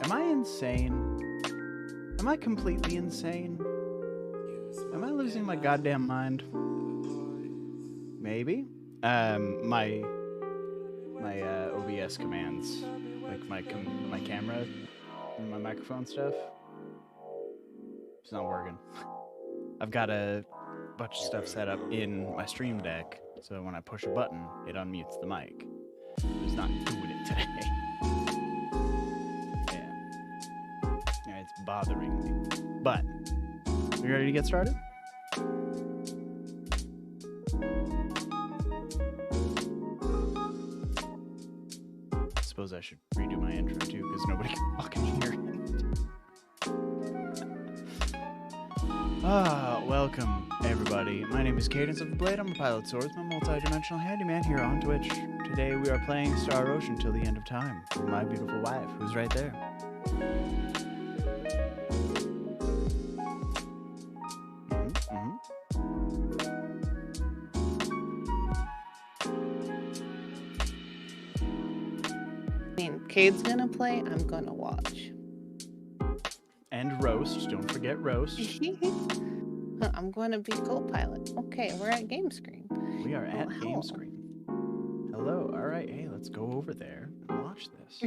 Am I insane? Am I completely insane? Am I losing my goddamn mind? Maybe. My OBS commands, like my camera and my microphone stuff, It's not working. I've got a bunch of stuff set up in my Stream Deck, so when I push a button, it unmutes the mic. It's not doing it today. Yeah, it's bothering me. But, you ready to get started? I suppose I should redo my intro too, because nobody can fucking hear it. Welcome everybody. My name is Cadence of the Blade. I'm a Pilot Swords. I'm a multi-dimensional handyman here on Twitch. Today we are playing Star Ocean till the end of time with my beautiful wife, who's right there. Cade's gonna play, I'm gonna watch. And roast, don't forget roast. I'm going to be co-pilot. Okay, we're at game screen. We are at game screen. Hello, alright, hey, let's go over there and watch this.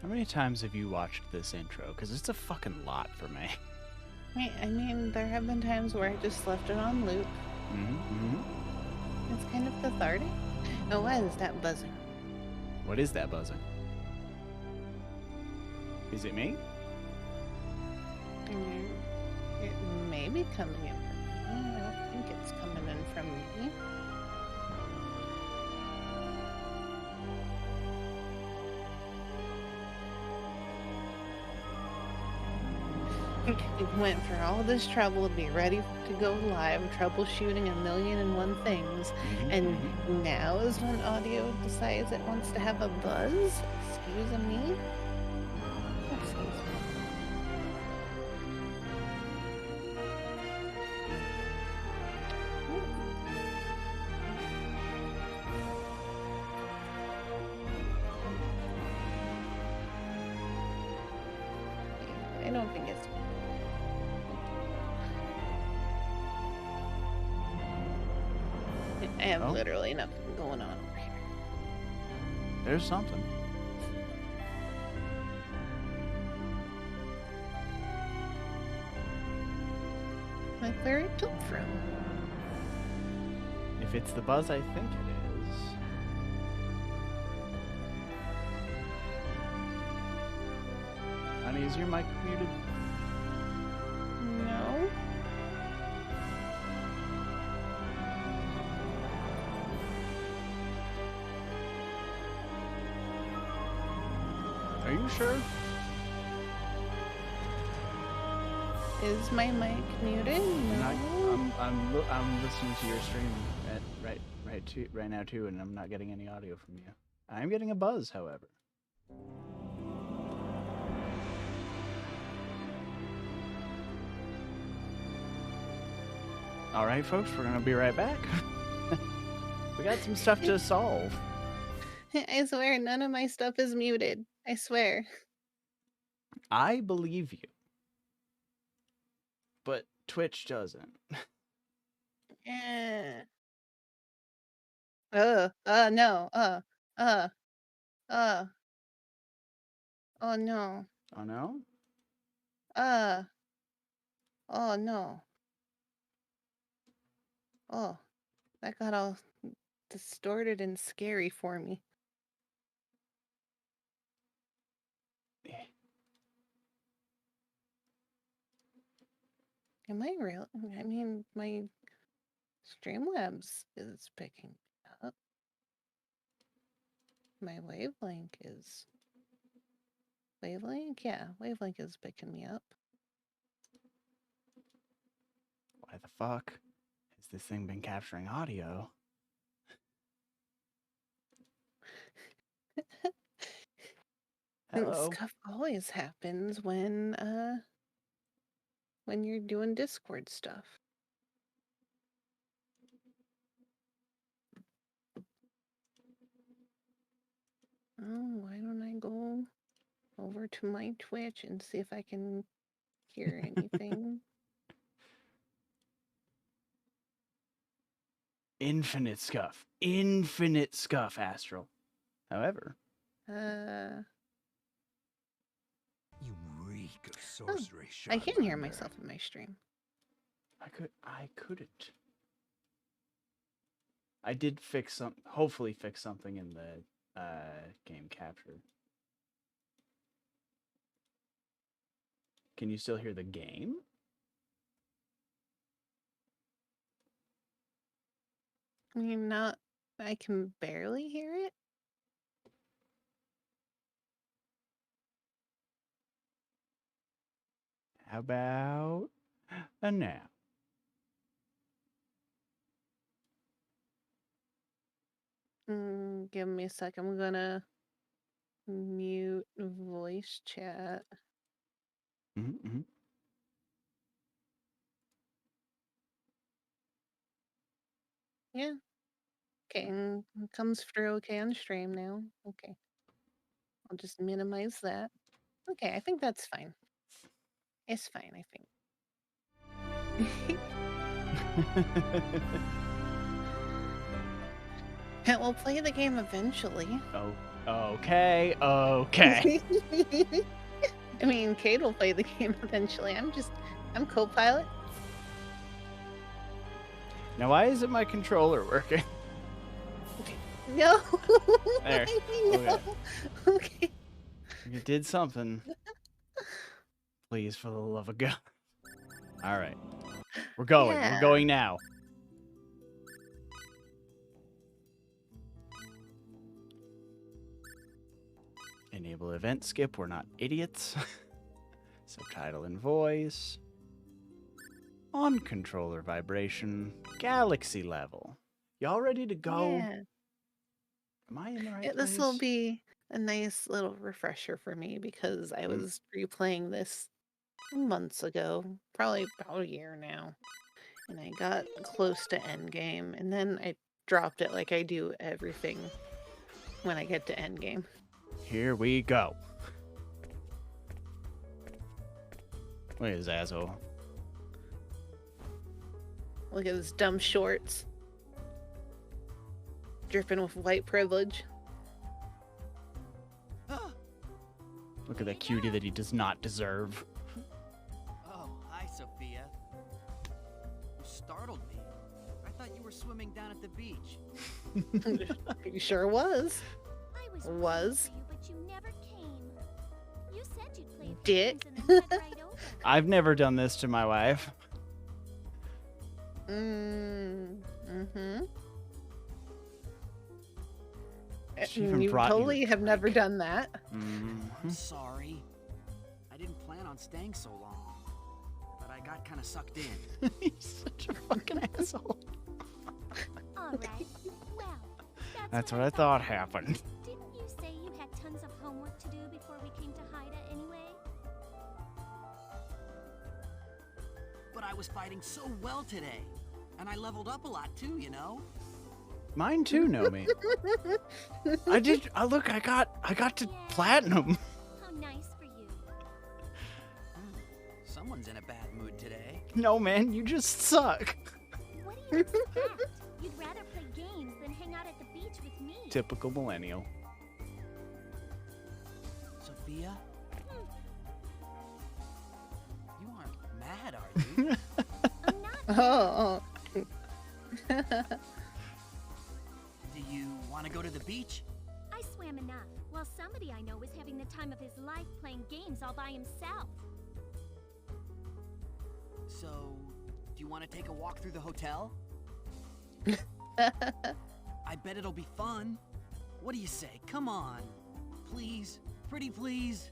How many times have you watched this intro? Because it's a fucking lot for me. I mean, there have been times where I just left it on loop. It's kind of cathartic. Oh, what is that buzzing? What is that buzzing? Is it me? It may be coming in from me. I don't think it's coming in from me. We went through all this trouble to be ready to go live, troubleshooting 1,000,001 things, and now is when audio decides it wants to have a buzz? Excuse me? Excuse me. I don't think it's I have literally nothing going on over here. There's something. Like where it took from. If it's the buzz I think it is. Honey, is your mic muted? No. Are you sure? Is my mic muted? No. I'm listening to your stream at right now too, and I'm not getting any audio from you. I'm getting a buzz, however. All right, folks, we're gonna be right back. We got some stuff to solve. I swear, none of my stuff is muted. I swear. I believe you. But Twitch doesn't. No. Oh no. Oh no. Oh no? Oh no. Oh, that got all distorted and scary for me. Am I real? I mean, my Streamlabs is picking up. My wavelength is... Wavelength? Yeah, wavelength is picking me up. Why the fuck has this thing been capturing audio? Hello. Stuff always happens when you're doing Discord stuff. Oh, why don't I go over to my Twitch and see if I can hear anything? Infinite scuff. Infinite scuff, Astral. However. You reek of Oh, sorcery. I can hear myself in my stream. I couldn't. I did hopefully fix something in the game capture. Can you still hear the game? I mean, not. I can barely hear it. How about a now? Give me a sec. I'm gonna mute voice chat. Yeah. Okay, and it comes through okay on stream now. Okay. I'll just minimize that. Okay, I think that's fine. It's fine, I think. We'll play the game eventually. Oh, okay. Okay. I mean, Kate will play the game eventually. I'm co-pilot. Now, why isn't my controller working? No. There. No. Okay. You did something. Please, for the love of God. All right. We're going. Yeah. We're going now. Enable event skip. We're not idiots. Subtitle and voice. On controller vibration. Galaxy level. Y'all ready to go? Yeah. Am I in the right place? This will be a nice little refresher for me because I was replaying this months ago, probably about a year now, and I got close to endgame, and then I dropped it like I do everything when I get to endgame. Here we go. Look at his asshole. Look at his dumb shorts. Dripping with white privilege. Look at that cutie that he does not deserve. Oh, hi, Sophia. You startled me. I thought you were swimming down at the beach. You sure was. I Was. for you, but you never came. You said you'd play a few Dick. games and then head right over. I've never done this to my wife. She even You brought totally you a have never drink. done that. I'm sorry. I didn't plan on staying so long. But I got kind of sucked in. He's such a fucking asshole. All right. Well, That's what I thought happened. Didn't you say you had tons of homework to do before we came to Haida anyway? But I was fighting so well today. And I leveled up a lot too, you know? Mine too, Nomi. I did. Look, I got to platinum. How nice for you. Someone's in a bad mood today. No, man, you just suck. What do you expect? You'd rather play games than hang out at the beach with me. Typical millennial. Sophia? You aren't mad, are you? I'm not. Oh. Do you want to go to the beach? I swam enough, while somebody I know was having the time of his life playing games all by himself. So, do you want to take a walk through the hotel? I bet it'll be fun. What do you say? Come on. Please. Pretty please.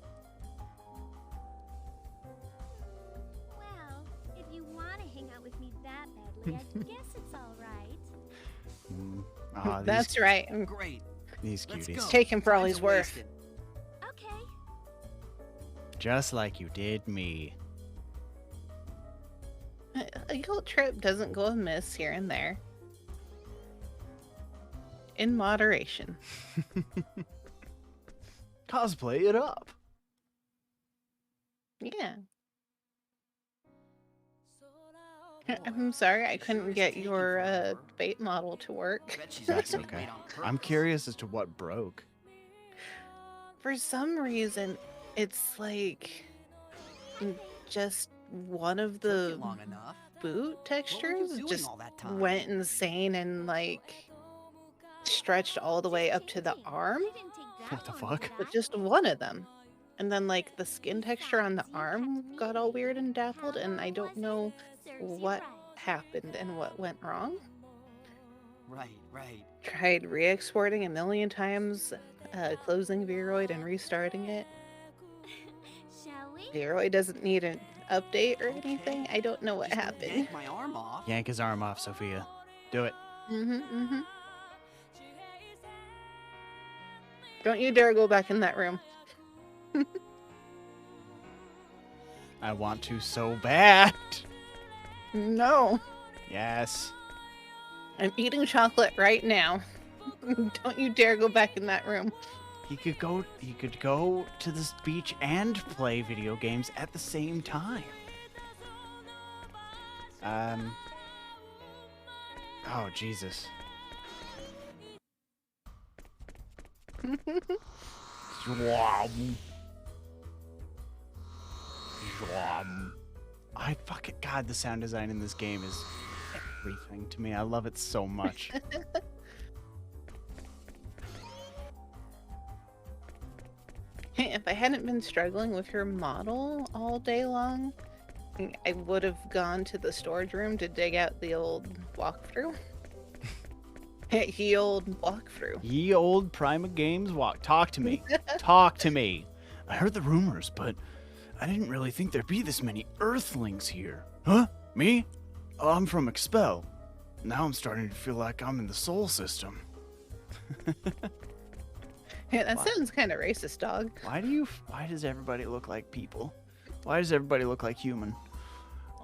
Well, if you want to hang out with me that badly, I guess it's all right. Ah, That's right. Great. these Let's cuties. go. Take him for all Time's he's worth. wasted. Okay. Just like you did me. A guilt trip doesn't go amiss here and there. In moderation. Cosplay it up. Yeah. I'm sorry I couldn't get your bait model to work. Bet she's That's making me okay. wait on I'm purpose. curious as to what broke. For some reason, it's like just one of Took the it long enough. boot What were you textures doing just all that time? went insane and like stretched all the way up to the arm, What the fuck? but just one of them. And then like the skin texture on the arm got all weird and dappled, and I don't know what happened and what went wrong. Right. Tried re-exporting a million times, closing Viroid and restarting it. Shall we? Viroid doesn't need an update or Okay. anything. I don't know what Just don't happened. yank my arm off. Yank his arm off, Sophia. Do it. Don't you dare go back in that room. I want to so bad. No. Yes. I'm eating chocolate right now. Don't you dare go back in that room. He could go to this beach and play video games at the same time. Oh, Jesus. I fucking God, the sound design in this game is everything to me. I love it so much. If I hadn't been struggling with your model all day long, I would have gone to the storage room to dig out the old walkthrough. Ye old walkthrough. Ye old Prima Games walk. Talk to me. Talk to me. I heard the rumors, but I didn't really think there'd be this many Earthlings here. Huh? Me? Oh, I'm from Expel. Now I'm starting to feel like I'm in the Soul System. Yeah, that sounds kind of racist, dog. Why does everybody look like people? Why does everybody look like human?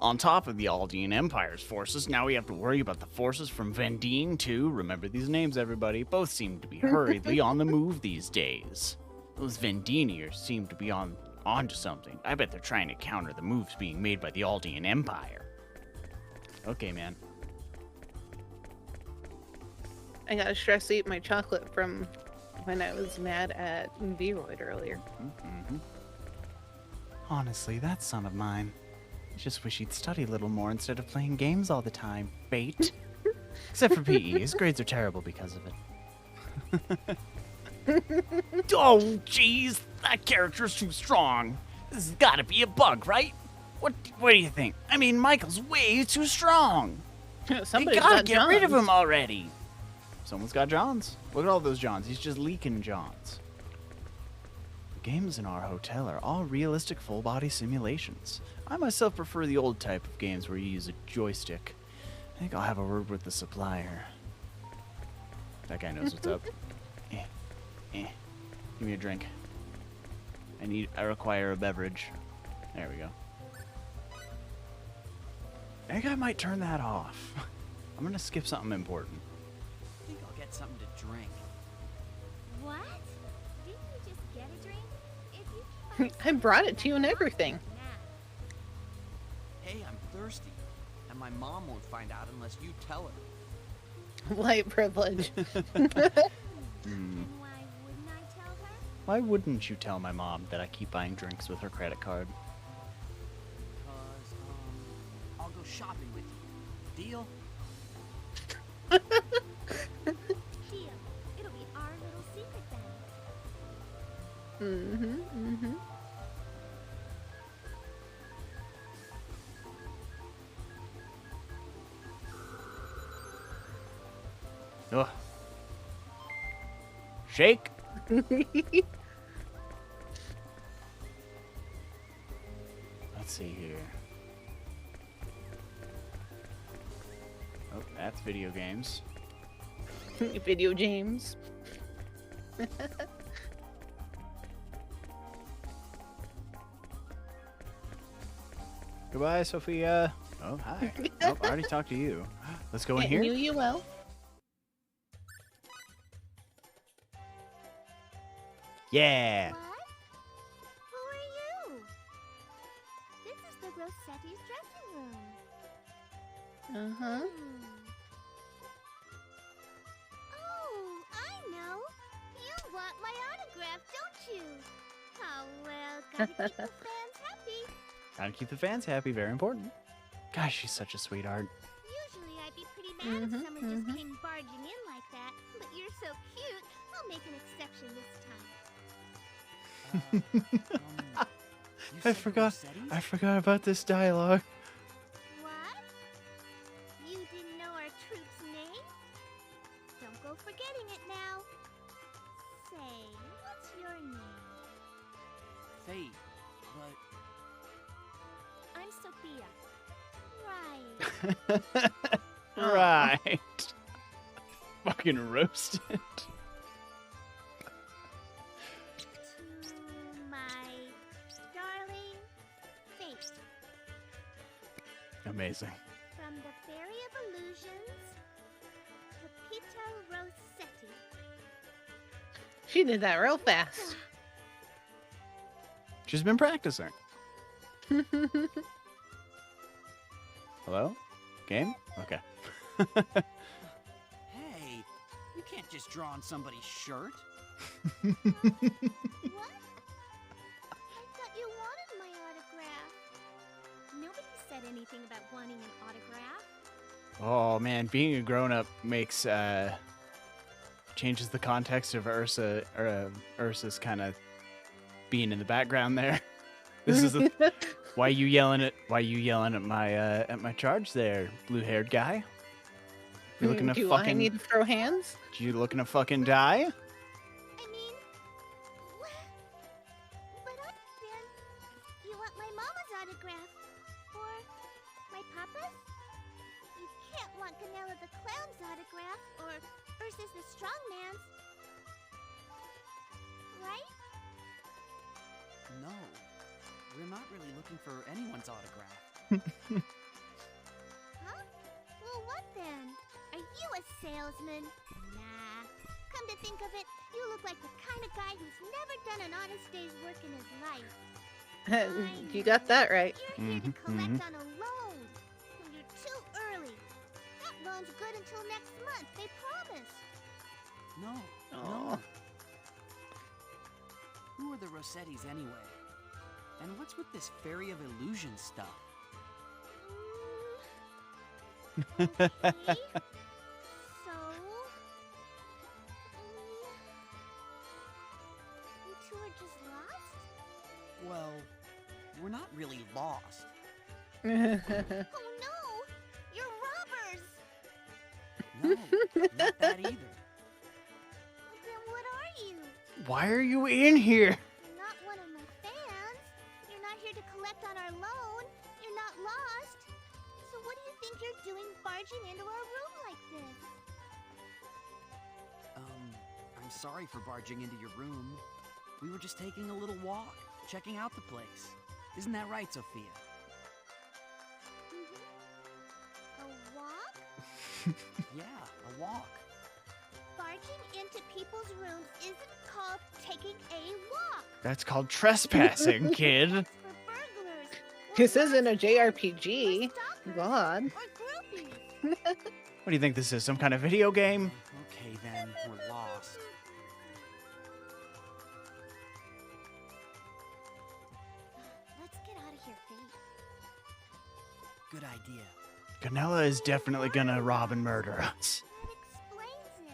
On top of the Aldean Empire's forces, now we have to worry about the forces from Vendine too. Remember these names, everybody. Both seem to be hurriedly on the move these days. Those Vendiniers seem to be onto something. I bet they're trying to counter the moves being made by the Aldean Empire. Okay, man. I gotta stress eat my chocolate from when I was mad at Viroid earlier. Honestly, that son of mine. I just wish he'd study a little more instead of playing games all the time. Bait. Except for PE. His grades are terrible because of it. Oh, jeez. That character's too strong. This has got to be a bug, right? What do you think? I mean, Michael's way too strong. Somebody's You gotta got get rid of Johns. him already. Someone's got Johns. Look at all those Johns. He's just leaking Johns. The games in our hotel are all realistic full-body simulations. I myself prefer the old type of games where you use a joystick. I think I'll have a word with the supplier. That guy knows what's up. Give me a drink. I require a beverage. There we go. I think I might turn that off. I'm gonna skip something important. I think I'll get something to drink. What? Didn't you just get a drink? If you I brought it to you and everything. Hey, I'm thirsty. And my mom won't find out unless you tell her. White privilege. Then why wouldn't I tell her? Why wouldn't you tell my mom that I keep buying drinks with her credit card? Because, I'll go shopping with you. Deal? Deal. It'll be our little secret then. Ugh. Shake. Let's see here. Oh, that's video games. Video games. Goodbye, Sophia. Oh, hi. Nope, I already talked to you. Let's go in Can't here. knew you well. Yeah. What? Who are you? This is the Rossetti's dressing room. Uh-huh. Oh, I know. You want my autograph, don't you? Oh, well, gotta keep the fans happy. Gotta keep the fans happy, very important. Gosh, she's such a sweetheart. Usually I'd be pretty mad if someone just came barging in like that, but you're so cute, I'll make an exception this time. You I said the forgot. Rossettis? I forgot about this dialogue. What? You didn't know our troop's name? Don't go forgetting it now. Say, what's your name? Fate, but I'm Sophia. Right. Right. Fucking roasted. To my darling Fate. Amazing. From the Fairy of Illusions, Pepito Rossetti. She did that real fast. She's been practicing. Hello? Game? Okay. hey, you can't just draw on somebody's shirt. What? I thought you wanted my autograph. Nobody said anything about wanting an autograph. Oh man, being a grown-up makes changes the context of Ursa's kind of being in the background there. This is why you yelling at my charge there, blue-haired guy? You looking to Do fucking I need to throw hands? You looking to fucking die? I mean, but then you want my mama's autograph or my papa's? You can't want Ganella the Clown's autograph or Ursus the Strongman's, right? No, we're not really looking for anyone's autograph. Huh? Well, what then? Are you a salesman? Nah. Come to think of it, you look like the kind of guy who's never done an honest day's work in his life. You got that right. You're here to collect on a loan. And you're too early. That loan's good until next month, they promised. No, Aw. no. Who are the Rossettis anyway? And what's with this Fairy of Illusion stuff? Okay. So... you two are just lost? Well, we're not really lost. Oh no! You're robbers! No, not that either. Then what are you? Why are you in here? You're not one of my fans. You're not here to collect on our loan. You're not lost. So what do you think you're doing barging into our room like this? I'm sorry for barging into your room. We were just taking a little walk, checking out the place. Isn't that right, Sophia? A walk? Yeah, a walk. Barging into people's rooms isn't called taking a walk. That's called trespassing, kid. It's for burglars. or This isn't a robbers, JRPG. or stalkers, God. Or groupies. What do you think this is? Some kind of video game? Okay then, we're lost. Let's get out of here, Fate. Good idea. Ganella is definitely gonna rob and murder us. That explains it.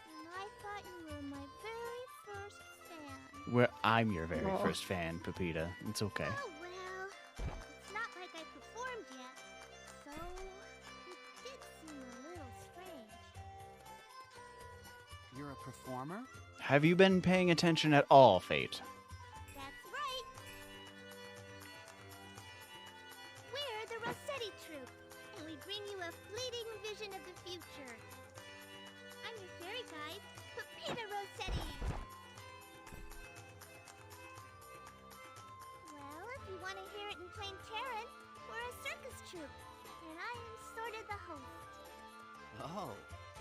And I thought you were my very first fan. Well, I'm your very Aw. first fan, Pepita. It's okay. Oh well, it's not like I performed yet, so it did seem a little strange. You're a performer? Have you been paying attention at all, Fate? That's right. We're the Rossetti Troupe, and we bring you a fleeting vision of the future. I'm your fairy guide, Pepita Rossetti. Well, if you want to hear it in plain Terran, we're a circus troupe, and I am sort of the host. Oh,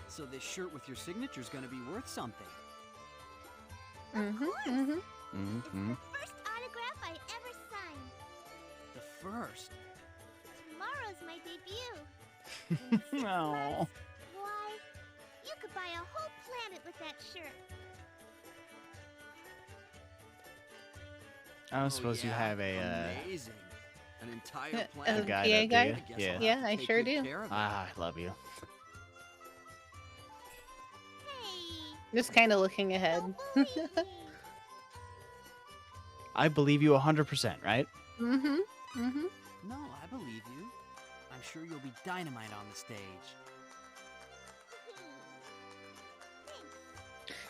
so this shirt with your signature's gonna be worth something. Of course. It's Mm-hmm. the first autograph I ever signed. The first. Tomorrow's my debut. No. Why, you could buy a whole planet with that shirt. I don't suppose you have a Amazing. An entire A planet. guy PA that do guy? you? I guess Yeah. I'll Yeah, have to I take sure good do. care of it. I love you. Hey, Just kind of looking ahead. don't bully me. I believe you 100%, right? Mm-hmm. Mm-hmm. No, I believe you. I'm sure you'll be dynamite on the stage.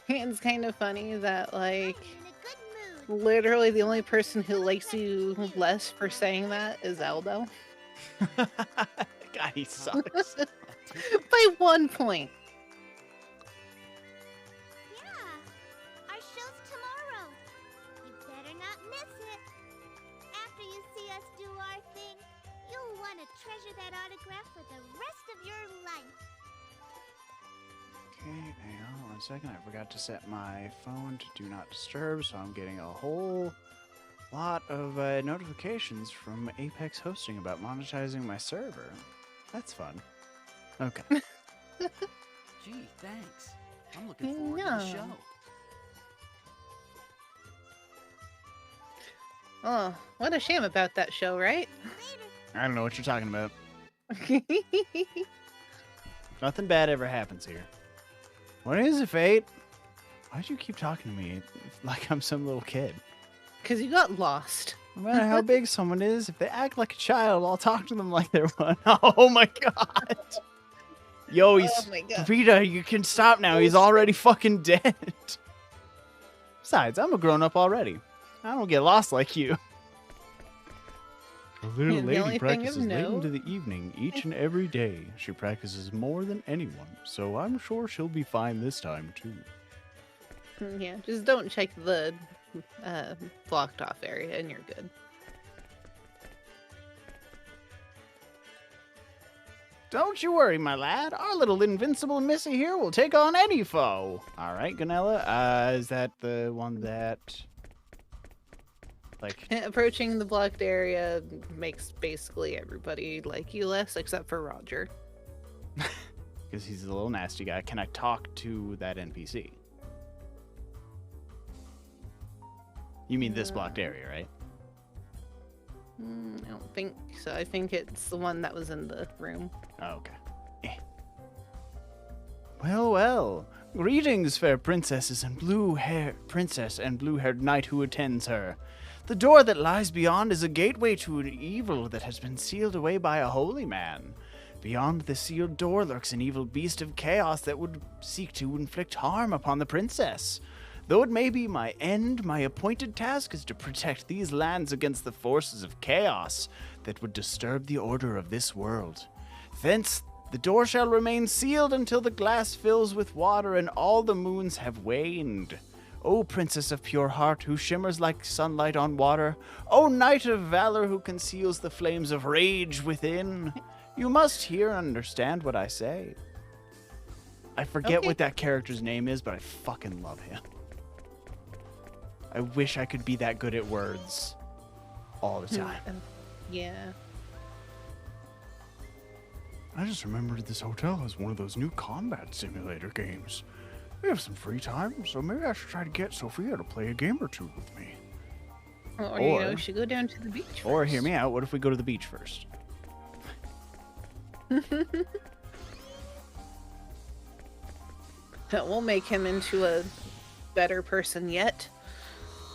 Thanks. It's kind of funny that, like, I'm in a good mood. literally the only person who likes you less for saying that is Aldo. God, he sucks. By 1 point. Yeah, our show's tomorrow. You better not miss it. After you see us do our thing, you'll want to treasure that autograph for the rest of your life. Okay, hang on 1 second. I forgot to set my phone to do not disturb, so I'm getting a whole lot of notifications from Apex Hosting about monetizing my server. That's fun. Okay. Gee, thanks. I'm looking forward to the No. show. Oh, what a shame about that show, right? Later. I don't know what you're talking about. Nothing bad ever happens here. What is it, Fate? Why'd you keep talking to me like I'm some little kid? Because you got lost. No matter how big someone is, if they act like a child, I'll talk to them like they're one. Oh my god. Yo, he's... Oh my god. Rita, you can stop now. He's already fucking dead. Besides, I'm a grown-up already. I don't get lost like you. The little The only lady thing of practices late note- into the evening each and every day. She practices more than anyone, so I'm sure she'll be fine this time, too. Yeah, just don't check the blocked off area and you're good. Don't you worry, my lad. Our little invincible Missy here will take on any foe. All right, Ganella. Is that the one that... Like... Approaching the blocked area makes basically everybody like you less, except for Roger. Because he's a little nasty guy. Can I talk to that NPC? You mean this blocked area, right? I don't think so. I think it's the one that was in the room. Oh, okay. Well, well. Greetings, fair princesses and blue-haired knight who attends her. The door that lies beyond is a gateway to an evil that has been sealed away by a holy man. Beyond the sealed door lurks an evil beast of chaos that would seek to inflict harm upon the princess. Though it may be my end, my appointed task is to protect these lands against the forces of chaos that would disturb the order of this world. Thence, the door shall remain sealed until the glass fills with water and all the moons have waned. O princess of pure heart, who shimmers like sunlight on water, O knight of valor who conceals the flames of rage within, you must hear and understand what I say. I forget Okay. what that character's name is, but I fucking love him. I wish I could be that good at words all the time. Yeah. I just remembered this hotel has one of those new combat simulator games. We have some free time, so maybe I should try to get Sophia to play a game or two with me. Or you know, Or- should go down to the beach. Or first. hear me out, what if we go to the beach first? That will make him into a better person yet.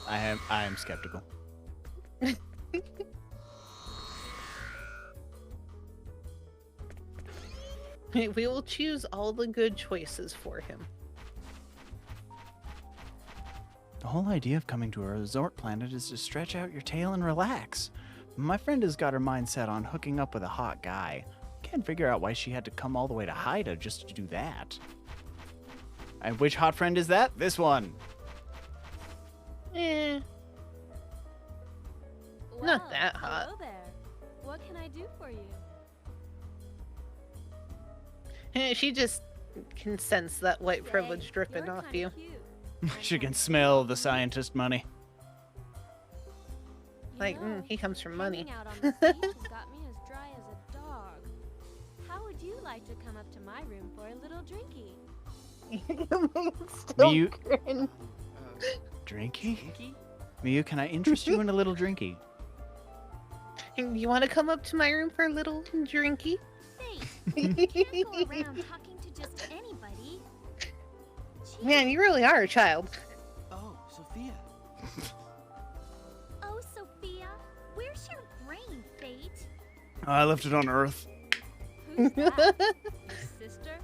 I am skeptical. We will choose all the good choices for him. The whole idea of coming to a resort planet is to stretch out your tail and relax. My friend has got her mind set on hooking up with a hot guy. Can't figure out why she had to come all the way to Haida just to do that. And which hot friend is that? This one. Eh. Not that hot. Hello there. What can I do for you? She just can sense that white Say, privilege dripping you're off kinda you. cute. She can smell the scientist money. You Like, know, he comes from money. hanging out on the beach has got me as dry as a dog. How would you come up to my room for a little drinky. Still Miyu, cringe. drinky? Pinky? Miyu, can I interest you in a little drinky? You want to come up to my room for a little drinky? Faith, you can't go around talking to just anybody. Man, you really are a child. Oh, Sophia. Oh, Sophia, where's your brain, Fate? I left it on Earth. Who's that? Your sister?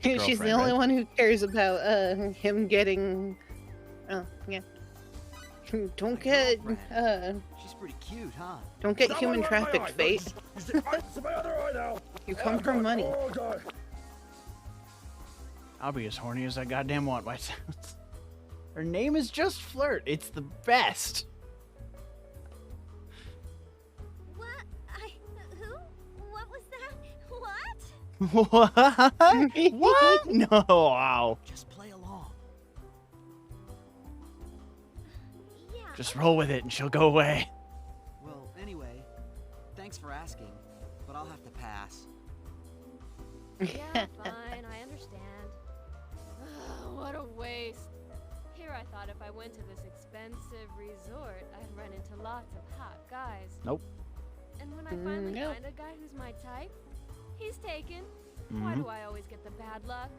She's the Girlfriend, only right? one who cares about him getting. Oh yeah. Don't My get girlfriend. She's pretty cute, huh? don't get human trafficked, Fate. You come from money. I'll be as horny as I goddamn want, White Sounds. Her name is just Flirt. It's the best. What? Who? What was that? What? What? What? No, wow. Just play along. Yeah. Just roll with it and she'll go away. Well, anyway, thanks for asking, but I'll have to pass. Yeah, fine, I understand. Ugh, what a waste. Here I thought if I went to this expensive resort, I'd run into lots of hot guys. Nope. And when I finally Nope. find a guy who's my type, he's taken. Why do I always get the bad luck?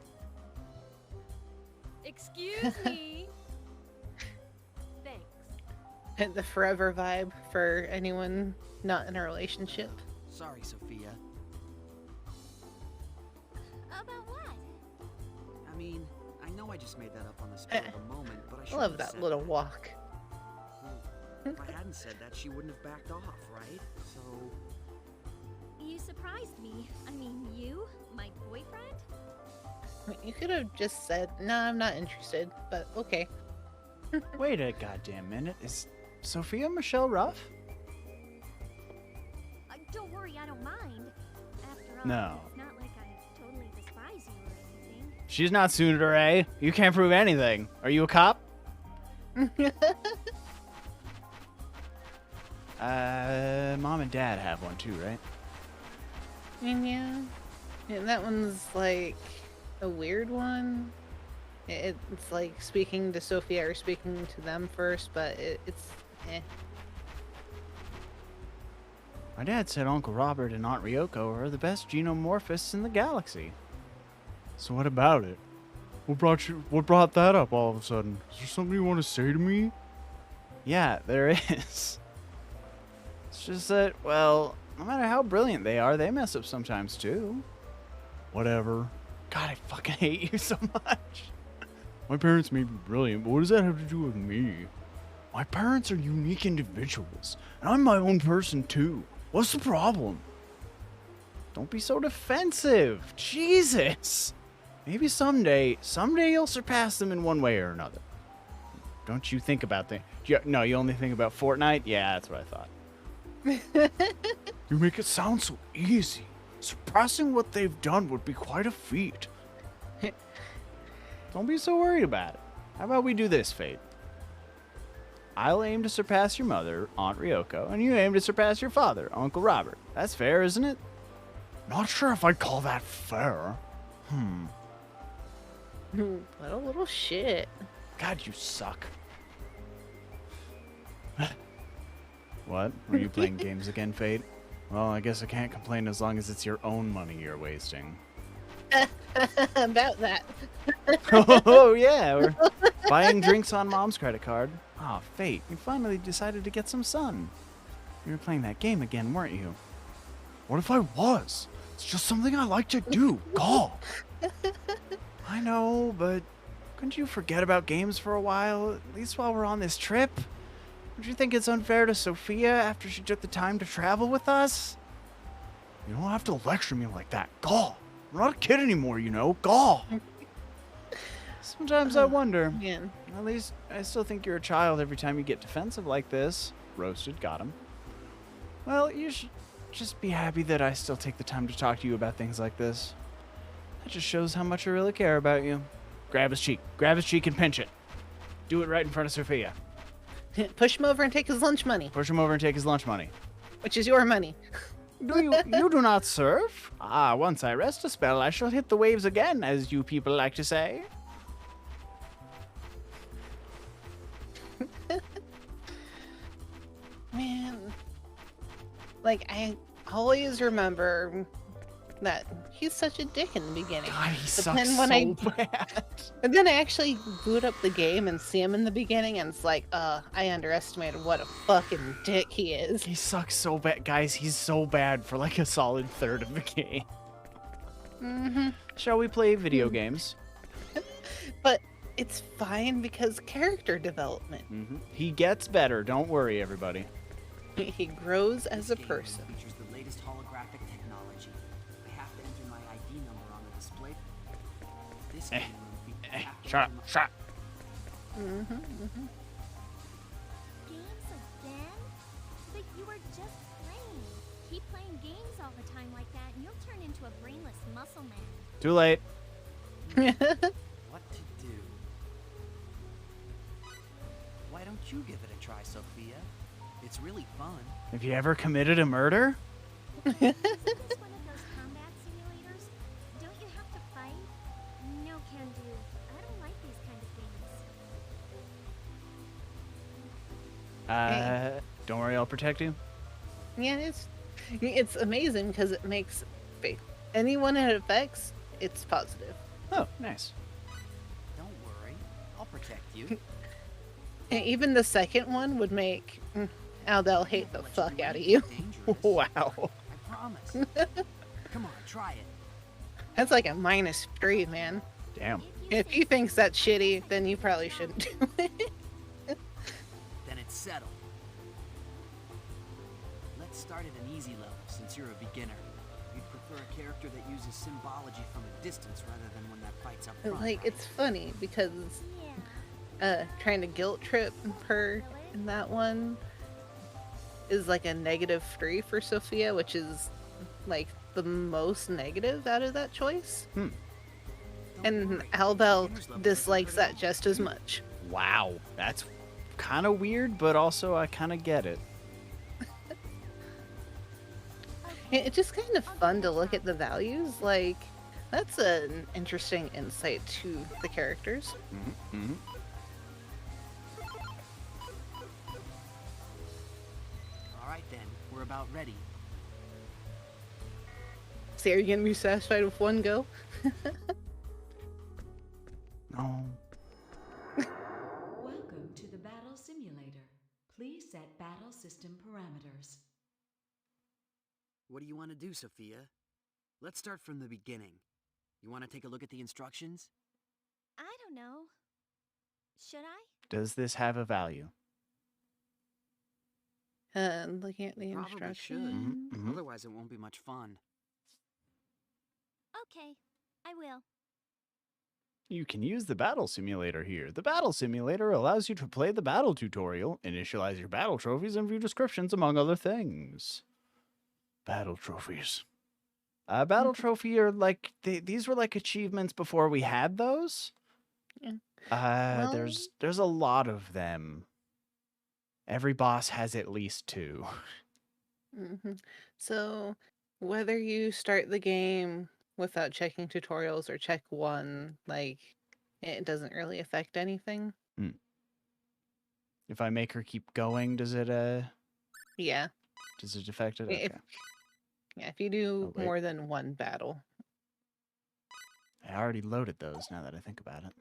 Excuse me. Thanks. The forever vibe for anyone not in a relationship. Sorry, Sophia. About what? I mean, I know I just made that up on the spur of the moment, but I I should love that little walk. Well, if I hadn't said that, she wouldn't have backed off, right? So, You surprised me. I mean, you? My boyfriend? You could have just said, "Nah, I'm not interested," but okay. Wait a goddamn minute. Is Sophia Michelle Ruff? Don't worry, I don't mind. After all, No. it's not like I totally despise you or anything. She's not Tsundere. You can't prove anything. Are you a cop? Mom and Dad have one too, right? And yeah, that one's like a weird one. It's like speaking to Sophia or speaking to them first, but it's eh. My dad said Uncle Robert and Aunt Ryoko are the best genomorphists in the galaxy. So what about it? What brought that up all of a sudden? Is there something you want to say to me? Yeah, there is. It's just that, well, no matter how brilliant they are, they mess up sometimes too. Whatever. God, I fucking hate you so much. My parents may be brilliant, but what does that have to do with me? My parents are unique individuals, and I'm my own person too. What's the problem? Don't be so defensive. Jesus. Maybe someday you'll surpass them in one way or another. Don't you think about things? No, you only think about Fortnite? Yeah, that's what I thought. You make it sound so easy. Surpassing what they've done would be quite a feat. Don't be so worried about it. How about we do this, Fate? I'll aim to surpass your mother, Aunt Ryoko, and you aim to surpass your father, Uncle Robert. That's fair, isn't it? Not sure if I'd call that fair. What a little shit. God, you suck. What? Were you playing games again, Fate? Well, I guess I can't complain as long as it's your own money you're wasting. About that. Oh, yeah. We're buying drinks on Mom's credit card. Ah, Fate, you finally decided to get some sun. You were playing that game again, weren't you? What if I was? It's just something I like to do. Golf. I know, but couldn't you forget about games for a while? At least while we're on this trip? Don't you think it's unfair to Sophia after she took the time to travel with us? You don't have to lecture me like that. Golf. I'm not a kid anymore, you know. Golf. Sometimes I wonder. Man. At least I still think you're a child every time you get defensive like this. Roasted, got him. Well, you should just be happy that I still take the time to talk to you about things like this. That just shows how much I really care about you. Grab his cheek. Grab his cheek and pinch it. Do it right in front of Sophia. Push him over and take his lunch money, Push him over and take his lunch money. which is your money. You do not surf? Ah, once I rest a spell, I shall hit the waves again, as you people like to say. Man, like I always remember that he's such a dick in the beginning. God, he But sucks then when so bad. And then I actually boot up the game and see him in the beginning, and it's like, I underestimated what a fucking dick he is. He sucks so bad. Guys, he's so bad for like a solid third of the game. Mm-hmm. Shall we play video games? But it's fine because character development. He gets better. Don't worry, everybody. He grows as a This game person. features the latest holographic technology. I have to enter my ID number on the display. This game room features half the Shut up, time- shut up. Games again? But you were just playing. Keep playing games all the time like that, and you'll turn into a brainless muscle man. Too late. What to do? Why don't you give it a try, Sophia? It's really fun. Have you ever committed a murder? Isn't this one of those combat simulators? Don't you have to fight? No can do. I don't like these kind of games. Don't worry, I'll protect you. Yeah, it's amazing because it makes anyone it affects, it's positive. Oh, nice. Don't worry, I'll protect you. And even the second one would make Aldel hate the Let fuck do out of anything you. dangerous. Wow. I promise. Come on, try it. That's like a -3, man. Damn. If he thinks that's shitty, then you probably shouldn't do it. Then it's settled. Let's start at an easy level since you're a beginner. You'd prefer a character that uses symbology from a distance rather than one that fights up front. Like, it's funny because Yeah. trying to guilt trip her in that one is like a -3 for Sophia, which is like the most negative out of that choice. Don't And worry, Albel beginner's level dislikes isn't that just as much. Wow. That's kind of weird, but also I kind of get it. It's just kind of fun to look at the values. Like, that's an interesting insight to the characters. All right then, we're about ready. See, are you gonna be satisfied with one go? No. Welcome to the battle simulator. Please set battle system parameters. What do you want to do, Sophia? Let's start from the beginning. You want to take a look at the instructions? I don't know. Should I? Does this have a value? Looking at the Probably should. instructions. Otherwise, it won't be much fun. Okay, I will. You can use the battle simulator here. The battle simulator allows you to play the battle tutorial, initialize your battle trophies, and view descriptions, among other things. Battle trophies. Battle trophy are like these were like achievements before we had those. Yeah. Uh, there's a lot of them. Every boss has at least 2. So, whether you start the game without checking tutorials or check one, like, it doesn't really affect anything. If I make her keep going, does it Yeah. affect it? Okay. If you do Oh, wait. more than one battle. I already loaded those now that I think about it.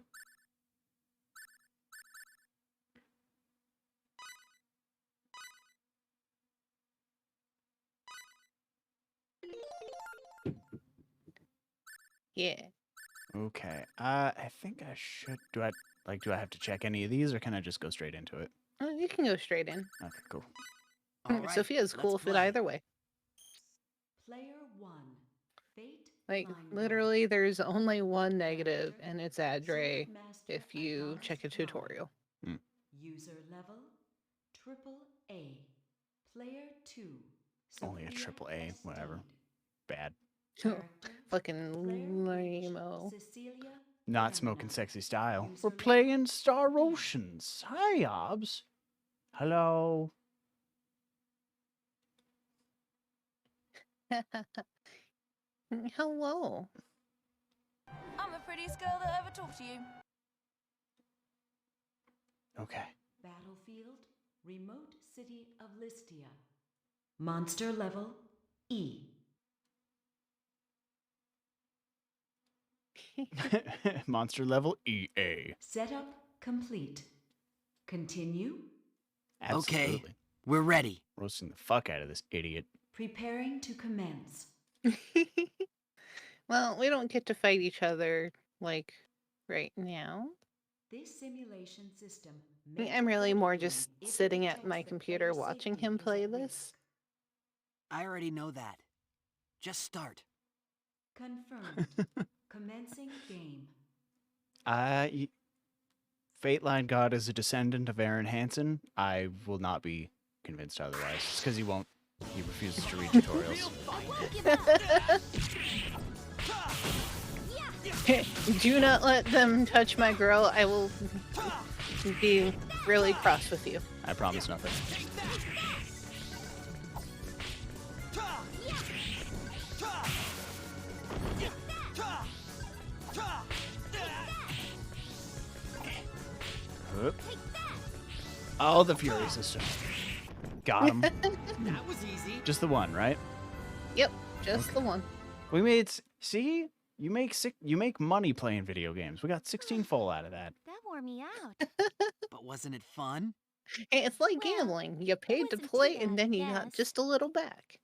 Yeah. Okay. I think I should. Do I have to check any of these, or can I just go straight into it? You can go straight in. Okay, cool. All right, Sophia's cool let's with it play. either way. Player 1. Fate. Like, Line literally, there's only one negative, Character, and it's Adre Swordmaster if you Advanced check a Mode. tutorial. User level AAA. Player 2. Only a Sophia triple A, whatever. Estade. Bad. Character, Fucking Claire H. lame-o. Cecilia Not smoking Vanna. sexy style. User We're level playing Star Yeah. Oceans. Hi, Obs. Hello. Hello. I'm the prettiest girl that ever talked to you. Okay. Battlefield, remote city of Listia. Monster level E. Monster level EA. Setup complete. Continue. Absolutely. Okay, we're ready. Roasting the fuck out of this idiot. Preparing to commence. Well, we don't get to fight each other, like, right now. This simulation system. I'm really more just sitting at my computer watching him play this. I already know that. Just start. Confirmed. Commencing game. Fate Line God is a descendant of Aaron Hansen. I will not be convinced otherwise. It's because he won't. He refuses to read tutorials. Do not let them touch my girl. I will be really cross with you. I promise nothing. Oh, the Fury System. Got him. That was easy. Just the one, right? Yep, just the one. We made. See, you make money playing video games. We got 16 full out of that. That wore me out. But wasn't it fun? It's like Well, gambling. You paid to wasn't too play, bad, and then you got yes. just a little back.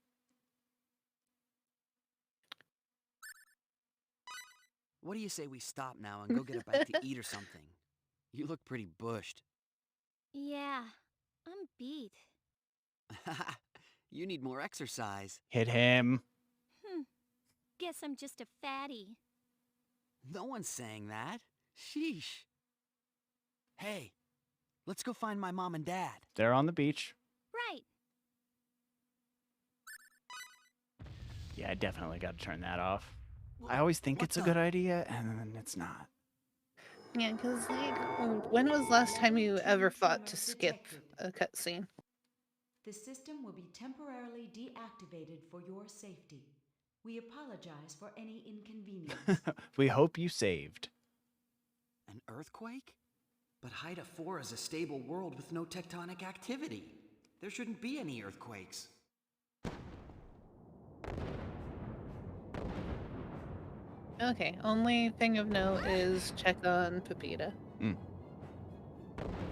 What do you say we stop now and go get a bite to eat or something? You look pretty bushed. Yeah, I'm beat. You need more exercise. Hit him. Guess I'm just a fatty. No one's saying that. Sheesh. Hey, let's go find my mom and dad. They're on the beach. Right. Yeah, I definitely got to turn that off. I always think it's a good idea, and then it's not. Yeah, because, like, when was the last time you ever thought to skip a cutscene? The system will be temporarily deactivated for your safety. We apologize for any inconvenience. We hope you saved. An earthquake? But Haida 4 is a stable world with no tectonic activity. There shouldn't be any earthquakes. Okay, only thing of note is check on Pepita.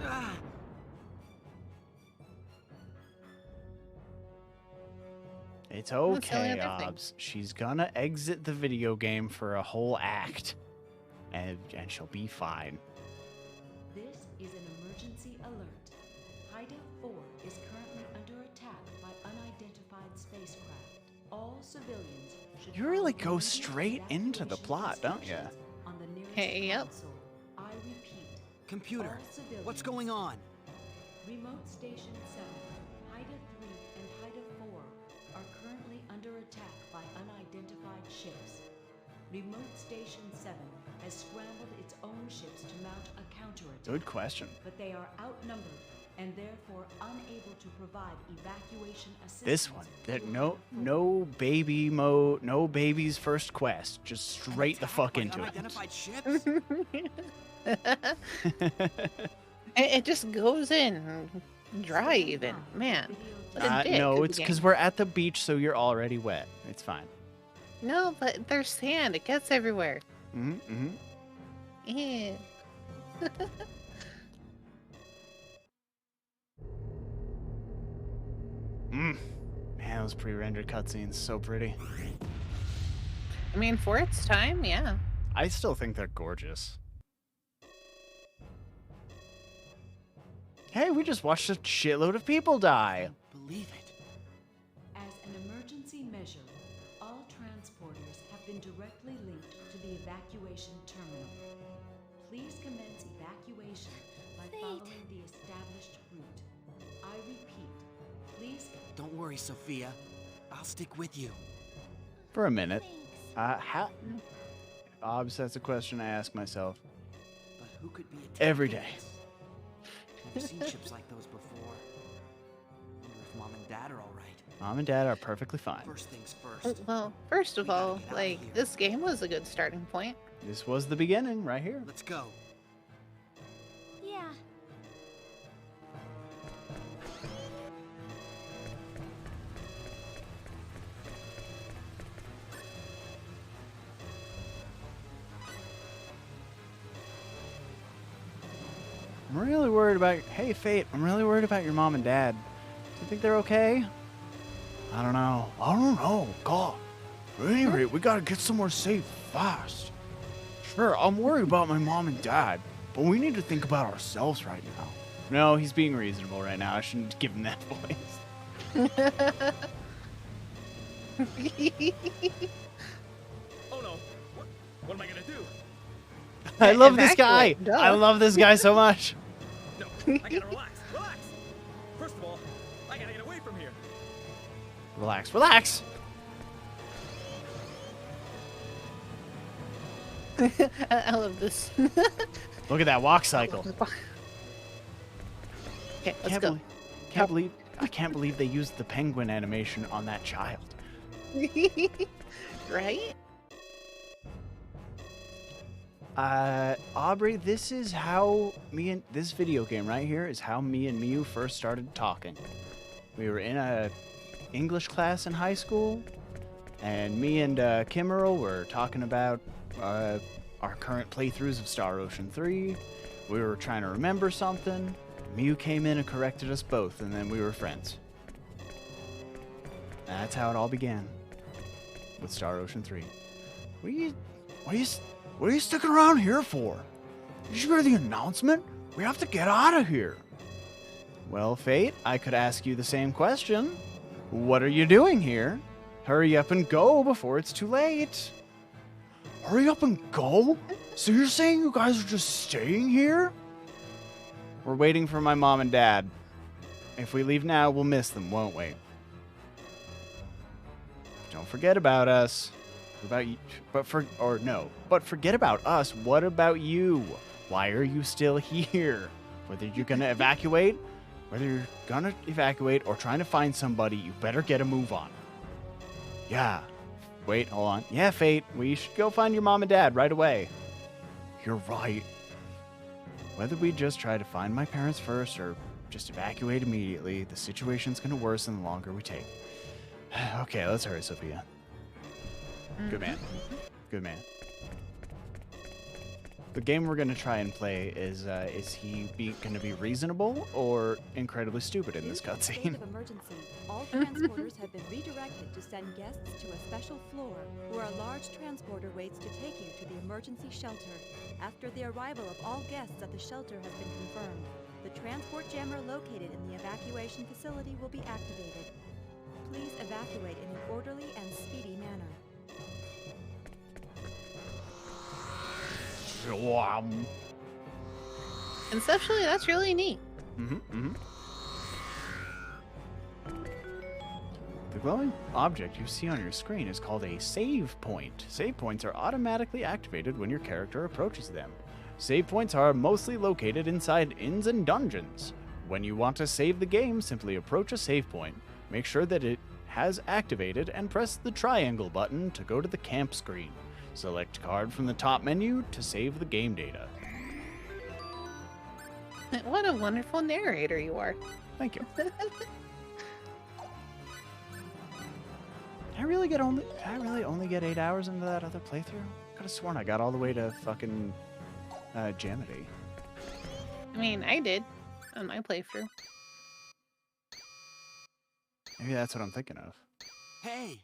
Ah! It's the only okay, other thing. Obs. She's gonna exit the video game for a whole act, and she'll be fine. This is an emergency alert. Haida 4 is currently under attack by unidentified spacecraft. All civilians should You really follow go immediate straight into the evacuation plot, don't ya? instructions on the nearest Hey, yep. console. I repeat. Computer, all civilians- what's going on? Remote Station 7, Haida 3 and Haida 4 are currently under attack by unidentified ships. Remote Station 7 has scrambled its own ships to mount a counterattack. Good question. But they are outnumbered and therefore unable to provide evacuation assistance. This one, there to no Haida 4. no baby mode, no baby's first quest. Just straight the fuck into it. Unidentified ships? It just goes in dry, even. Man. What a dick no, of it's the because game. we're at the beach, so you're already wet. It's fine. No, but there's sand. It gets everywhere. Mm-hmm. Yeah. Man, those pre-rendered cutscenes, so pretty. I mean, for its time, yeah. I still think they're gorgeous. Hey, we just watched a shitload of people die. Believe it. As an emergency measure, all transporters have been directly linked to the evacuation terminal. Please commence evacuation by following the established route. I repeat, please. Don't worry, Sophia. I'll stick with you. For a minute. Thanks. Obs, that's a question I ask myself. But who could be attacking Every day. us? I've seen ships like those before. Wonder if Mom and Dad are all right. Mom and Dad are perfectly fine. First things first. Well, first of We gotta all, get outta like, here. this game was a good starting point. This was the beginning right here. Let's go. Yeah. I'm really worried about. Hey, Fate, I'm really worried about your mom and dad. Do you think they're okay? I don't know. God. At any rate, we gotta get somewhere safe fast. Sure, I'm worried about my mom and dad, but we need to think about ourselves right now. No, he's being reasonable right now. I shouldn't give him that voice. Oh no. What am I gonna do? I love this guy. Evacuate, duh. I love this guy so much. No, I gotta relax. Relax. First of all, I gotta get away from here. Relax, relax. I love this. Look at that walk cycle. Okay, let's go. I can't believe they used the penguin animation on that child. Right? Aubrey, this is how this video game right here is how me and Miu first started talking. We were in a English class in high school, and me and Kimmerl were talking about our current playthroughs of Star Ocean 3. We were trying to remember something. Miu came in and corrected us both, and then we were friends. And that's how it all began with Star Ocean 3. What are you sticking around here for? Did you hear the announcement? We have to get out of here. Well, Fate, I could ask you the same question. What are you doing here? Hurry up and go before it's too late. Hurry up and go? So you're saying you guys are just staying here? We're waiting for my mom and dad. If we leave now, we'll miss them, won't we? Don't forget about us. What about you? But forget about us. What about you? Why are you still here? Whether you're gonna evacuate or trying to find somebody, you better get a move on. Yeah. Wait, hold on. Yeah, Fate, we should go find your mom and dad right away. You're right. Whether we just try to find my parents first or just evacuate immediately, the situation's gonna worsen the longer we take. Okay, let's hurry, Sophia. Good man. Good man. The game we're gonna try and play is he gonna be reasonable or incredibly stupid in this Due to the state cutscene? of emergency, all transporters have been redirected to send guests to a special floor where a large transporter waits to take you to the emergency shelter. After the arrival of all guests at the shelter has been confirmed, the transport jammer located in the evacuation facility will be activated. Please evacuate in an orderly and speedy manner. Conceptually, that's really neat. The glowing object you see on your screen is called a save point. Save points are automatically activated when your character approaches them. Save points are mostly located inside inns and dungeons. When you want to save the game, simply approach a save point. Make sure that it has activated and press the triangle button to go to the camp screen. Select card from the top menu to save the game data. What a wonderful narrator you are. Thank you. Did I really only get 8 hours into that other playthrough? Could have sworn I got all the way to fucking Jamity. I mean, I did on my playthrough. Maybe that's what I'm thinking of. Hey!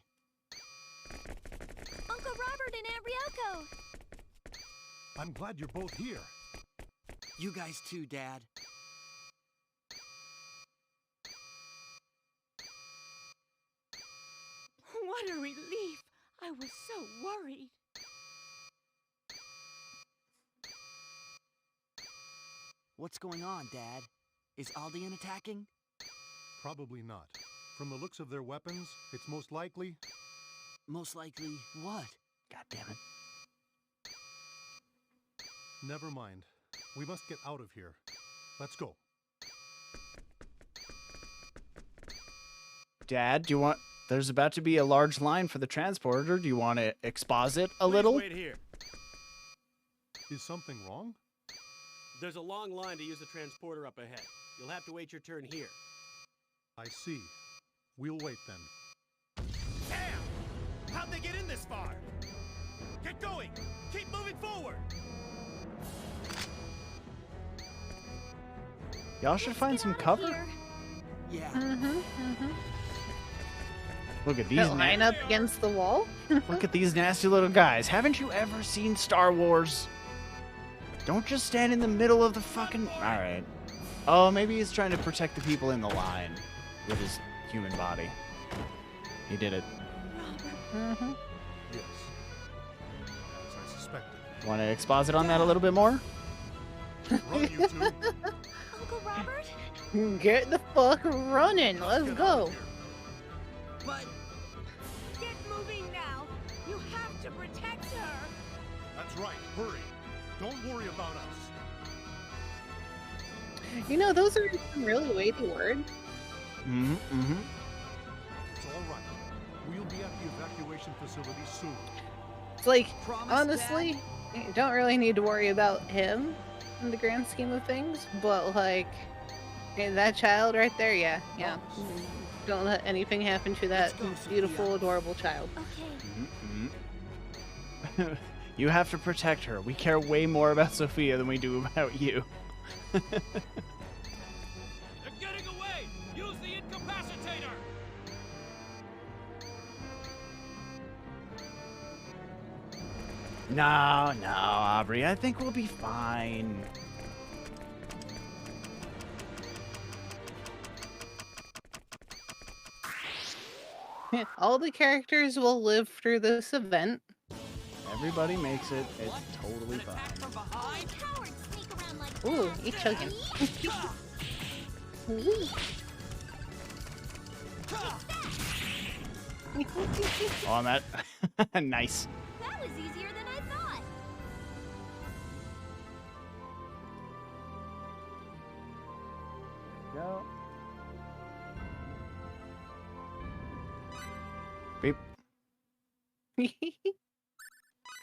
Uncle Robert and Aunt Ryoko! I'm glad you're both here. You guys too, Dad. What a relief! I was so worried. What's going on, Dad? Is Aldean attacking? Probably not. From the looks of their weapons, it's most likely... Most likely what? God damn it. Never mind. We must get out of here. Let's go. Dad, do you want... There's about to be a large line for the transporter. Do you want to exposit a Please little? wait here. Is something wrong? There's a long line to use the transporter up ahead. You'll have to wait your turn here. I see. We'll wait then. Damn! How'd they get in this far? Get going! Keep moving forward! Y'all should find some cover. Yeah. Look at these. Line up against the wall. Look at these nasty little guys. Haven't you ever seen Star Wars? Don't just stand in the middle of the fucking... Alright. Oh, maybe he's trying to protect the people in the line with his human body. He did it. Yes. As I suspected. Want to exposit on that a little bit more? Run, you two. Uncle Robert? Get the fuck running. Let's Get out go. of here. But Get moving now. You have to protect her. That's right. Hurry. Don't worry about us. You know, those are some really weighty words. It's all right. We'll be at the evacuation facility soon. It's like, promise, honestly, you don't really need to worry about him in the grand scheme of things, but like, that child right there, yeah. Don't let anything happen to that Let's go, beautiful, Sophia. adorable child. Okay. You have to protect her. We care way more about Sophia than we do about you. They're getting away! Use the incapacitator! No, Aubrey. I think we'll be fine. All the characters will live through this event. Everybody makes it. It's totally fine. from behind. Cowards sneak around like Ooh, that. eat chugging. Oh, I'm at... Nice. That was easier than I thought. Go. Beep.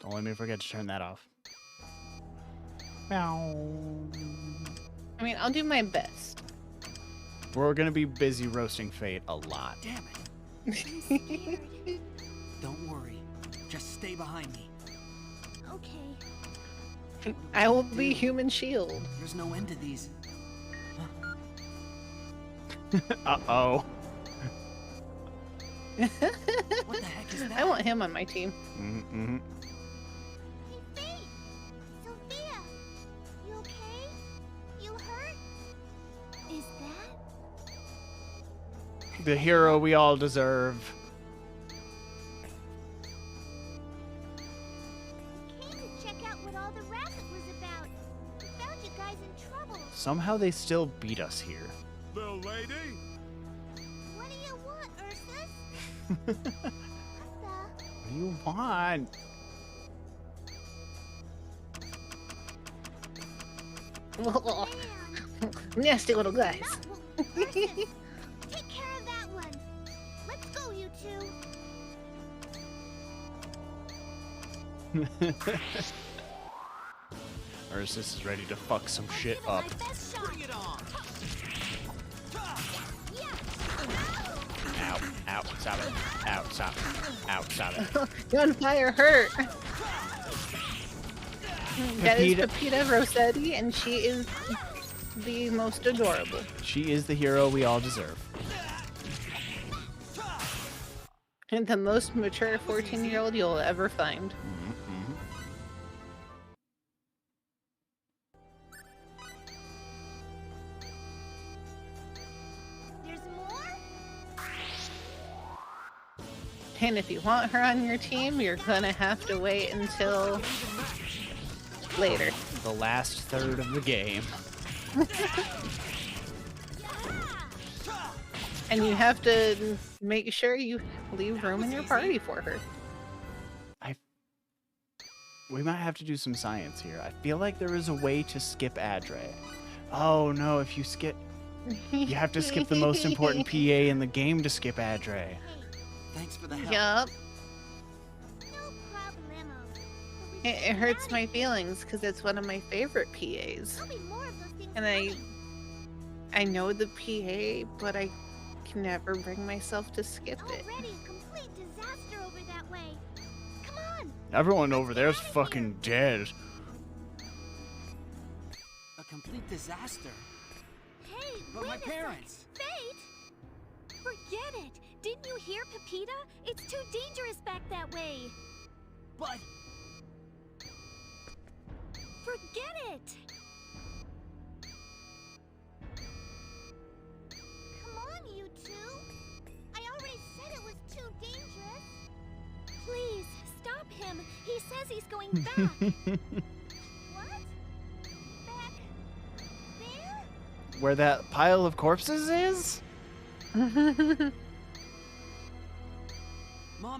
Don't let me forget to turn that off. Meow. I mean, I'll do my best. We're gonna be busy roasting Fate a lot. Damn it. Don't worry. Just stay behind me. Okay. I will be human shield. There's no end to these. Uh-oh. What the heck is that? I want him on my team. Mm-hmm. Hey, Faith! Sophia! You okay? You hurt? Is that... The hero we all deserve. We came to check out what all the racket was about. We found you guys in trouble. Somehow they still beat us here. Little lady? What do you want, Ursus? What do you want? Man. Nasty little guys. Ursus, take care of that one. Let's go, you two. Ursus is ready to fuck some shit I'll up. give it my best shot. Bring it on. Ow, ow, stop it. Ow, stop it. Ow, stop it. Gunfire hurt. That is Pepita. Pepita Rossetti, and she is the most adorable. She is the hero we all deserve. And the most mature 14-year-old you'll ever find. Mm-hmm. There's more? And if you want her on your team, you're gonna have to wait until later. The last third of the game. And you have to make sure you leave room in your party for her. We might have to do some science here. I feel like there is a way to skip Adre. Oh no, if you skip... You have to skip the most important PA in the game to skip Adre. Thanks for the help. Yup. No problemo. It hurts my feelings because it's one of my favorite PAs. There'll be more of those things And I know the PA, but I can never bring myself to skip it. Already a complete disaster over that way. Come on. Everyone over there's fucking dead. A complete disaster. Hey, But wait my a sec. parents. Fate! Forget it. Didn't you hear Pepita? It's too dangerous back that way. But Forget it. Come on, you two. I already said it was too dangerous. Please, stop him. He says he's going back. What? Back there? Where that pile of corpses is? Mom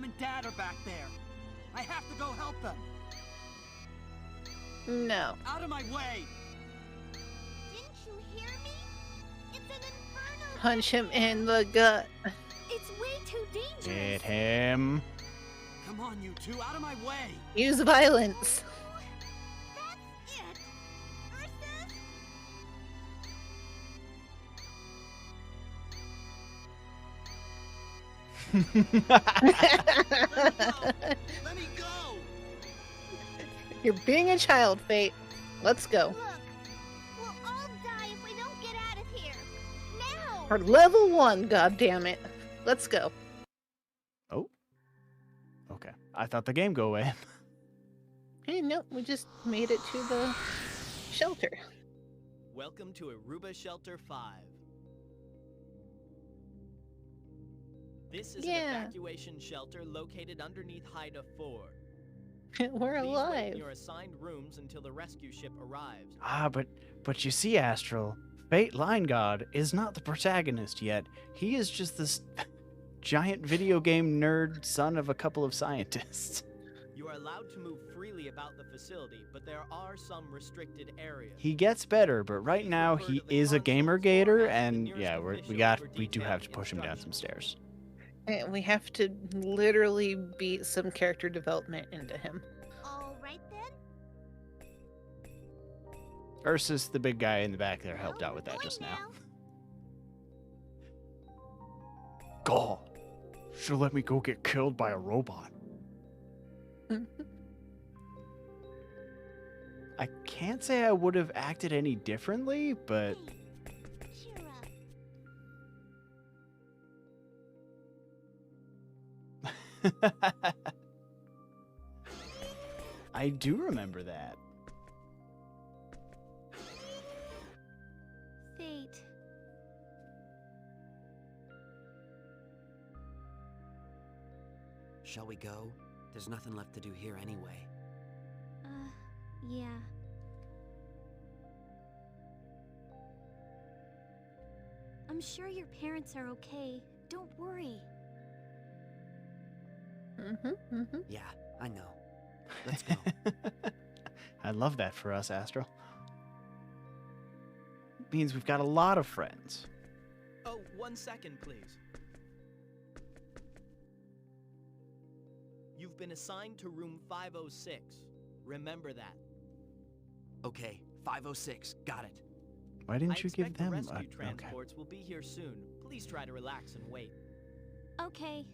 and Dad are back there. I have to go help them. No. Out of my way. Didn't you hear me? It's an inferno. Punch him in the gut. It's way too dangerous. Get him. Come on, you two, out of my way. Use violence. That's it. Ursus? Let me go. You're being a child, Fate. Let's go. Look, we'll all die if we don't get out of here. Now! For level 1, goddammit. Let's go. Oh. Okay. I thought the game go away. Hey, no, we just made it to the shelter. Welcome to Aruba Shelter 5. This is an Yeah. evacuation shelter located underneath Haida 4. We're Please wait in alive. your assigned rooms until the rescue ship arrives. Ah, but you see, Astral, Fate Line God is not the protagonist yet. He is just this giant video game nerd son of a couple of scientists. You are allowed to move freely about the facility, but there are some restricted areas. He gets better, but right now he is a gamer gator, and yeah, we do have to push him down some stairs. We have to literally beat some character development into him. All right then. Ursus, the big guy in the back there, helped out with that just now. God, should let me go get killed by a robot. I can't say I would have acted any differently, but Hey, cheer up. I do remember that. Fate. Shall we go? There's nothing left to do here anyway. Yeah. I'm sure your parents are okay. Don't worry. Yeah, I know. Let's go. I love that for us, Astro. Means we've got a lot of friends. Oh, 1 second, please. You've been assigned to room 506. Remember that. Okay, 506. Got it. Why I didn't you give expect the them rescue okay. transports will be here soon. Please try to relax and wait. Okay.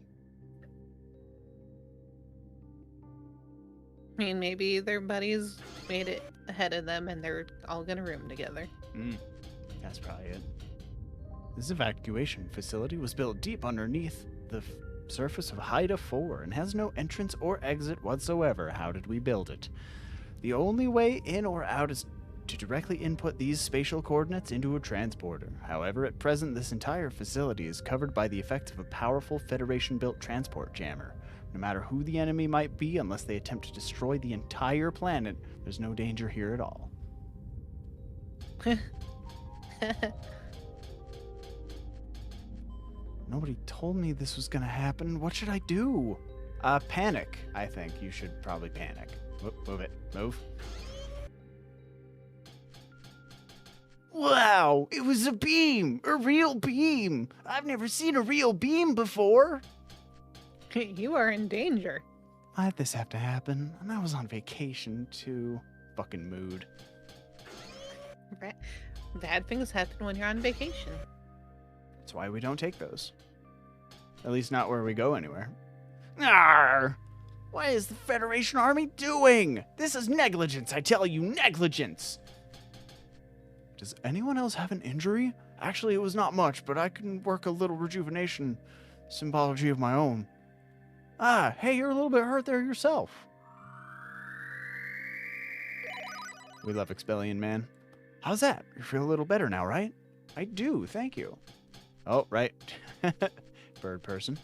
I mean, maybe their buddies made it ahead of them and they're all gonna room together. That's probably it. This evacuation facility was built deep underneath the surface of Haida 4 and has no entrance or exit whatsoever. How did we build it? The only way in or out is to directly input these spatial coordinates into a transporter. However, at present, this entire facility is covered by the effects of a powerful Federation-built transport jammer. No matter who the enemy might be, unless they attempt to destroy the entire planet, there's no danger here at all. Nobody told me this was gonna happen. What should I do? Panic. I think you should probably panic. Move it. Move. Wow, it was a beam! A real beam! I've never seen a real beam before! You are in danger. Why'd this have to happen? And I was on vacation, too. Fucking mood. Bad things happen when you're on vacation. That's why we don't take those. At least not where we go anywhere. Arr! What is the Federation Army doing? This is negligence, I tell you, negligence! Does anyone else have an injury? Actually, it was not much, but I can work a little rejuvenation symbology of my own. Ah, hey, you're a little bit hurt there yourself. We love Expellion, man. How's that? You feel a little better now, right? I do, thank you. Oh, right. Bird person.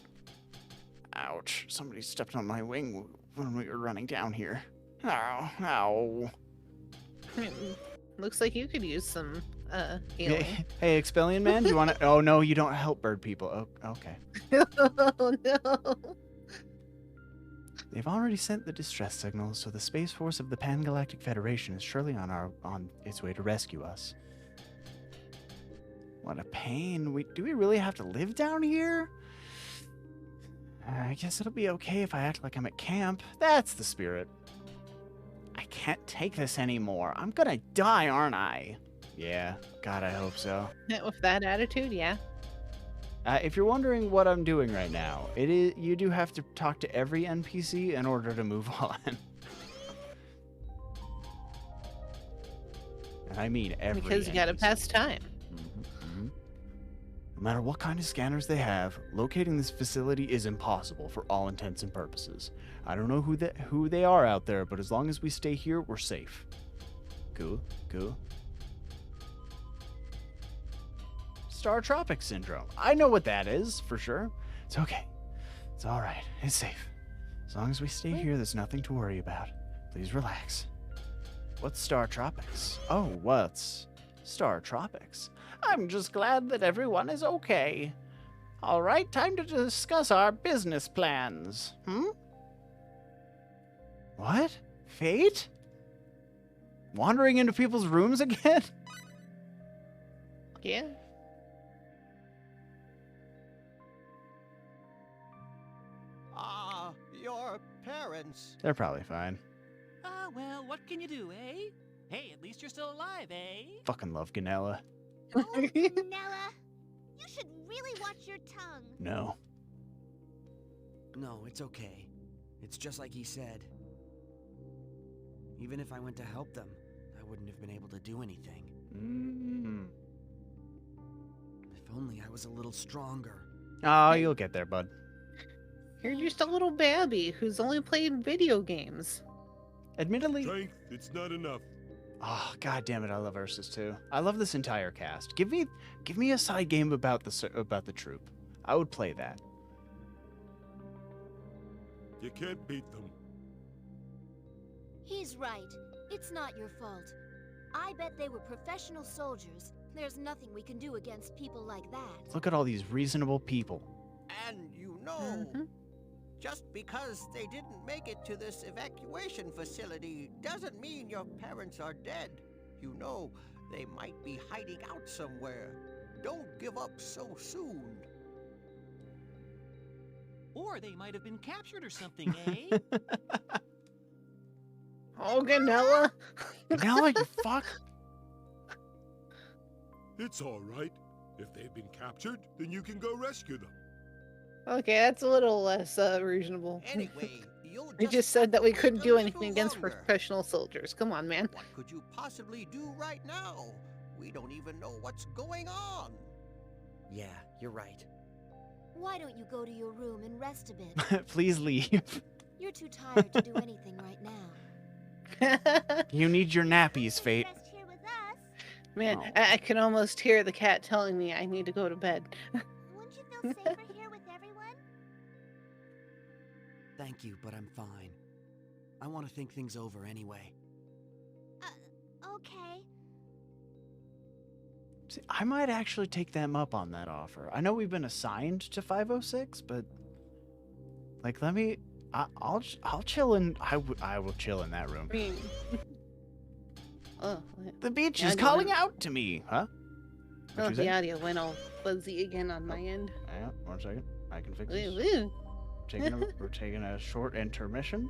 Ouch. Somebody stepped on my wing when we were running down here. Ow. Ow. Looks like you could use some healing. Hey, Expellion man, do you want to... Oh, no, you don't help bird people. Oh, okay. Oh, no. They've already sent the distress signals, so the Space Force of the Pan-Galactic Federation is surely on its way to rescue us. What a pain. Do we really have to live down here? I guess it'll be okay if I act like I'm at camp. That's the spirit. I can't take this anymore. I'm gonna die, aren't I? Yeah, God, I hope so. With that attitude, yeah. If you're wondering what I'm doing right now, you do have to talk to every NPC in order to move on. And I mean every Because you gotta NPC. pass time. No matter what kind of scanners they have, locating this facility is impossible for all intents and purposes. I don't know who they are out there, but as long as we stay here, we're safe. Cool. Star Tropic Syndrome. I know what that is, for sure. It's okay. It's alright. It's safe. As long as we stay here, there's nothing to worry about. Please relax. What's Star Tropics? Oh, what's Star Tropics? I'm just glad that everyone is okay. Alright, time to discuss our business plans. What? Fate? Wandering into people's rooms again? Yeah. Your parents. They're probably fine. Well, what can you do, eh? Hey, at least you're still alive, eh? Fucking love Ganella. Oh, Nella, you should really watch your tongue. No. No, it's okay. It's just like he said. Even if I went to help them, I wouldn't have been able to do anything. If only I was a little stronger. Oh, you'll get there, bud. You're just a little baby who's only played video games. Admittedly. Strength, it's not enough. Oh, god damn it, I love Ursus too. I love this entire cast. Give me a side game about the troop. I would play that. You can't beat them. He's right. It's not your fault. I bet they were professional soldiers. There's nothing we can do against people like that. Look at all these reasonable people. And you know, just because they didn't make it to this evacuation facility doesn't mean your parents are dead. You know, they might be hiding out somewhere. Don't give up so soon. Or they might have been captured or something, eh? Oh, Ganella. Ganella, you fuck. It's all right. If they've been captured, then you can go rescue them. Okay, that's a little less reasonable. Anyway, We just said that we couldn't do a anything little against longer. professional soldiers. Come on, man. What could you possibly do right now? We don't even know what's going on. Yeah, you're right. Why don't you go to your room and rest a bit? Please leave. You're too tired to do anything right now. You need your nappies, Fate. Rest here with us. Man, Oh. I can almost hear the cat telling me I need to go to bed. Wouldn't you feel safer here with everyone? Thank you, but I'm fine. I want to think things over anyway. Okay. See, I might actually take them up on that offer. I know we've been assigned to 506, but like, I'll chill in. I will chill in that room. I mean, Oh, The beach the is audio calling went- out to me. Huh? What Oh, you the say? audio went all fuzzy again on my end. Hang on, 1 second. I can fix Woo, this. woo. We're taking a short intermission.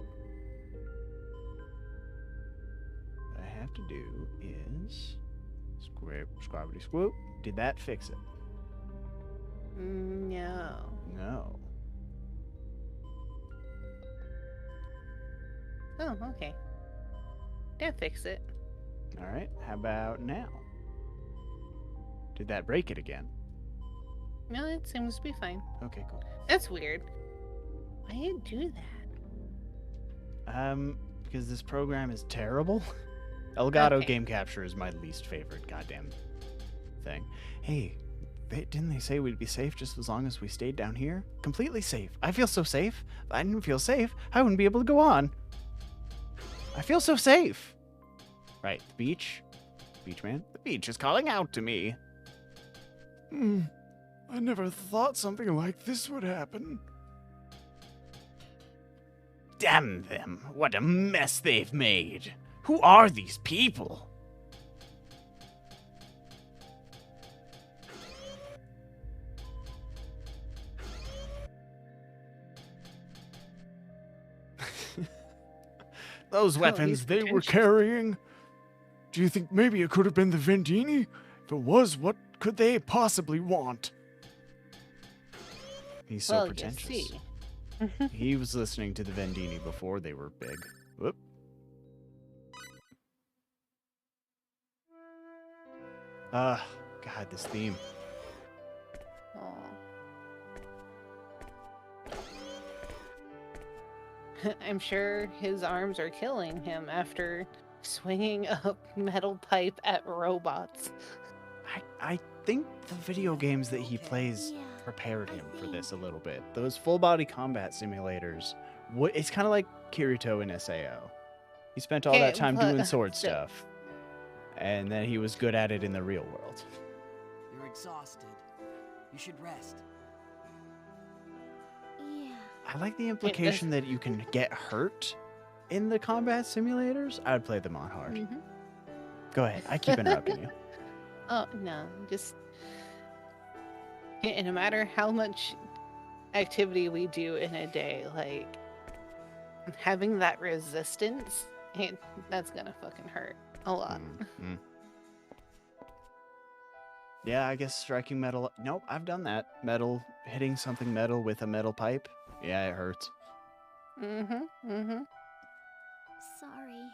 What I have to do is squabbity squoop. Did that fix it? No. No. Oh, okay. That fix it. All right. How about now? Did that break it again? No, it seems to be fine. Okay, cool. That's weird. Why do you do that? Because this program is terrible. Elgato Okay. Game Capture is my least favorite goddamn thing. Hey, didn't they say we'd be safe just as long as we stayed down here? Completely safe. I feel so safe. If I didn't feel safe, I wouldn't be able to go on. I feel so safe. Right, the beach. Beach man. The beach is calling out to me. I never thought something like this would happen. Damn them. What a mess they've made. Who are these people? Those weapons he's they were pretentious. carrying. Do you think maybe it could have been the Vendini? If it was, what could they possibly want? He's so Well, you pretentious. see. He was listening to the Vendini before they were big. Whoop. God, this theme. I'm sure his arms are killing him after swinging a metal pipe at robots. I think the video games that he plays Yeah, prepared I him for think. this a little bit. Those full body combat simulators. It's kind of like Kirito in SAO. He spent all that Okay, time but doing sword still. stuff, and then he was good at it in the real world. You're exhausted. You should rest. Yeah. I like the implication that you can get hurt in the combat simulators. I would play them on hard. Mhm. Go ahead. I keep interrupting you. Oh, no, just. And no matter how much activity we do in a day, like, having that resistance, that's gonna fucking hurt a lot. Mm. Yeah, I guess striking metal. Nope, I've done that. Metal, hitting something metal with a metal pipe. Yeah, it hurts. Sorry.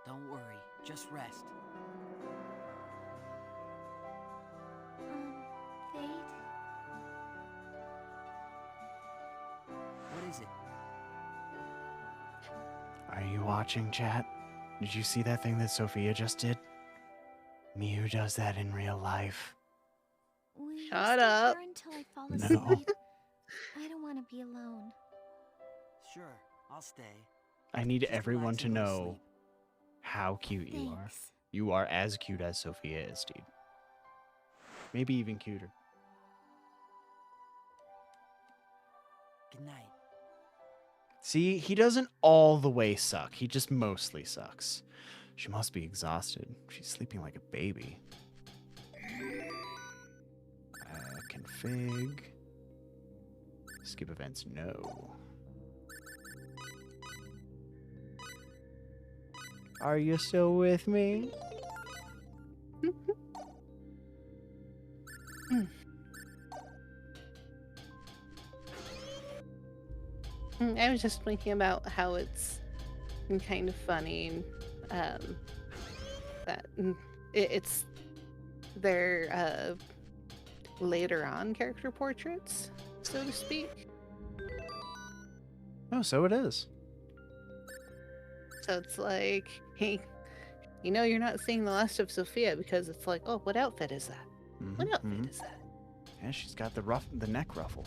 Don't worry. Just rest. Fate? What is it? Are you watching, chat? Did you see that thing that Sophia just did? Miu does that in real life. Will you Shut stay up. here until I fall No. asleep? I don't want to be alone. Sure, I'll stay. I need Just everyone relax to and go to know sleep. how cute you are. Thanks. You are as cute as Sophia is, dude. Maybe even cuter. Good night. See, he doesn't all the way suck. He just mostly sucks. She must be exhausted. She's sleeping like a baby. Config. Skip events, no. Are you still with me? I was just thinking about how it's kind of funny that it's their later on character portraits, so to speak. Oh, so it is. So it's like, hey, you know, you're not seeing the last of Sophia because it's like, oh, what outfit is that? What outfit is that? Yeah, she's got the neck ruffle.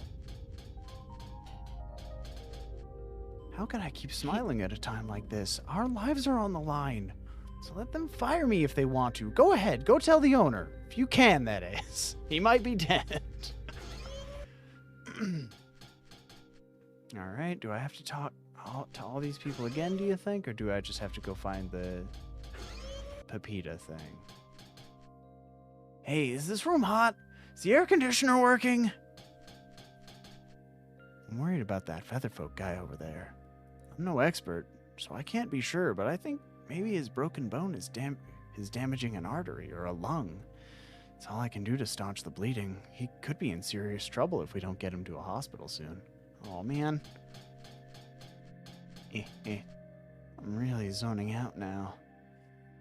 How can I keep smiling at a time like this? Our lives are on the line. So let them fire me if they want to. Go ahead. Go tell the owner. If you can, that is. He might be dead. All right. Do I have to talk to all these people again, do you think? Or do I just have to go find the Pepita thing. Hey, is this room hot? Is the air conditioner working? I'm worried about that Featherfolk guy over there. I'm no expert, so I can't be sure, but I think maybe his broken bone is damaging an artery or a lung. It's all I can do to staunch the bleeding. He could be in serious trouble if we don't get him to a hospital soon. Oh, man. I'm really zoning out now.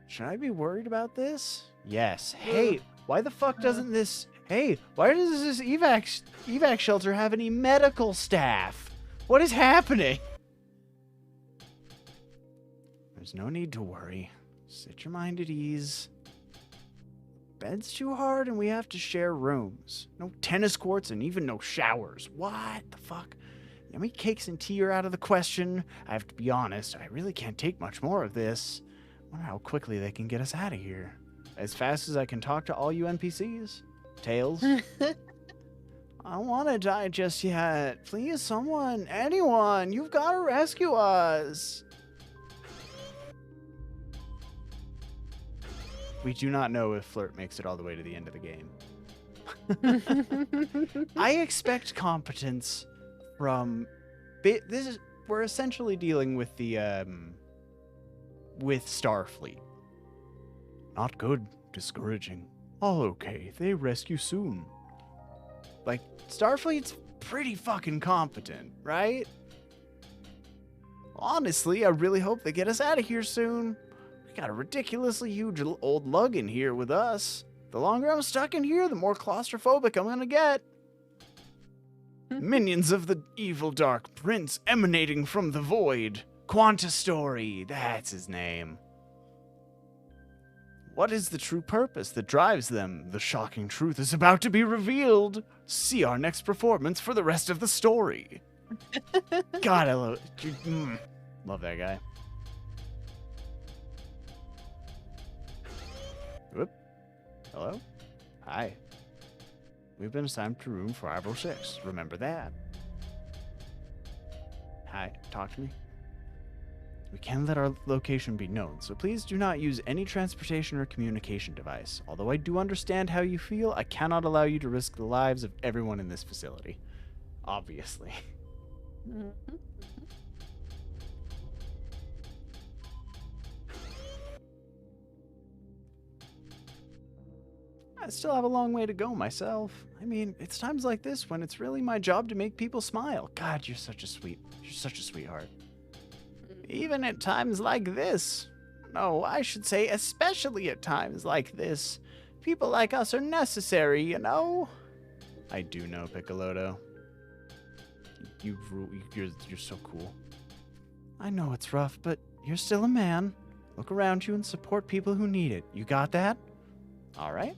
Should I be worried about this? Yes. Hey, why the fuck doesn't this... Hey, why does this evac shelter have any medical staff? What is happening? There's no need to worry. Sit your mind at ease. Bed's too hard and we have to share rooms. No tennis courts and even no showers. What the fuck? Yummy cakes and tea are out of the question. I have to be honest, I really can't take much more of this. I wonder how quickly they can get us out of here. As fast as I can talk to all you NPCs? Tails? I don't want to die just yet. Please, someone, anyone, you've got to rescue us. We do not know if Flirt makes it all the way to the end of the game. I expect competence from... We're essentially dealing with the, with Starfleet. Not good. Discouraging. All okay. They rescue soon. Like, Starfleet's pretty fucking competent, right? Honestly, I really hope they get us out of here soon. We got a ridiculously huge old lug in here with us. The longer I'm stuck in here, the more claustrophobic I'm gonna get. Minions of the evil dark prince emanating from the void. Quanta Story, that's his name. What is the true purpose that drives them? The shocking truth is about to be revealed. See our next performance for the rest of the story. God, I love that guy. Whoop. Hello? Hi. We've been assigned to room 506. Remember that. Hi, talk to me. We can let our location be known, so please do not use any transportation or communication device. Although I do understand how you feel, I cannot allow you to risk the lives of everyone in this facility. Obviously. I still have a long way to go myself. I mean, it's times like this when it's really my job to make people smile. God, you're such a sweetheart. Even at times like this. No, I should say especially at times like this. People like us are necessary, you know? I do know, Piccoloto. You're so cool. I know it's rough, but you're still a man. Look around you and support people who need it. You got that? All right.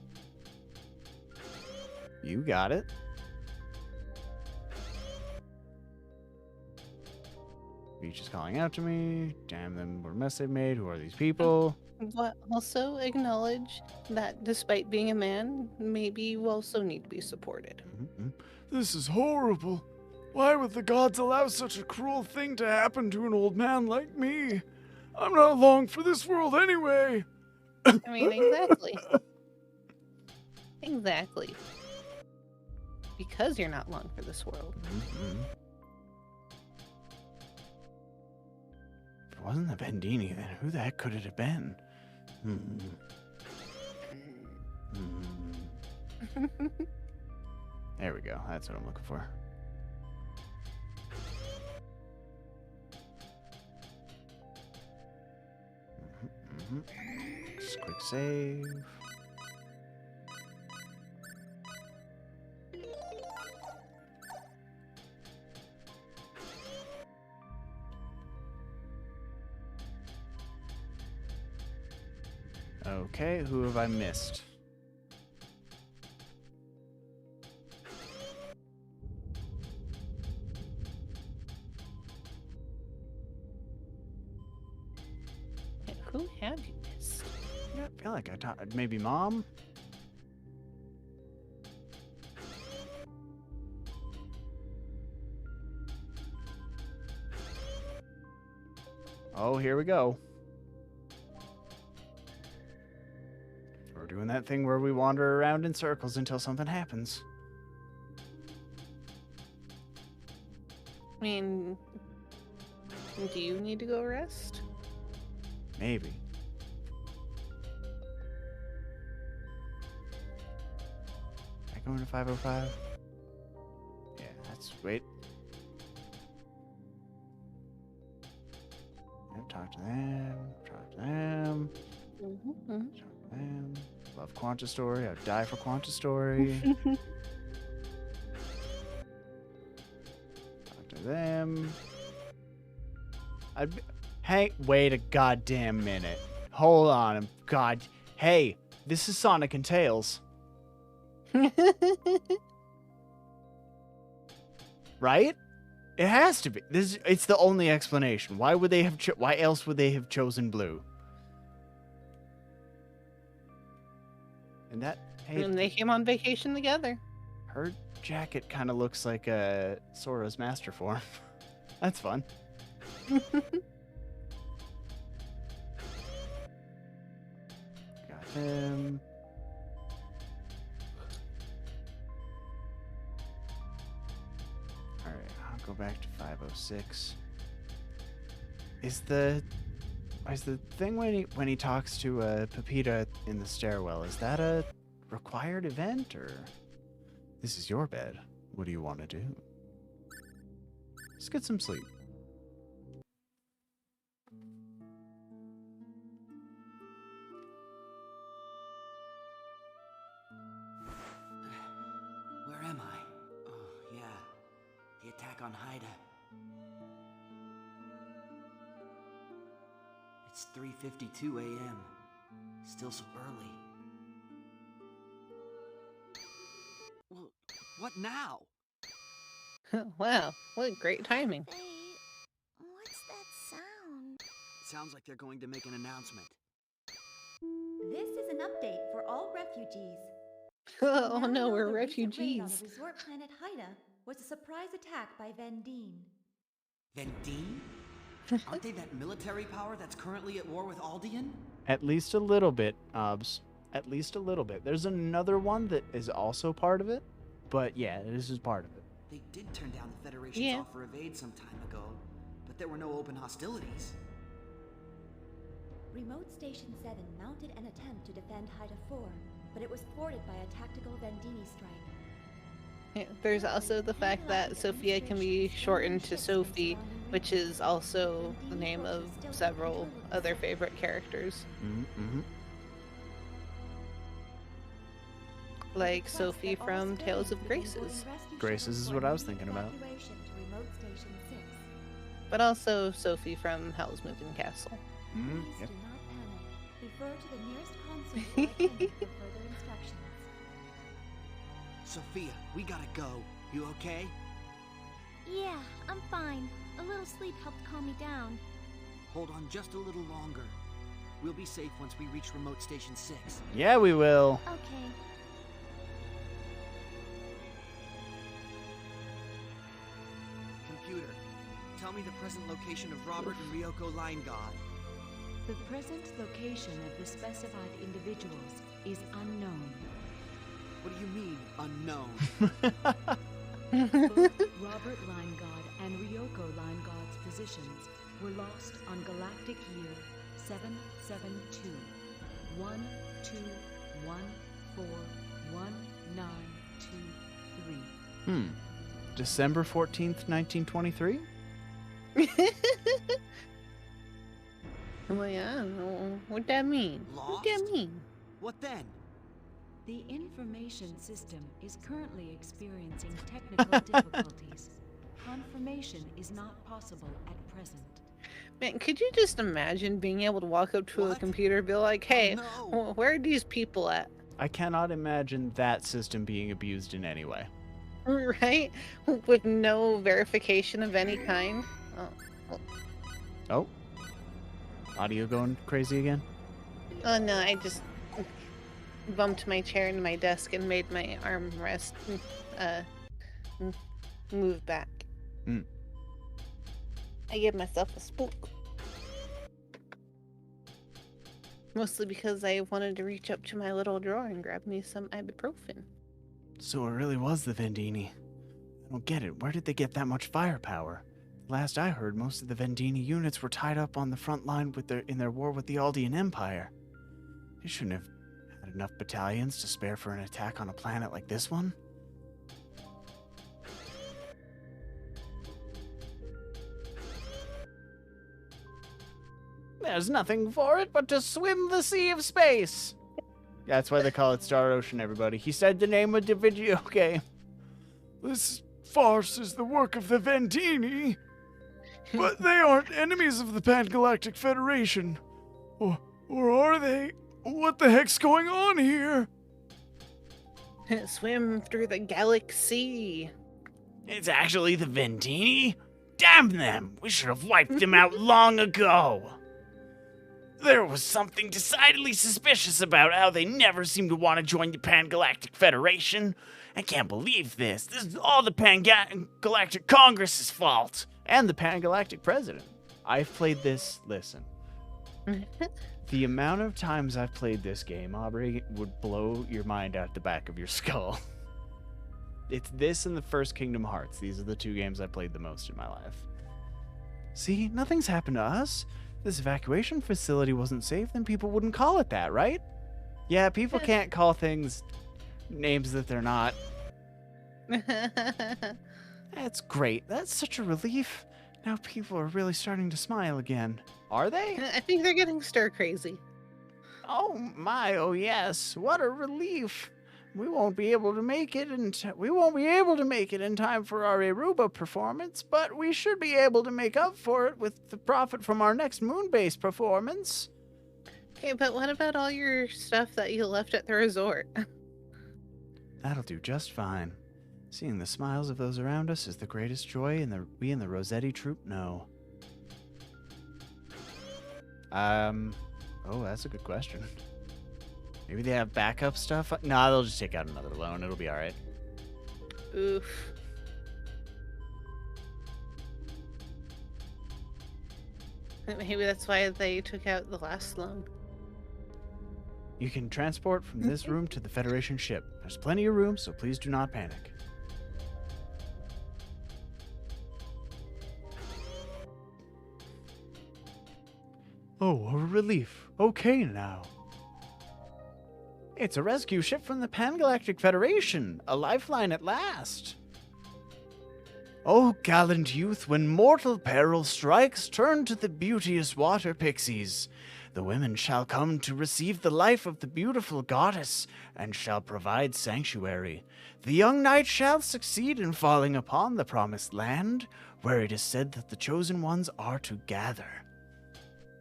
You got it. Beach is calling out to me. Damn them, what a mess they've made. Who are these people? But also acknowledge that despite being a man, maybe you also need to be supported. This is horrible. Why would the gods allow such a cruel thing to happen to an old man like me? I'm not long for this world anyway. I mean, exactly. Exactly. Because you're not long for this world. If it wasn't the Vendini, then who the heck could it have been? There we go. That's what I'm looking for. Just quick save. Okay, who have I missed? Who have you missed? Yeah, I feel like I talked. Maybe Mom? Oh, here we go. doing that thing where we wander around in circles until something happens. I mean, do you need to go rest? Maybe. Am I going to 505? Yeah, that's... Wait. Yep, talk to them. Talk to them. Mm-hmm. Talk to them. Love Quanta Story. I'd die for Quanta Story. Talk to them. Hey, wait a goddamn minute. Hold on. God. Hey, this is Sonic and Tails. Right? It has to be. It's the only explanation. Why would they have why else would they have chosen blue? And that hey, And they came on vacation together. her jacket kind of looks like Sora's master form. That's fun. Got him. Alright, I'll go back to 506. Is the thing when he talks to Pepita in the stairwell, is that a required event, or this is your bed? What do you want to do? Let's get some sleep. Where am I? Oh, yeah. The attack on Haida. It's 3:52 a.m. Still so early. Well, what now? Wow, what great timing. Hey, what's that sound? Sounds like they're going to make an announcement. This is an update for all refugees. Oh Now no, know we're the recent raid on refugees. the resort planet Haida was a surprise attack by Vendine. Vendine? Aren't they that military power that's currently at war with Aldean? At least a little bit, Obs. At least a little bit. There's another one that is also part of it, but yeah, this is part of it. They did turn down the Federation's offer of aid some time ago, but there were no open hostilities. Remote Station 7 mounted an attempt to defend Haida 4, but it was thwarted by a tactical Vendini strike. Yeah, there's also the fact that Sophia can be shortened to Sophie, which is also the name of several other favorite characters. Mm-hmm. Like Sophie from Tales of Graces. Graces is what I was thinking about. But also Sophie from Howl's Moving Castle. Mm-hmm. Please Yep. do not panic. Refer to the nearest console or attendant for further instructions. Sophia, we gotta go. You okay? Yeah, I'm fine. A little sleep helped calm me down. Hold on just a little longer. We'll be safe once we reach Remote Station 6. Yeah, we will. Okay. Computer, tell me the present location of Robert and Ryoko Line God. The present location of the specified individuals is unknown. What do you mean, unknown? Both Robert Line God and Ryoko Line God's positions were lost on galactic year 772 12141923. December 14th, 1923? Well, yeah, I don't know. What'd that mean? Lost? What'd that mean? What then? The information system is currently experiencing technical difficulties. Confirmation is not possible at present. Man, could you just imagine being able to walk up to a computer and be like, hey, where are these people at? I cannot imagine that system being abused in any way. Right? With no verification of any kind. Oh. Audio going crazy again? Oh no, I just bumped my chair into my desk and made my armrest move back. I gave myself a spook. Mostly because I wanted to reach up to my little drawer and grab me some ibuprofen. So it really was the Vendini. I don't get it. Where did they get that much firepower? Last I heard, most of the Vendini units were tied up on the front line in their war with the Aldean Empire. They shouldn't have had enough battalions to spare for an attack on a planet like this one. There's nothing for it but to swim the sea of space. That's why they call it Star Ocean, everybody. He said the name of the video game. This farce is the work of the Vendini. But they aren't enemies of the Pan-Galactic Federation. Or are they? What the heck's going on here? Swim through the galaxy. It's actually the Vendini? Damn them! We should have wiped them out long ago. There was something decidedly suspicious about how they never seemed to want to join the Pan-Galactic Federation. I can't believe this. This is all the Pan-Galactic Congress's fault. And the Pan-Galactic President. I've played this, listen. The amount of times I've played this game, Aubrey, would blow your mind out the back of your skull. It's this and the first Kingdom Hearts. These are the two games I played the most in my life. See, nothing's happened to us. If this evacuation facility wasn't safe, then people wouldn't call it that, right? Yeah, people can't call things names that they're not. That's great. That's such a relief. Now people are really starting to smile again. Are they? I think they're getting stir crazy. Oh my, oh yes. What a relief. We won't be able to make it in time for our Aruba performance, but we should be able to make up for it with the profit from our next moon-based performance. Okay, but what about all your stuff that you left at the resort? That'll do just fine. Seeing the smiles of those around us is the greatest joy we in the Rossetti troupe know. Oh, that's a good question. Maybe they have backup stuff? Nah, they'll just take out another loan. It'll be alright. Oof. Maybe that's why they took out the last loan. You can transport from this room to the Federation ship. There's plenty of room, so please do not panic. Oh, a relief. Okay now. It's a rescue ship from the Pan-Galactic Federation. A lifeline at last. Oh, gallant youth, when mortal peril strikes, turn to the beauteous water pixies. The women shall come to receive the life of the beautiful goddess, and shall provide sanctuary. The young knight shall succeed in falling upon the promised land, where it is said that the chosen ones are to gather.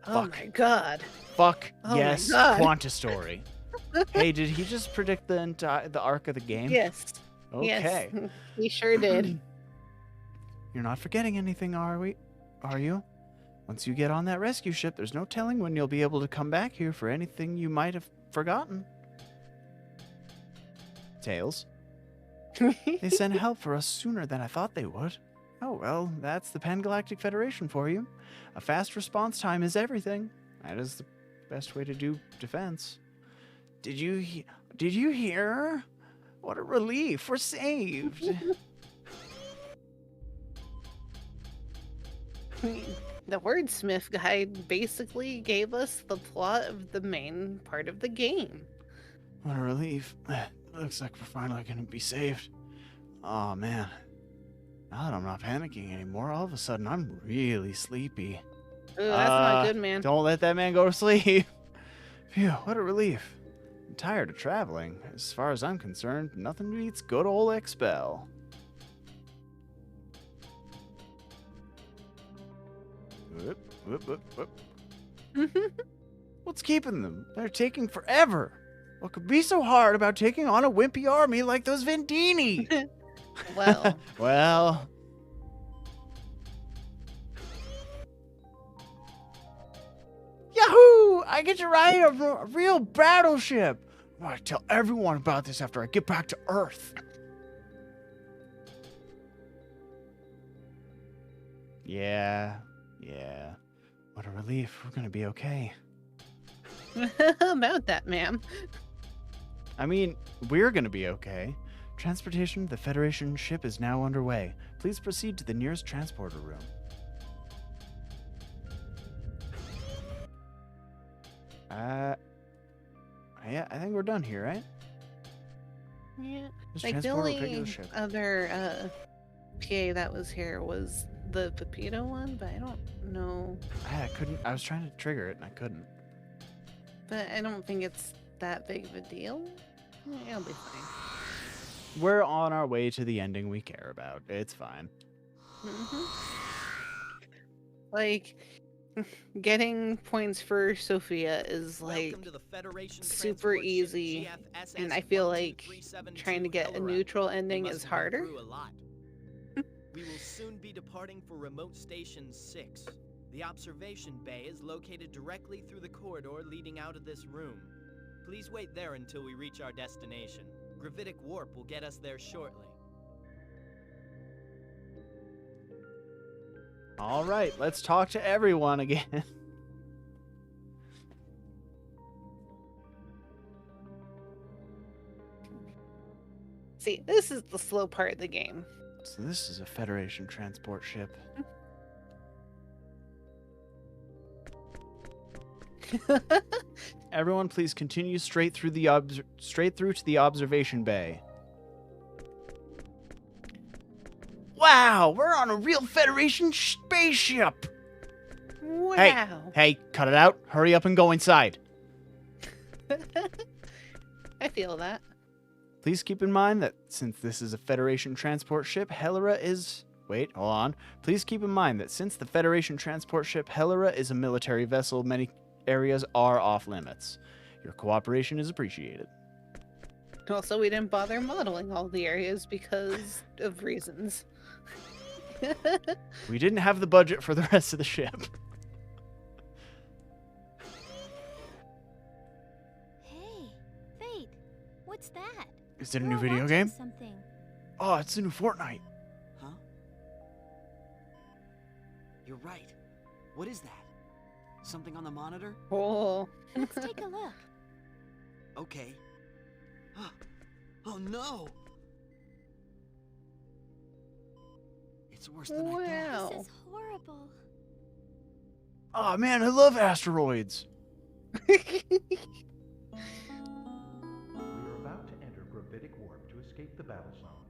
Oh my god. Fuck, oh yes, Quanta story. Hey, did he just predict the arc of the game? Yes. Okay. Yes, he sure did. You're not forgetting anything, are you? Once you get on that rescue ship, there's no telling when you'll be able to come back here for anything you might have forgotten. Tails. They sent help for us sooner than I thought they would. Oh, well, that's the Pan-Galactic Federation for you. A fast response time is everything. That is the best way to do defense. Did you hear? What a relief. We're saved. The wordsmith guide basically gave us the plot of the main part of the game. What a relief. Looks like we're finally going to be saved. Oh, man. Now that I'm not panicking anymore, all of a sudden I'm really sleepy. Ooh, that's not good, man. Don't let that man go to sleep. Phew, what a relief. I'm tired of traveling. As far as I'm concerned, nothing beats good old Expel. Whoop, whoop, whoop, whoop. What's keeping them? They're taking forever. What could be so hard about taking on a wimpy army like those Vendini? Well. Well. Yahoo! I get to ride a real battleship. I'm going to tell everyone about this after I get back to Earth. Yeah. What a relief. We're going to be okay. About that, ma'am. I mean, we're gonna be okay. Transportation of the Federation ship is now underway. Please proceed to the nearest transporter room. Yeah, I think we're done here, right? Yeah. Just Like, the transport a regular only ship. other PA that was here was the Pepito one, but I don't know. I couldn't. I was trying to trigger it and I couldn't. But I don't think it's that big of a deal. Yeah, it'll be fine. We're on our way to the ending we care about. It's fine. Like, getting points for Sophia is like Welcome to the Federation super transport ship easy, GFSS and I feel like 12372 trying to get a Elora. neutral You ending must is have been harder. through a lot. We will soon be departing for Remote Station 6. The observation bay is located directly through the corridor leading out of this room. Please wait there until we reach our destination. Gravitic warp will get us there shortly. All right, let's talk to everyone again. See, this is the slow part of the game. So this is a Federation transport ship. Everyone, please continue straight through to the observation bay. Wow, we're on a real Federation spaceship. Wow. Hey, cut it out. Hurry up and go inside. I feel that. Please keep in mind that since this is a Federation transport ship, Helera is... Wait, hold on. Please keep in mind that since the Federation transport ship Helera is a military vessel, many areas are off limits. Your cooperation is appreciated. Also, we didn't bother modeling all the areas because of reasons. We didn't have the budget for the rest of the ship. Hey, Fate, what's that? Is it a We're new all video watching game? Something. Oh, it's a new Fortnite. Huh? You're right. What is that? Something on the monitor? Oh. Let's take a look. Okay. Oh no! It's worse than I thought. This is horrible. Oh man, I love asteroids. We are about to enter gravitic warp to escape the battle zone.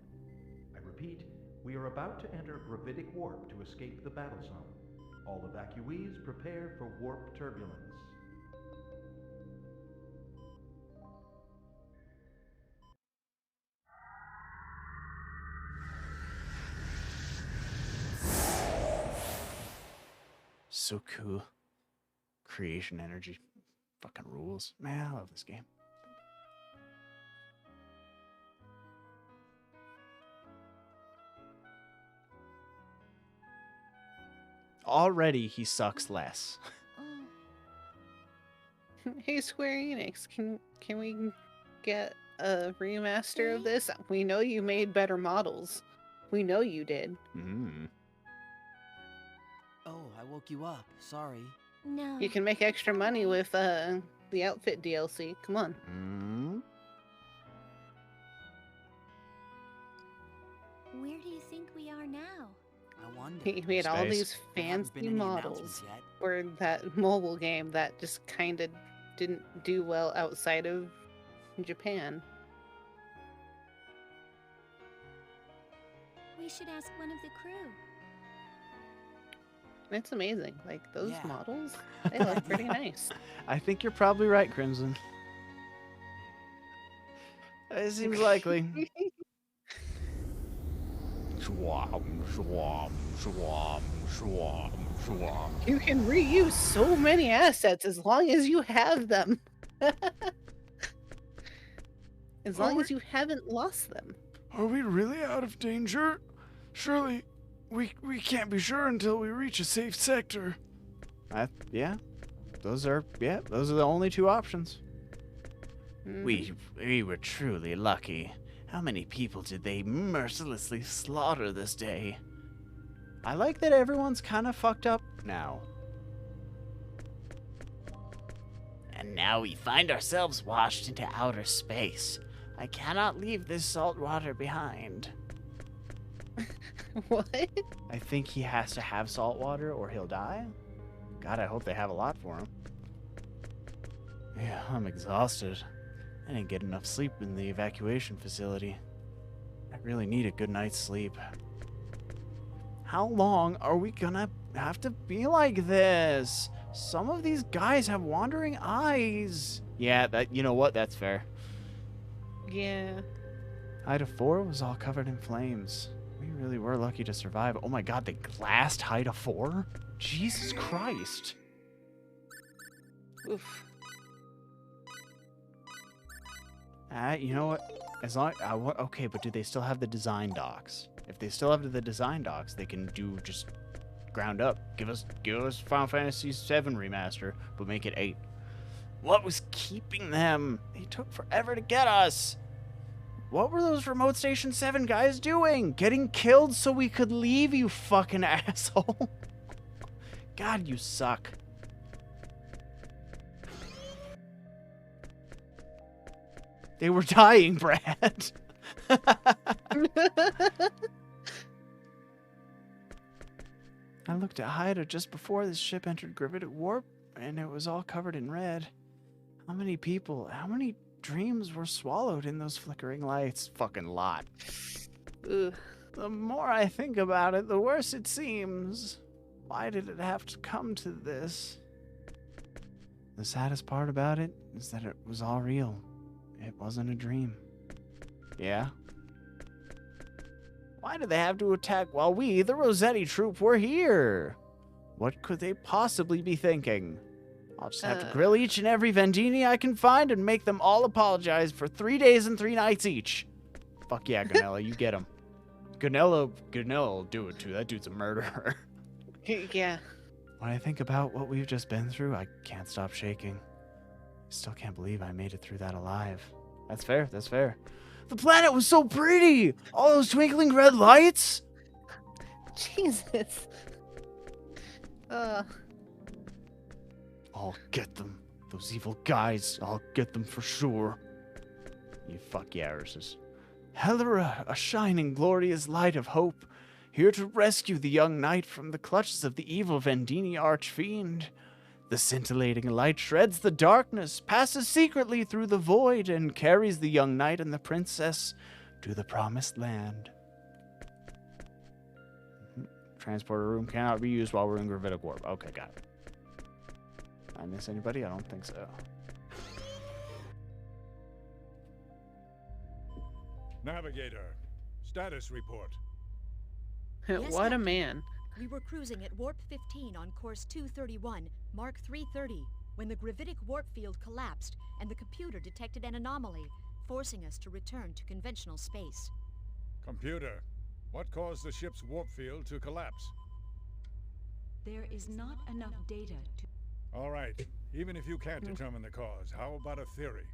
I repeat, we are about to enter gravitic warp to escape the battle zone. All evacuees prepare for warp turbulence. So cool. Creation energy. Fucking rules. Man, I love this game. Already he sucks less. Hey, Square Enix, can we get a remaster of this? We know you made better models. We know you did. Oh, I woke you up. Sorry. No. You can make extra money with the outfit DLC. Come on. Where do you think we are now? I wonder. He made all Space. these There haven't been fancy any models announcements yet. for that mobile game that just kind of didn't do well outside of Japan. We should ask one of the crew. It's amazing. Like, those Yeah. models, they look pretty nice. I think you're probably right, Crimson. It seems likely. Schwab, schwab, schwab, schwab, schwab. You can reuse so many assets as long as you have them. As long as you haven't lost them. Are we really out of danger? Surely, we can't be sure until we reach a safe sector. Yeah. Those are the only two options. We were truly lucky. How many people did they mercilessly slaughter this day? I like that everyone's kind of fucked up now. And now we find ourselves washed into outer space. I cannot leave this salt water behind. What? I think he has to have salt water or he'll die. God, I hope they have a lot for him. Yeah, I'm exhausted. I didn't get enough sleep in the evacuation facility. I really need a good night's sleep. How long are we gonna have to be like this? Some of these guys have wandering eyes. Yeah, you know what? That's fair. Yeah. Ida 4 was all covered in flames. We really were lucky to survive. Oh my god, they glassed Haida 4? Jesus Christ. Oof. You know what? As long okay, but do they still have the design docs? If they still have the design docs, they can do just ground up. Give us Final Fantasy VII remaster, but make it 8. What was keeping them? They took forever to get us. What were those Remote Station 7 guys doing? Getting killed so we could leave, you fucking asshole. God, you suck. They were dying, Brad. I looked at Haida just before this ship entered Gravitic Warp, and it was all covered in red. How many people, how many dreams were swallowed in those flickering lights? Fucking lot. Ugh. The more I think about it, the worse it seems. Why did it have to come to this? The saddest part about it is that it was all real. It wasn't a dream. Yeah? Why did they have to attack while we, the Rossetti troop, were here? What could they possibly be thinking? I'll just have to grill each and every Vendini I can find and make them all apologize for 3 days and 3 nights each. Fuck yeah, Ganella, you get him. Ganella will do it too. That dude's a murderer. Yeah. When I think about what we've just been through, I can't stop shaking. I still can't believe I made it through that alive. That's fair, that's fair. The planet was so pretty! All those twinkling red lights! Jesus. I'll get them. Those evil guys, I'll get them for sure. You fuck yeah, Ursus. Helera, a shining, glorious light of hope, here to rescue the young knight from the clutches of the evil Vendini archfiend. The scintillating light shreds the darkness, passes secretly through the void, and carries the young knight and the princess to the promised land. Transporter room cannot be used while we're in Gravitic Warp. Okay, got it. I miss anybody? I don't think so. Navigator, status report. Yes, what a man. We were cruising at Warp 15 on course 231, Mark 330, when the gravitic warp field collapsed and the computer detected an anomaly, forcing us to return to conventional space. Computer, what caused the ship's warp field to collapse? There is not enough data to... All right, even if you can't determine the cause, how about a theory?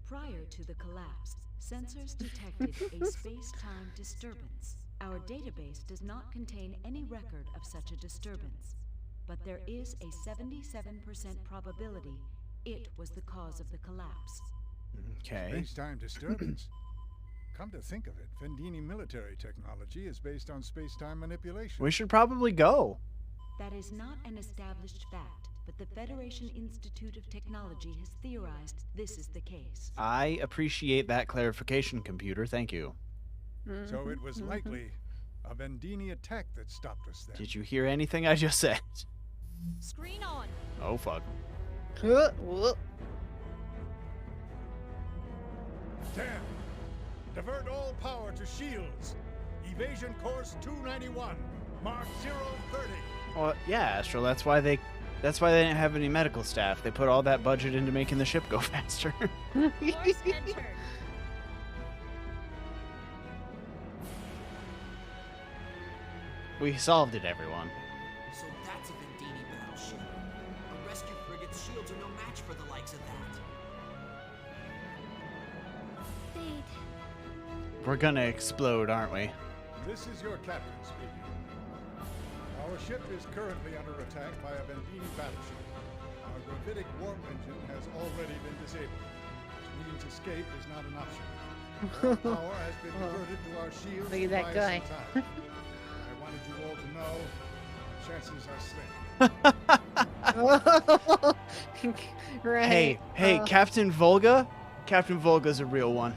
Prior to the collapse, sensors detected a space-time disturbance. Our database does not contain any record of such a disturbance, but there is a 77% probability it was the cause of the collapse. Okay. Space-time disturbance? Come to think of it, Vendini military technology is based on space-time manipulation. We should probably go. That is not an established fact, but the Federation Institute of Technology has theorized this is the case. I appreciate that clarification, computer. Thank you. So it was likely a Vendini attack that stopped us then. Did you hear anything I just said? Screen on. Oh, fuck. Damn! Divert all power to shields. Evasion course 291. Mark 030. Well, yeah, Astro. That's why they didn't have any medical staff. They put all that budget into making the ship go faster. Course entered. We solved it, everyone. So that's a Vendini battleship. A rescue frigate's shields are no match for the likes of that. Fate. We're gonna explode, aren't we? This is your captain speaking. Our ship is currently under attack by a Vendini battleship. Our gravitic warp engine has already been disabled, which means escape is not an option. All power has been diverted to our shields. Look at that guy. I wanted you all to know our chances are slim. Right. Hey, Captain Volga? Captain Volga's a real one.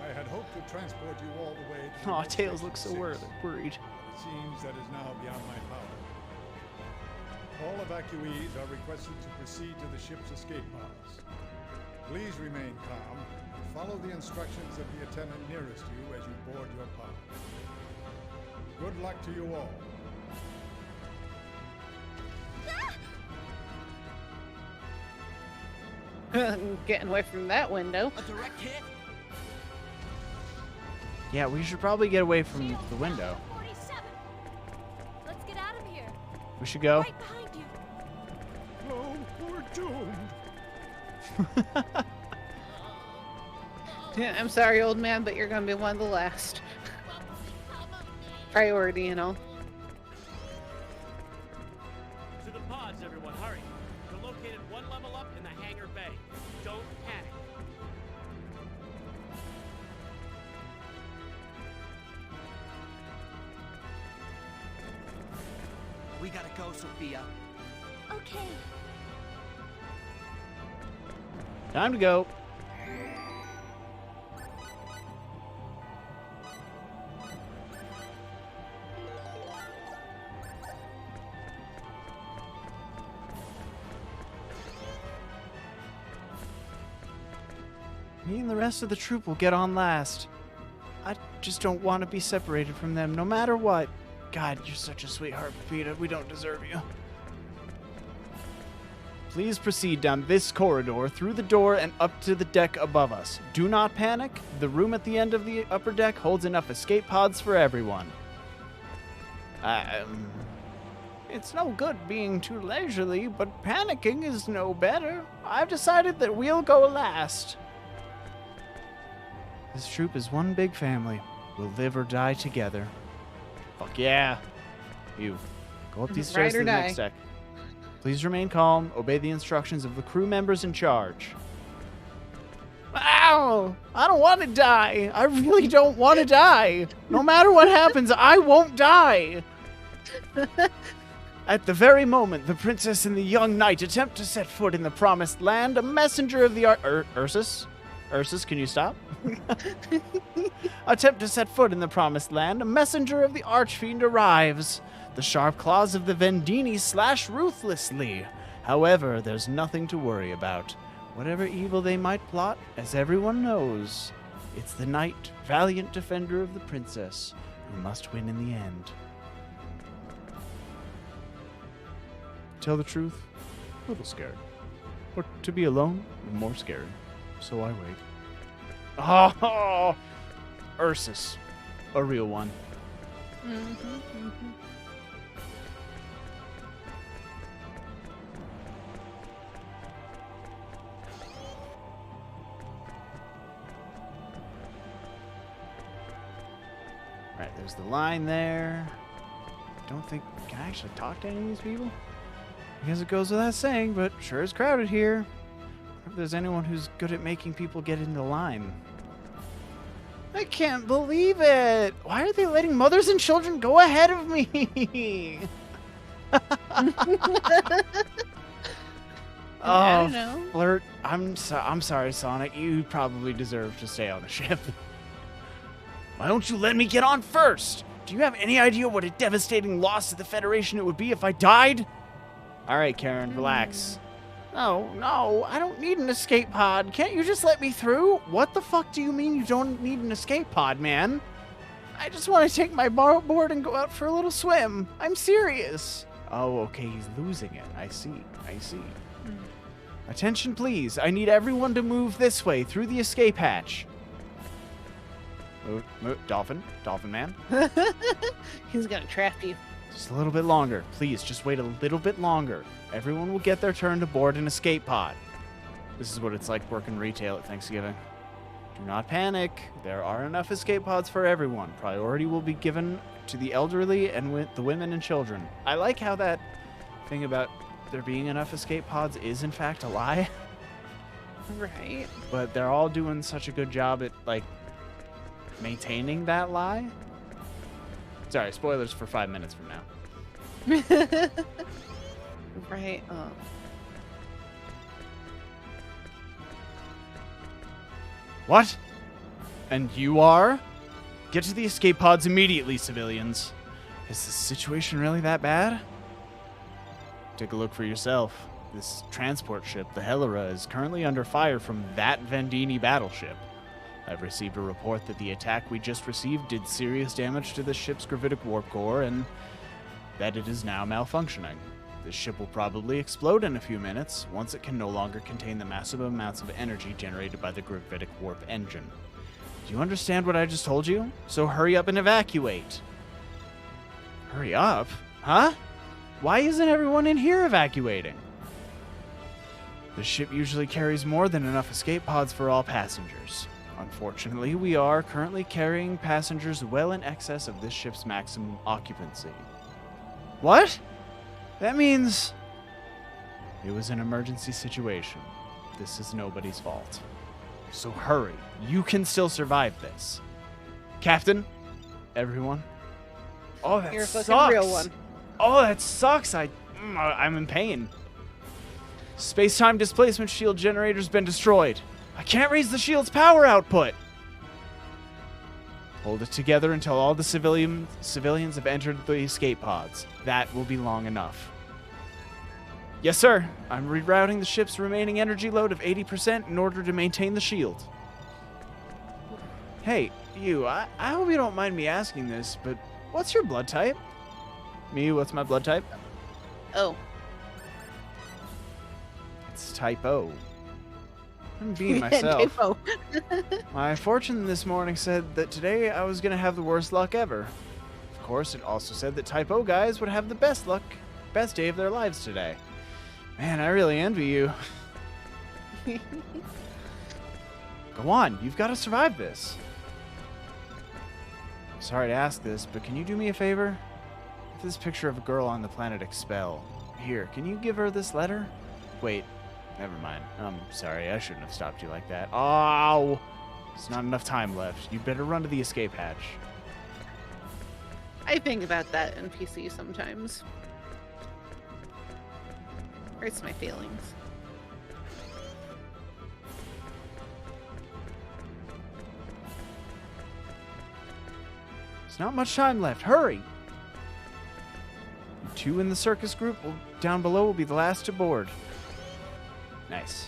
I had hoped to transport you all the way to Aw, Tails looks so worried. It seems that is now beyond my power. All evacuees are requested to proceed to the ship's escape pods. Please remain calm and follow the instructions of the attendant nearest you as you board your pod. Good luck to you all. Getting away from that window. A direct hit? Yeah, we should probably get away from the window. 47. Let's get out of here. We should go. Right behind you. Oh, we're doomed. Yeah, I'm sorry, old man, but you're gonna be one of the last. Priority, you know. To the pods, everyone, hurry. They're located one level up in the hangar bay. Don't panic. We gotta go, Sophia. Okay. Time to go. Me and the rest of the troop will get on last. I just don't want to be separated from them, no matter what. God, you're such a sweetheart, Pepita. We don't deserve you. Please proceed down this corridor, through the door, and up to the deck above us. Do not panic. The room at the end of the upper deck holds enough escape pods for everyone. It's no good being too leisurely, but panicking is no better. I've decided that we'll go last. This troop is one big family. We'll live or die together. Fuck yeah. You. Go up these stairs to the next deck. Please remain calm. Obey the instructions of the crew members in charge. Ow! I don't want to die. I really don't want to die. No matter what happens, I won't die. At the very moment the princess and the young knight attempt to set foot in the promised land, a messenger of the Ursus? Ursus, can you stop? Attempt to set foot in the promised land, a messenger of the Archfiend arrives. The sharp claws of the Vendini slash ruthlessly. However, there's nothing to worry about. Whatever evil they might plot, as everyone knows, it's the knight, valiant defender of the princess, who must win in the end. Tell the truth, a little scared. But to be alone, more scary. So I wait. Oh, Ursus, a real one. Right, there's the line there. Don't think, can I actually talk to any of these people? I guess it goes without saying, but sure is crowded here. I wonder if there's anyone who's good at making people get into line. I can't believe it! Why are they letting mothers and children go ahead of me? I don't know. Flirt, I'm sorry, Sonic. You probably deserve to stay on the ship. Why don't you let me get on first? Do you have any idea what a devastating loss to the Federation it would be if I died? All right, Karen, relax. No, I don't need an escape pod. Can't you just let me through? What the fuck do you mean you don't need an escape pod, man? I just want to take my board and go out for a little swim. I'm serious. Oh, okay, he's losing it. I see. Attention, please. I need everyone to move this way through the escape hatch. Move, Dolphin man. He's gonna trap you. Just a little bit longer. Please, just wait a little bit longer. Everyone will get their turn to board an escape pod. This is what it's like working retail at Thanksgiving. Do not panic. There are enough escape pods for everyone. Priority will be given to the elderly and the women and children. I like how that thing about there being enough escape pods is in fact a lie. Right. But they're all doing such a good job at, like, maintaining that lie. Sorry, spoilers for 5 minutes from now. Right. What? And you are? Get to the escape pods immediately, civilians. Is the situation really that bad? Take a look for yourself. This transport ship, the Helera, is currently under fire from that Vendini battleship. I've received a report that the attack we just received did serious damage to the ship's gravitic warp core and that it is now malfunctioning. This ship will probably explode in a few minutes once it can no longer contain the massive amounts of energy generated by the gravitic warp engine. Do you understand what I just told you? So hurry up and evacuate. Hurry up? Huh? Why isn't everyone in here evacuating? The ship usually carries more than enough escape pods for all passengers. Unfortunately, we are currently carrying passengers well in excess of this ship's maximum occupancy. What? That means it was an emergency situation. This is nobody's fault. So hurry. You can still survive this. Captain, everyone. Oh, that You're a sucks. fucking real one. Oh, that sucks. I'm in pain. Space-time displacement shield generator's been destroyed. I can't raise the shield's power output. Hold it together until all the civilians have entered the escape pods. That will be long enough. Yes, sir. I'm rerouting the ship's remaining energy load of 80% in order to maintain the shield. Hey, you, I hope you don't mind me asking this, but what's your blood type? Me, what's my blood type? Oh. It's type O. I'm being myself. Typo. My fortune this morning said that today I was going to have the worst luck ever. Of course, it also said that type O guys would have the best luck, best day of their lives today. Man, I really envy you. Go on, you've got to survive this. Sorry to ask this, but can you do me a favor? This picture of a girl on the planet Expel. Here, can you give her this letter? Wait, never mind. I'm sorry, I shouldn't have stopped you like that. Oh! There's not enough time left. You'd better run to the escape hatch. I think about that in PC sometimes. Hurts my feelings. There's not much time left. Hurry! You two in the circus group down below will be the last to board. Nice.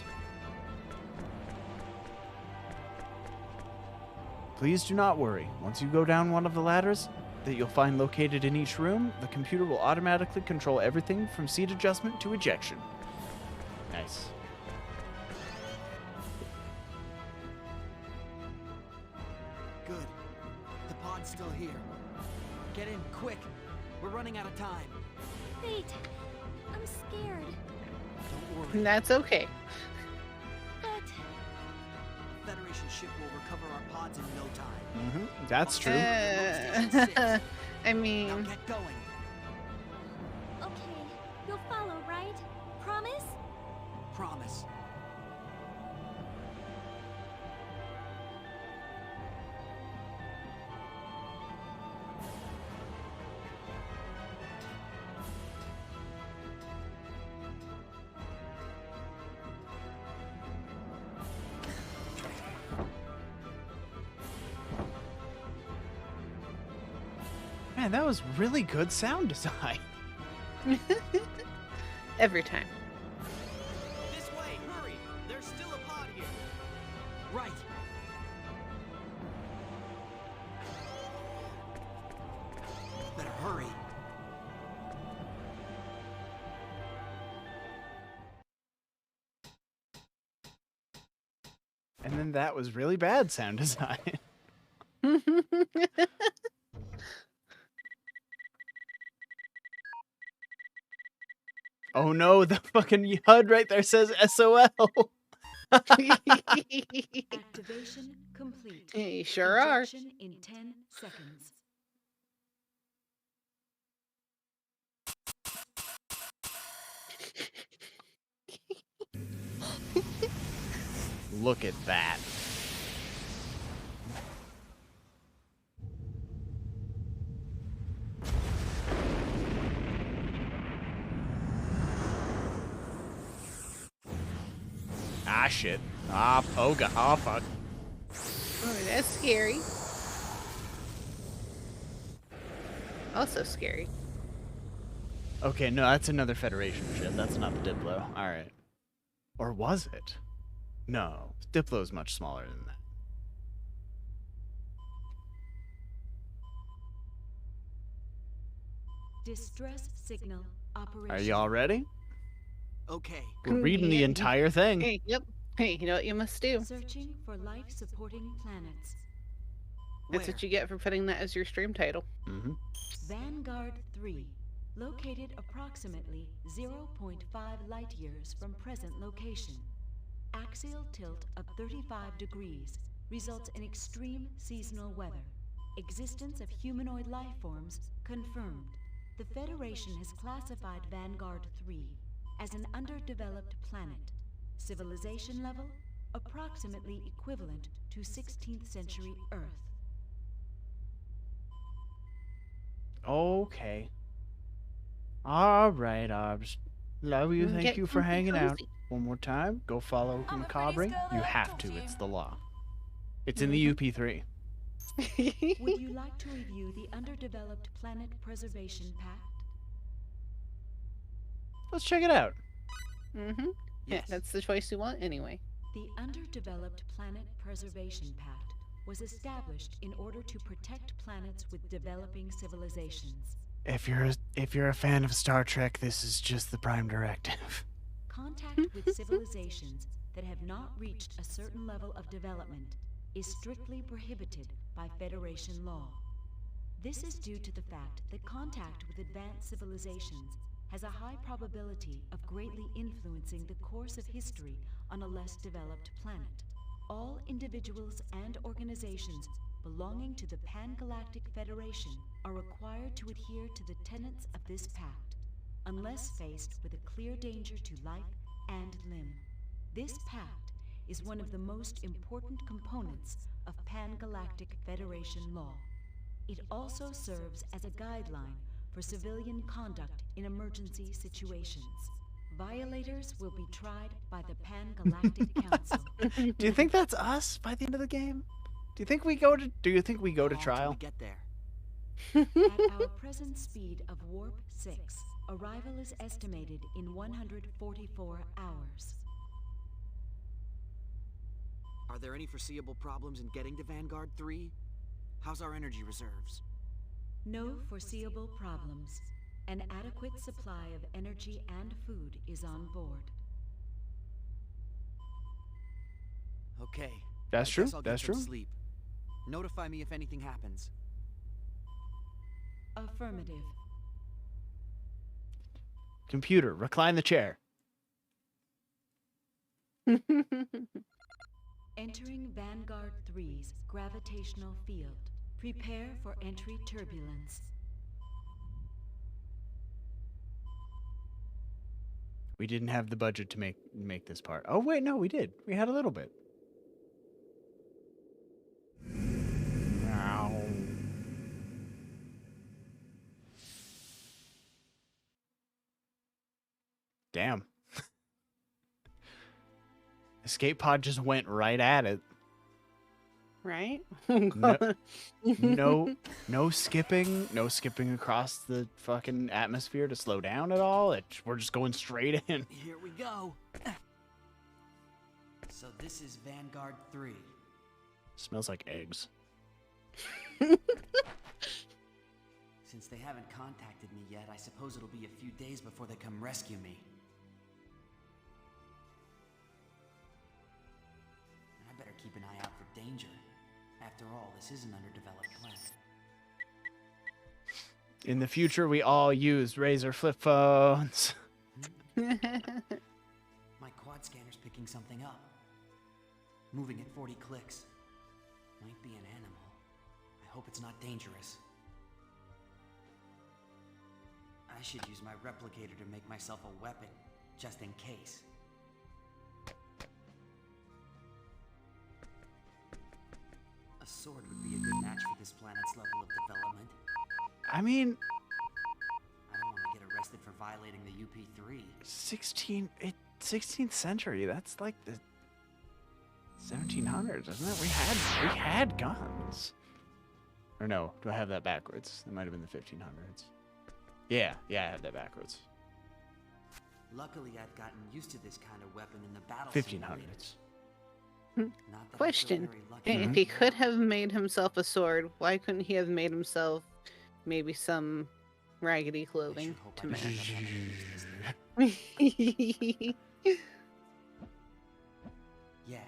Please do not worry. Once you go down one of the ladders that you'll find located in each room, the computer will automatically control everything from seat adjustment to ejection. Nice. Good. The pod's still here. Get in, quick. We're running out of time. Wait, I'm scared. Don't worry. That's okay. But The Federation ship will recover our pods in no time. That's true. I mean... Now get going. okay, you'll follow, right? Promise? Promise. Man, that was really good sound design. Every time. This way, hurry! There's still a pod here. Right. Better hurry. And then that was really bad sound design. Oh no, the fucking HUD right there says SOL. Activation complete. You sure are. Ejection in 10 seconds. Look at that. Ah, shit. Ah, oh, God. Oh, fuck. Oh, that's scary. Also scary. Okay, no, that's another Federation ship. That's not the Diplo. All right. Or was it? No, Diplo is much smaller than that. Distress signal operation. Are y'all ready? Okay. We're reading the entire thing. Hey, yep. Hey, you know what you must do? Searching for life-supporting planets. That's what you get for putting that as your stream title. Mm-hmm. Vanguard 3, located approximately 0.5 light years from present location. Axial tilt of 35 degrees results in extreme seasonal weather. Existence of humanoid life forms confirmed. The Federation has classified Vanguard 3 as an underdeveloped planet. Civilization level, approximately equivalent to 16th century Earth. Okay. All right, Obs. Love you. Thank you for hanging out. One more time, go follow Macabre. You have to. It's the law. It's in the UP3. Would you like to review the Underdeveloped Planet Preservation Pact? Let's check it out. Mm-hmm. Yeah, that's the choice you want anyway. The Underdeveloped Planet Preservation Pact was established in order to protect planets with developing civilizations. If you're a fan of Star Trek, this is just the prime directive. Contact with civilizations that have not reached a certain level of development is strictly prohibited by Federation law. This is due to the fact that contact with advanced civilizations has a high probability of greatly influencing the course of history on a less developed planet. All individuals and organizations belonging to the Pan-Galactic Federation are required to adhere to the tenets of this pact, unless faced with a clear danger to life and limb. This pact is one of the most important components of Pan-Galactic Federation law. It also serves as a guideline for civilian conduct in emergency situations. Violators will be tried by the Pan-Galactic Council. Do you think that's us by the end of the game? Do you think we go to trial? We get there. At our present speed of warp 6, arrival is estimated in 144 hours. Are there any foreseeable problems in getting to Vanguard 3? How's our energy reserves? No foreseeable problems. An adequate supply of energy and food is on board. Okay. That's I true. guess I'll get That's some true. Sleep. Notify me if anything happens. Affirmative. Computer, recline the chair. Entering Vanguard 3's gravitational field. Prepare for entry turbulence. We didn't have the budget to make this part. Oh wait, no, we did. We had a little bit. Damn. Escape pod just went right at it. Right? No skipping across the fucking atmosphere to slow down at all. We're just going straight in. Here we go. So this is Vanguard 3. Smells like eggs. Since they haven't contacted me yet, I suppose it'll be a few days before they come rescue me. I better keep an eye out for danger. After all, this is an underdeveloped planet. In the future, we all use Razor flip phones. My quad scanner's picking something up. Moving at 40 clicks. Might be an animal. I hope it's not dangerous. I should use my replicator to make myself a weapon. just in case. A sword would be a good match for this planet's level of development. I mean, I don't want to get arrested for violating the UP3. 16th century. That's like the 1700s, isn't it? We had guns. Or no, do I have that backwards? It might have been the 1500s. Yeah, I have that backwards. Luckily, I've gotten used to this kind of weapon in the battle 1500s. Question. If he could have made himself a sword, why couldn't he have made himself maybe some raggedy clothing to match? Yeah,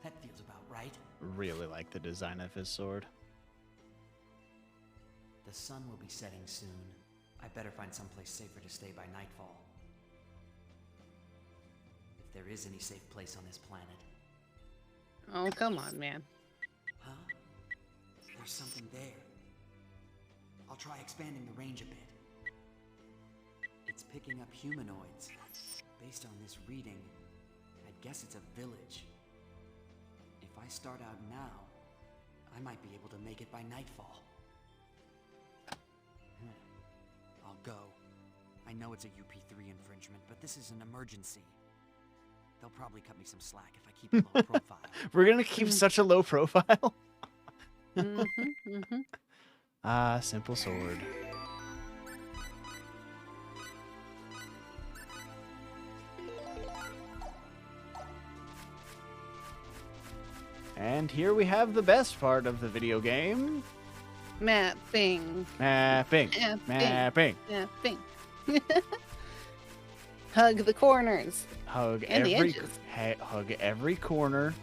that feels about right. Really like the design of his sword. The sun will be setting soon. I better find someplace safer to stay by nightfall. If there is any safe place on this planet. Oh, come on, man. Huh? There's something there. I'll try expanding the range a bit. It's picking up humanoids. Based on this reading, I'd guess it's a village. If I start out now, I might be able to make it by nightfall. I'll go. I know it's a UP3 infringement, but this is an emergency. They'll probably cut me some slack if I keep a low profile. We're gonna keep such a low profile. Simple sword. And here we have the best part of the video game. Mapping. Mapping. Hug the corners. Hug and the edges. Hug every corner.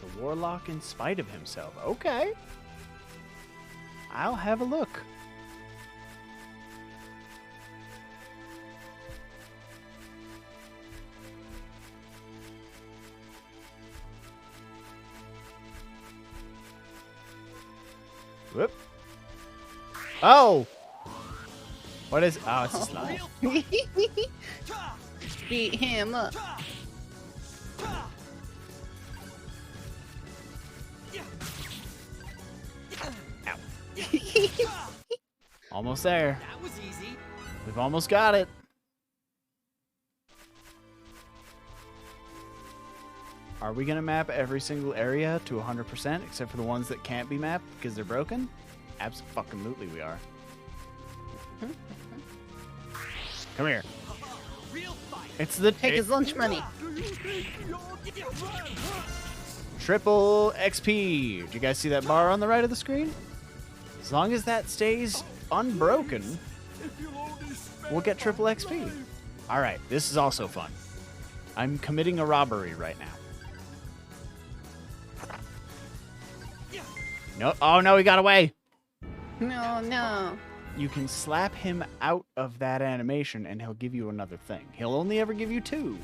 The warlock in spite of himself. Okay. I'll have a look. Whoop. Oh! What is... Oh, it's a slide. Beat him up. Almost there. That was easy. We've almost got it. Are we going to map every single area to 100% except for the ones that can't be mapped because they're broken? Abso-fucking-lutely we are. Come here. It's the... Take his lunch money. Triple XP. Did you guys see that bar on the right of the screen? As long as that stays unbroken, we'll get triple XP. All right, this is also fun. I'm committing a robbery right now. No, oh no, he got away. No. You can slap him out of that animation and he'll give you another thing. He'll only ever give you 2,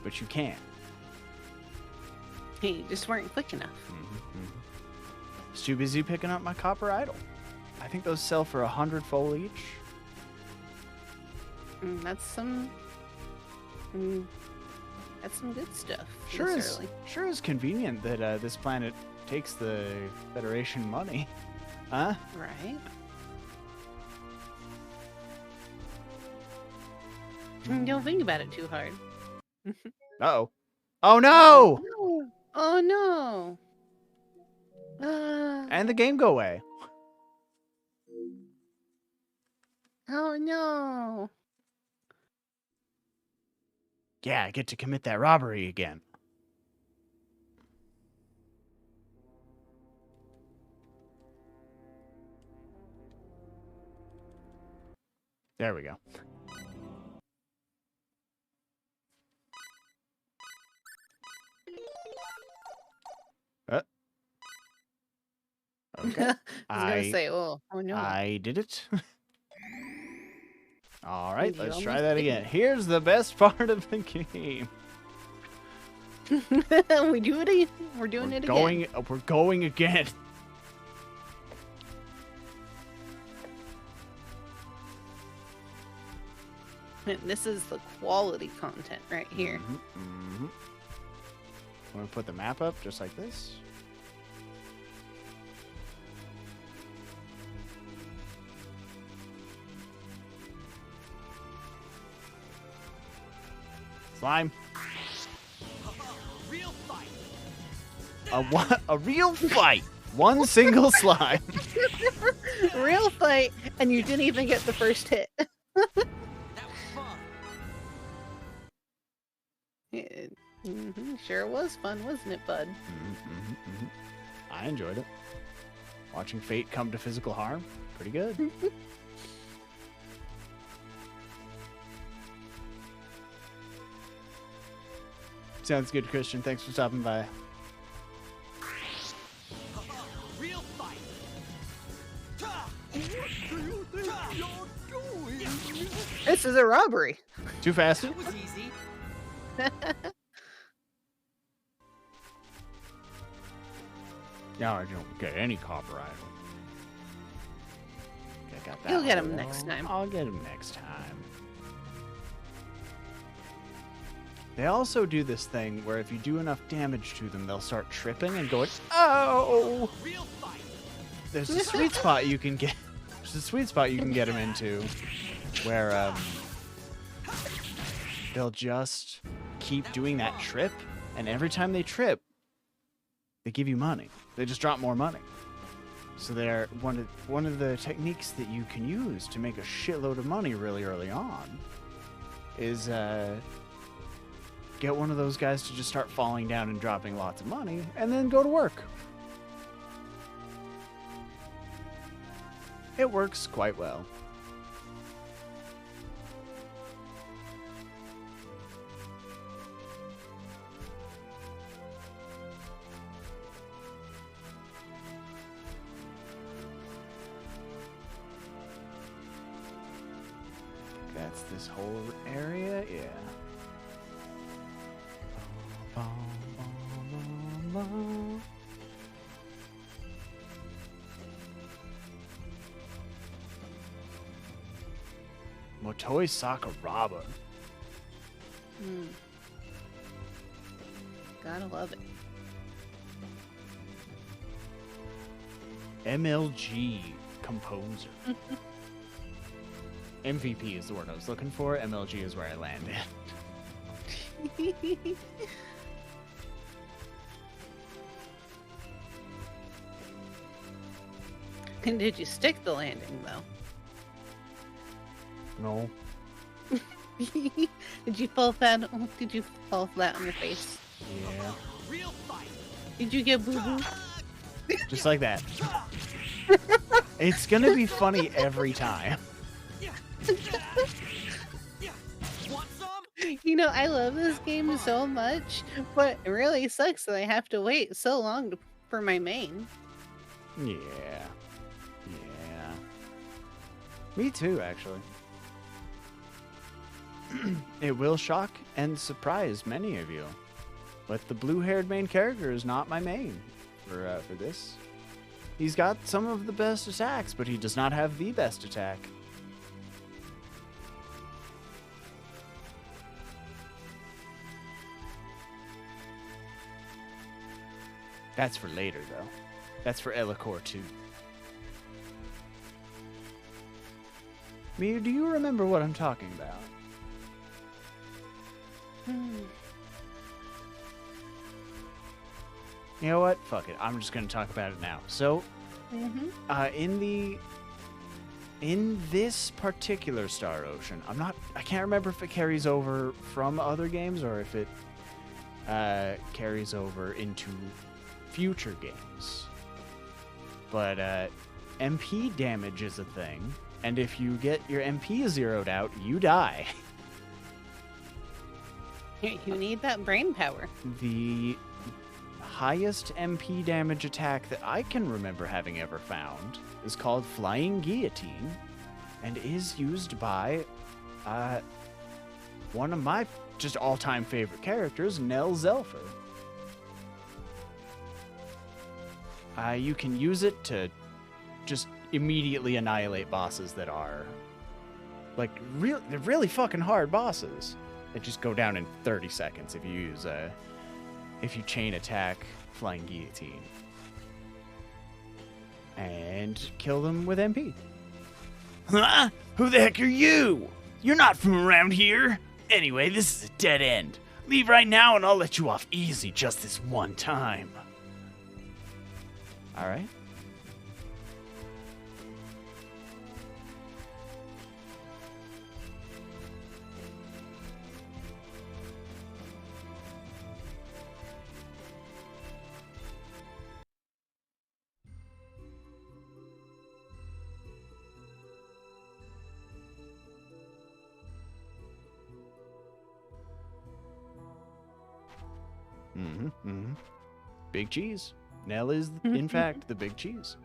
but you can. Hey, just weren't quick enough. Just too busy picking up my copper idol. I think those sell for 100 full each. That's some good stuff. Sure is convenient that this planet takes the Federation money. Huh? Right. Don't think about it too hard. Uh-oh. Oh no! Oh no! And the game go away. Oh no! Yeah, I get to commit that robbery again. There we go. Okay. I was gonna say, oh no. I did it. All right, You let's try almost that did again. Here's the best part of the game. We do it again. We're doing it again. We're going again. And this is the quality content right here. Mm-hmm. I'm gonna put the map up just like this. Slime. Real fight. A real fight. One single slime. Real fight, and you didn't even get the first hit. Sure was fun, wasn't it, bud? I enjoyed it. Watching fate come to physical harm, pretty good. Sounds good, Christian. Thanks for stopping by. Real fight. This is a robbery. Too fast. That was easy. Now I don't get any copyright. I got that. You'll get him next time. I'll get him next time. They also do this thing where if you do enough damage to them, they'll start tripping and going, "Oh!" Real fight. There's a sweet spot you can get. There's a sweet spot you can get them into, where they'll just keep doing that trip, and every time they trip, they give you money. They just drop more money. So they're one of the techniques that you can use to make a shitload of money really early on is get one of those guys to just start falling down and dropping lots of money, and then go to work. It works quite well. That's this whole area, yeah. Motoi Sakuraba. Gotta love it. MLG composer. MVP is the word I was looking for. MLG is where I landed. And did you stick the landing, though? No. Did you fall flat? Did you fall flat on your face? Yeah. Real fight. Did you get boo-boo? Just like that. It's gonna be funny every time. Want some? You know, I love this game so much, but it really sucks that I have to wait so long for my main. Yeah. Yeah. Me too, actually. It will shock and surprise many of you, but the blue-haired main character is not my main for this. He's got some of the best attacks, but he does not have the best attack. That's for later, though. That's for Elicor 2. Mia, do you remember what I'm talking about? You know what? Fuck it. I'm just gonna talk about it now. So, in this particular Star Ocean, I can't remember if it carries over from other games or if it carries over into future games. But MP damage is a thing, and if you get your MP zeroed out, you die. You need that brain power. The highest MP damage attack that I can remember having ever found is called Flying Guillotine, and is used by one of my just all-time favorite characters, Nell Zelfer. You can use it to just immediately annihilate bosses that are Like, they're really fucking hard bosses. They just go down in 30 seconds if you use if you chain attack Flying Guillotine. And kill them with MP. Huh? Who the heck are you? You're not from around here. Anyway, this is a dead end. Leave right now and I'll let you off easy just this one time. All right. Big cheese. Nell is, in fact, the big cheese.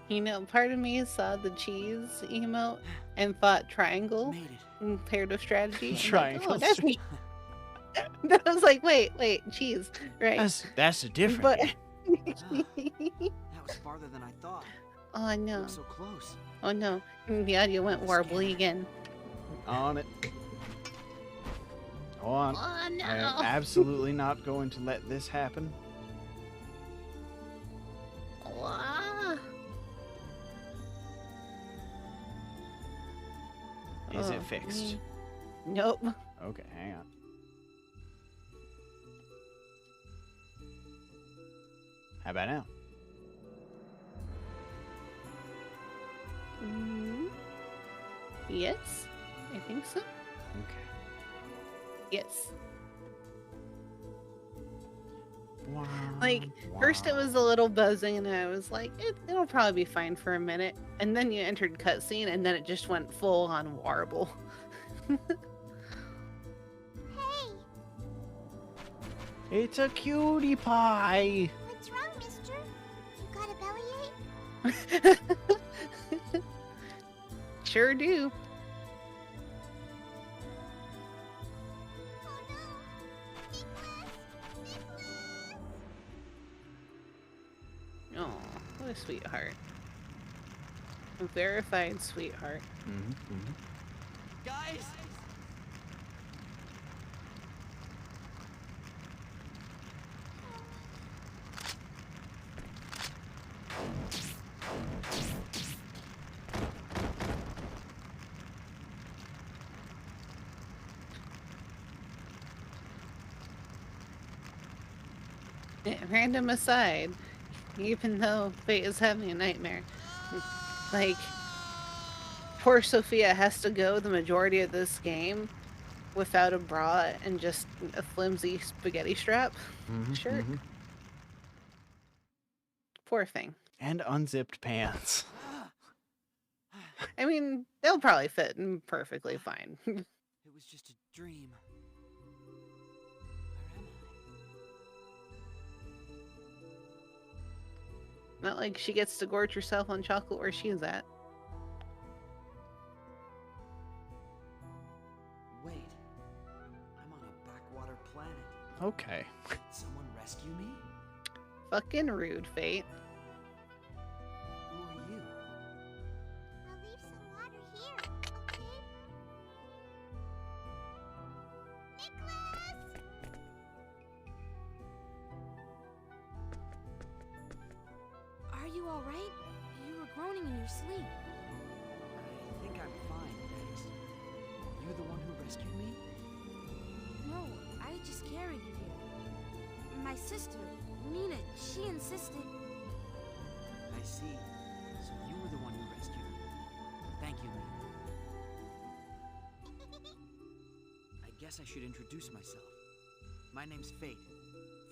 You know, part of me saw the cheese emote and thought triangle paired with strategy. Triangle. Like, oh, that's me. I was like, wait, cheese, right? That's a different. But That was farther than I thought. oh no! So close. Oh no! The audio went warbly again. On it. On. Oh no! I am absolutely not going to let this happen. Ah. Is it fixed? Nope. Okay, hang on. How about now? Yes, I think so. Okay. Yes. Like, first it was a little buzzing, and I was like, it'll probably be fine for a minute. And then you entered cutscene, and then it just went full on warble. It's a cutie pie. What's wrong, mister? You got a bellyache? Sure do. Oh, what a sweetheart. A verified sweetheart. Guys! Random aside, even though Fate is having a nightmare, like, poor Sophia has to go the majority of this game without a bra and just a flimsy spaghetti strap shirt. Poor thing. And unzipped pants. I mean, they'll probably fit perfectly fine. It was just a dream. Not like she gets to gorge herself on chocolate where she's at. Wait. I'm on a backwater planet. Okay. Did someone rescue me? Fucking rude, Fate. Who are you? I'll leave some water here, okay? Are you alright? You were groaning in your sleep. I think I'm fine, thanks. You the one who rescued me? No, I just carried you here. My sister, Nina, she insisted. I see. So you were the one who rescued me. Thank you, Nina. I guess I should introduce myself. My name's Fate.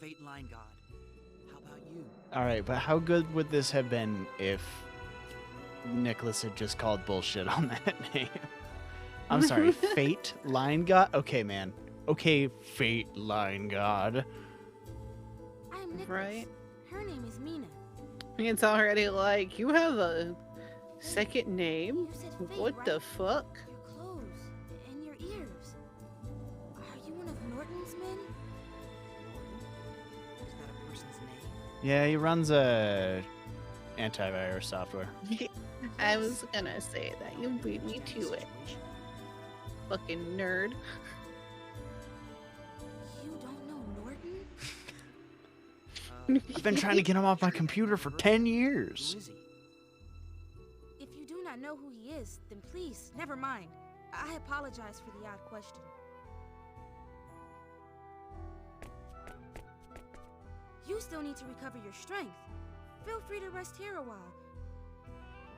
Fate Line God. How about you? All right, but how good would this have been if Nicholas had just called bullshit on that name? I'm sorry, Fate Line God? Okay, man. Okay, Fate Line God. I'm Nicholas. Right? Her name is Mina. It's already like, you have a second name? You said Fate, What right? the fuck? Your clothes and your ears. Are you one of Norton's men? Is that a person's name? Yeah, he runs a antivirus software. I was gonna say that. You beat me to it. Fucking nerd. You don't know Norton? I've been trying to get him off my computer for 10 years. If you do not know who he is, then please, never mind. I apologize for the odd question. You still need to recover your strength. Feel free to rest here a while.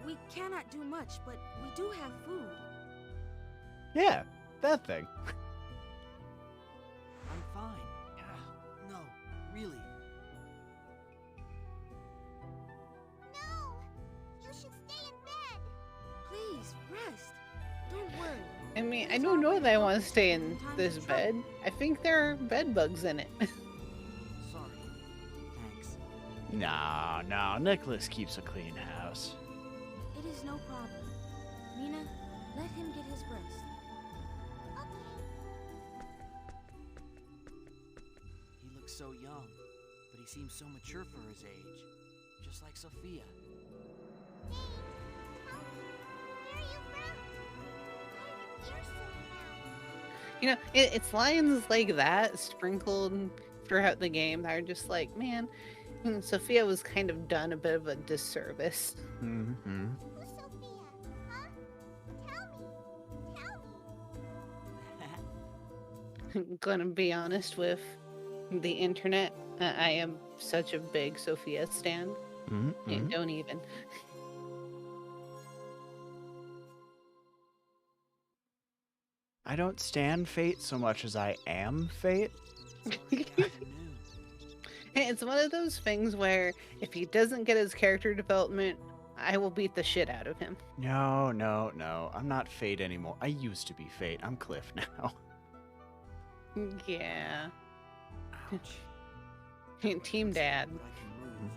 We cannot do much, but we do have food. Yeah, that thing. I'm fine. No, really. No! You should stay in bed! Please, rest. Don't worry. I mean, I don't know that I want to stay in this bed. I think there are bed bugs in it. Sorry. Thanks. No, Nicholas keeps a clean house. It is no problem. Mina, let him get his rest. He looks so young, but he seems so mature for his age. Just like Sophia. You know, it's lines like that sprinkled throughout the game that are just like, man, Sophia was kind of done a bit of a disservice. Mm-hmm. Who's Sophia? Huh? Tell me! I'm gonna be honest with the internet. I am such a big Sophia stan. Mm-hmm. Don't even. I don't stand Fate so much as I am Fate. It's one of those things where if he doesn't get his character development, I will beat the shit out of him. No. I'm not Fate anymore. I used to be Fate. I'm Cliff now. Yeah. Team Dad.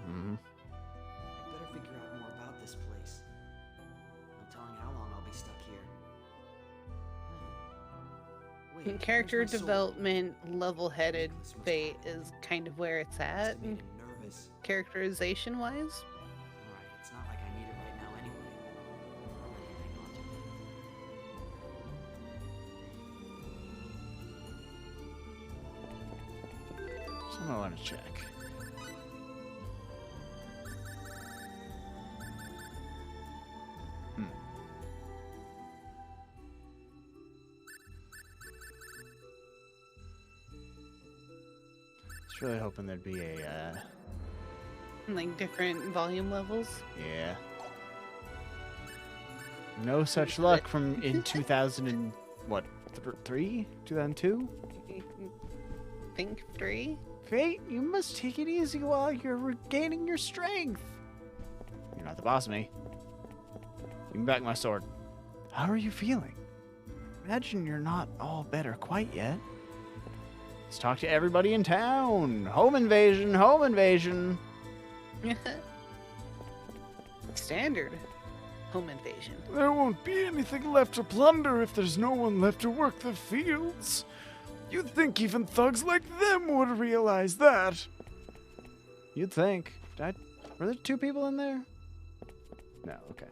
Mm-hmm. I better figure out more about this place. No telling how long I'll be stuck here. Wait, Character where's my sword? development, level-headed Fate is kind of where it's at. Made him nervous. Characterization-wise. Alright, it's not like I need it right now anyway. I'll let you hang on to it. Something I want to check. I was really hoping there'd be a, Like different volume levels. yeah. No such luck from in 2000 and, what, 3? 2002? Think 3? Fate, you must take it easy while you're regaining your strength. You're not the boss of me. Give me back my sword. How are you feeling? Imagine you're not all better quite yet. Let's talk to everybody in town. Home invasion, home invasion. Standard home invasion. There won't be anything left to plunder if there's no one left to work the fields. You'd think even thugs like them would realize that. You'd think. Were there 2 people in there? No, okay.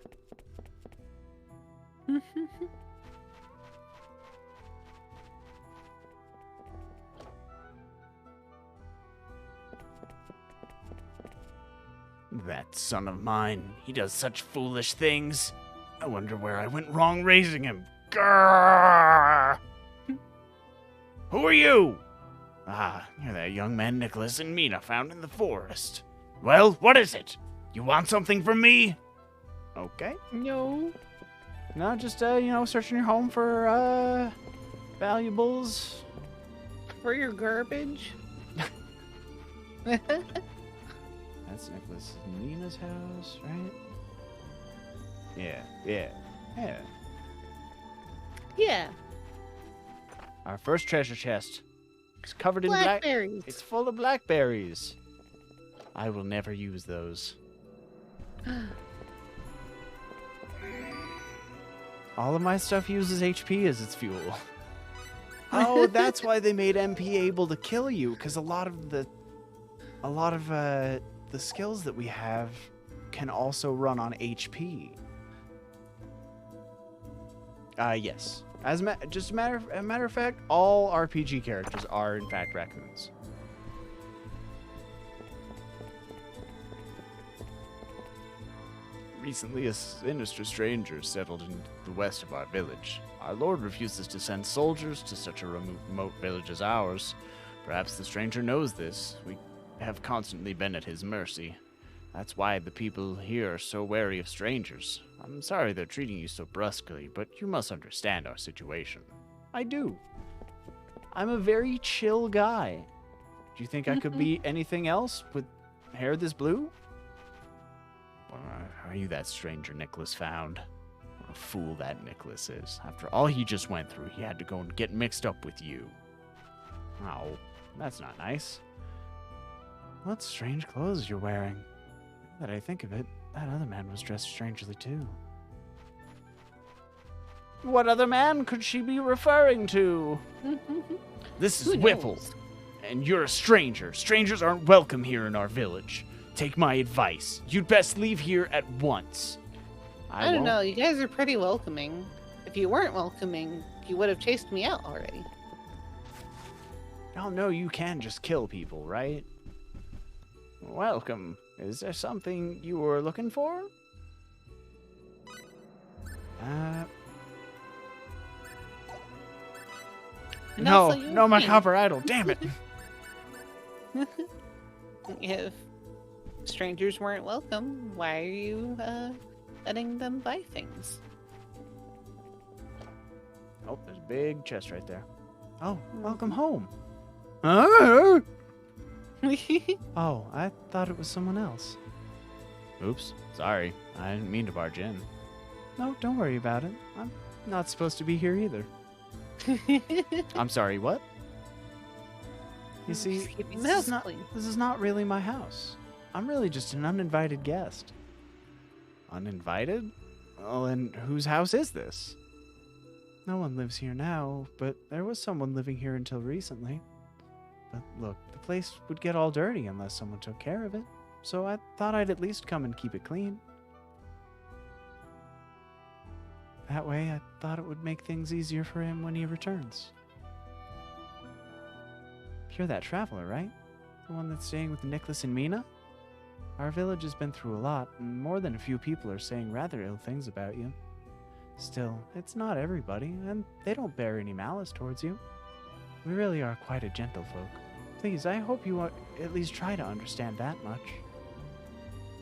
That son of mine, he does such foolish things. I wonder where I went wrong raising him. Grrr! Who are you? Ah, you're that young man Nicholas and Mina found in the forest. Well, what is it? You want something from me? Okay. No. No, just, searching your home for, valuables. For your garbage? That's Nicholas and Mina's house, right? Yeah. Yeah. Our first treasure chest. It's covered in Blackberries. It's full of blackberries. I will never use those. All of my stuff uses HP as its fuel. Oh, that's why they made MP able to kill you, because a lot of the skills that we have can also run on HP. Yes. Just a matter of fact, all RPG characters are in fact raccoons. Recently, a sinister stranger settled in the west of our village. Our lord refuses to send soldiers to such a remote village as ours. Perhaps the stranger knows this. We have constantly been at his mercy. That's why the people here are so wary of strangers. I'm sorry they're treating you so brusquely, but you must understand our situation. I do. I'm a very chill guy. Do you think I could be anything else with hair this blue? Are you that stranger Nicholas found? What a fool that Nicholas is. After all he just went through, he had to go and get mixed up with you. Oh, that's not nice. What strange clothes you're wearing. Now that I think of it, that other man was dressed strangely too. What other man could she be referring to? This is Whipple, and you're a stranger. Strangers aren't welcome here in our village. Take my advice. You'd best leave here at once. I don't know. You guys are pretty welcoming. If you weren't welcoming, you would have chased me out already. Oh, no, you can just kill people, right? Welcome. Is there something you were looking for? No, my copper idol. Damn it. If strangers weren't welcome, why are you letting them buy things? Oh, there's a big chest right there. Oh, welcome home. Oh, I thought it was someone else. Oops, sorry. I didn't mean to barge in. No, don't worry about it. I'm not supposed to be here either. I'm sorry, what? You see, this is not really my house. I'm really just an uninvited guest. Uninvited? Well, and whose house is this? No one lives here now, but there was someone living here until recently. But look, the place would get all dirty unless someone took care of it. So I thought I'd at least come and keep it clean. That way, I thought it would make things easier for him when he returns. You're that traveler, right? The one that's staying with Nicholas and Mina? Our village has been through a lot, and more than a few people are saying rather ill things about you. Still, it's not everybody, and they don't bear any malice towards you. We really are quite a gentlefolk. Please, I hope you at least try to understand that much.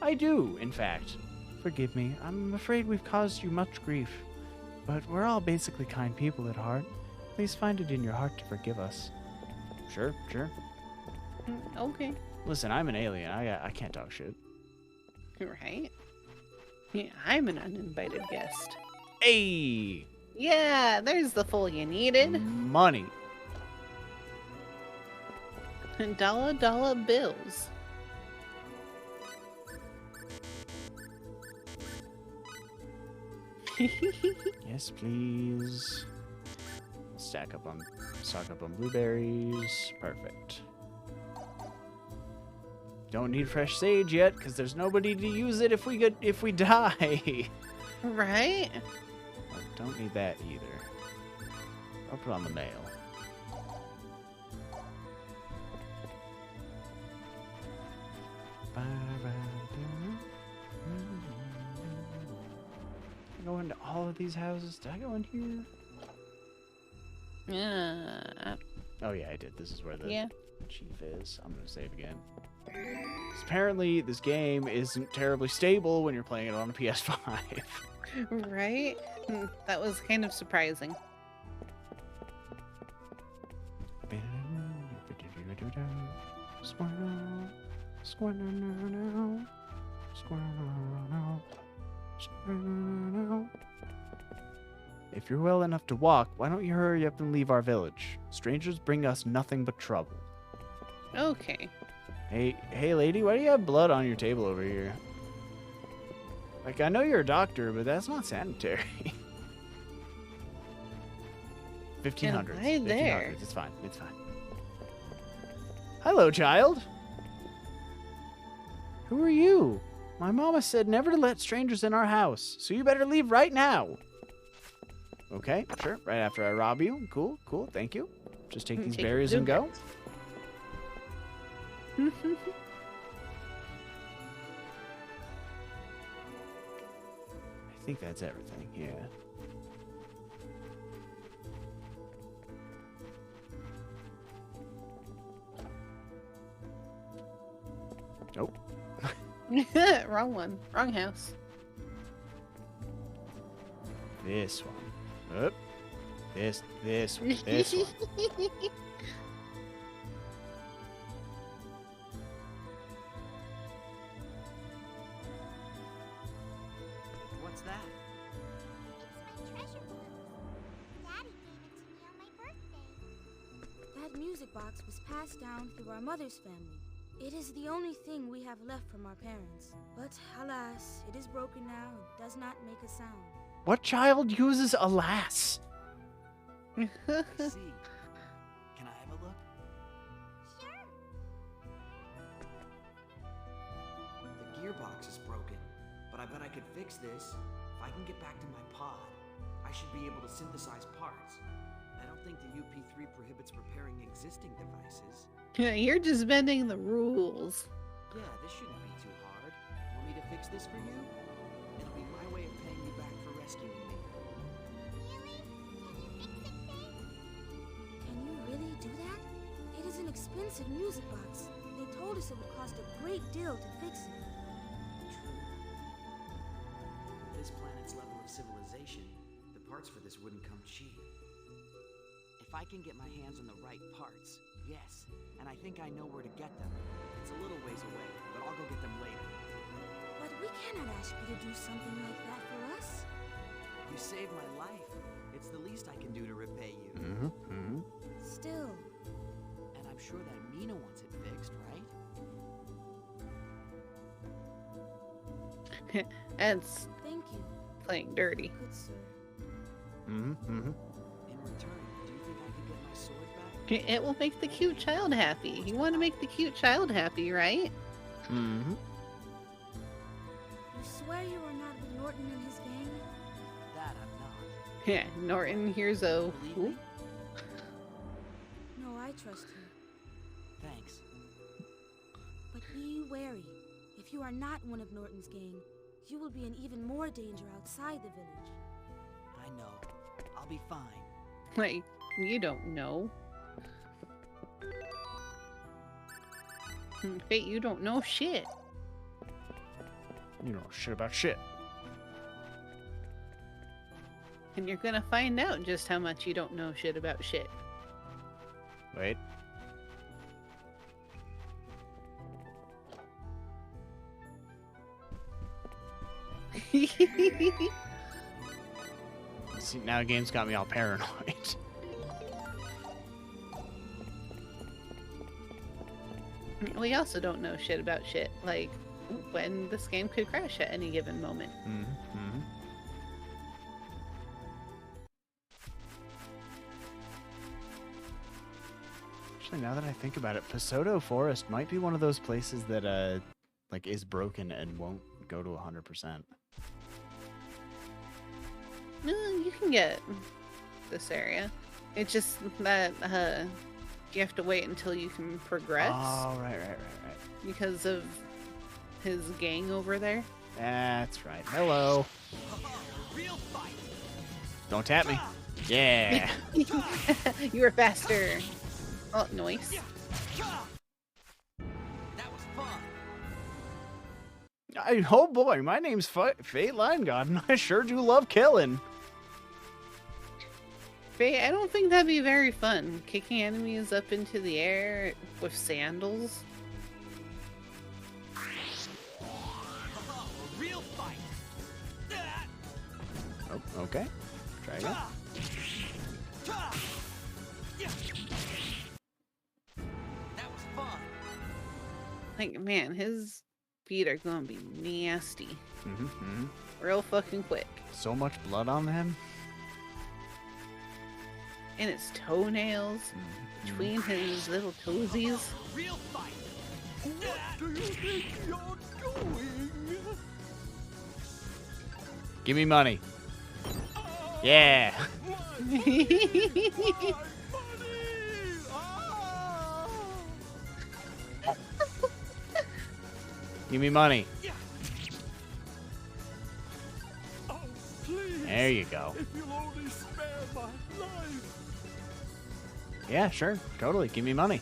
I do, in fact. Forgive me, I'm afraid we've caused you much grief. But we're all basically kind people at heart. Please find it in your heart to forgive us. Sure. Okay. Listen, I'm an alien. I can't talk shit. Right? Yeah, I'm an uninvited guest. Hey! Yeah, there's the full you needed. Money. Dollar bills. Yes, please. Stock up on blueberries. Perfect. Don't need fresh sage yet, because there's nobody to use it if we die. Right? Don't need that either. I'll put on the mail. I go into all of these houses. Did I go in here? Yeah. Oh yeah, I did. This is where the chief is. I'm gonna save again. Apparently, this game isn't terribly stable when you're playing it on a PS5. Right? That was kind of surprising. If you're well enough to walk, why don't you hurry up and leave our village? Strangers bring us nothing but trouble. Okay. Hey lady, why do you have blood on your table over here? Like, I know you're a doctor, but that's not sanitary. 1500. Right there. It's fine. It's fine. Hello, child. Who are you? My mama said never to let strangers in our house, so you better leave right now. Okay, sure. Right after I rob you. Cool, cool. Thank you. Just take these berries and go. I think that's everything, yeah. Nope. Wrong one. Wrong house. This one. Oop. This one. This one. What's that? It's my treasure blues. Daddy gave it to me on my birthday. That music box was passed down through our mother's family. It is the only thing we have left from our parents. But alas, it is broken now and does not make a sound. What child uses alas? I see. Can I have a look? Sure. The gearbox is broken, but I bet I could fix this. If I can get back to my pod, I should be able to synthesize parts. I don't think the UP3 prohibits repairing existing devices. You're just bending the rules. Yeah, this shouldn't be too hard. Want me to fix this for you? It'll be my way of paying you back for rescuing me. Can you really do that? It is an expensive music box. They told us it would cost a great deal to fix it. True. With this planet's level of civilization, the parts for this wouldn't come cheap. If I can get my hands on the right parts, yes, and I think I know where to get them. It's a little ways away, but I'll go get them later. But we cannot ask you to do something like that for us. You saved my life. It's the least I can do to repay you. Still. And I'm sure that Mina wants it fixed, right? That's Thank you, playing dirty. good sir. In return, do you think I could get my sword back? It will make the cute child happy. You want to make the cute child happy, right? You swear you are not with Norton and his gang? That I'm not. Yeah, Norton, here's a... Believe Ooh. me? No, I trust you. Thanks. But be wary. If you are not one of Norton's gang, you will be in even more danger outside the village. I know. I'll be fine. Like, you don't know. Fate, you don't know shit. You know shit about shit. And you're gonna find out just how much you don't know shit about shit. Wait. See, now the game's got me all paranoid. We also don't know shit about shit, like when this game could crash at any given moment. Actually, now that I think about it, Pasoto Forest might be one of those places that like is broken and won't go to 100%. You can get this area. It's just that you have to wait until you can progress. Oh, right. Because of his gang over there. That's right. Hello. Real fight. Don't tap me. Yeah. You were faster. Oh, noise. That was fun. Oh boy, my name's Fate Line God, and I sure do love killing. Faye, I don't think that'd be very fun. Kicking enemies up into the air with sandals. Real fight. Oh, okay. Try again. That was fun. Like, man, his feet are gonna be nasty. Real fucking quick. So much blood on them. And his toenails between his little toesies. Real fight. What do you think you're doing? Give me money. Yeah. Give me money. Oh, please. There you go. If you'll only spare my life. Yeah, sure. Totally. Give me money.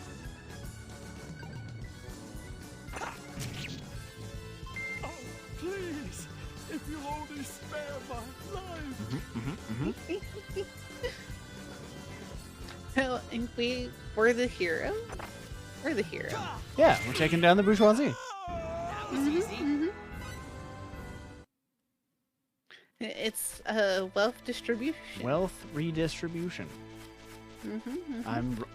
Oh, please. If you'll only spare my life. So, and we're the hero? We're the hero. Yeah, we're taking down the bourgeoisie. It's wealth distribution. Wealth redistribution. Mm-hmm.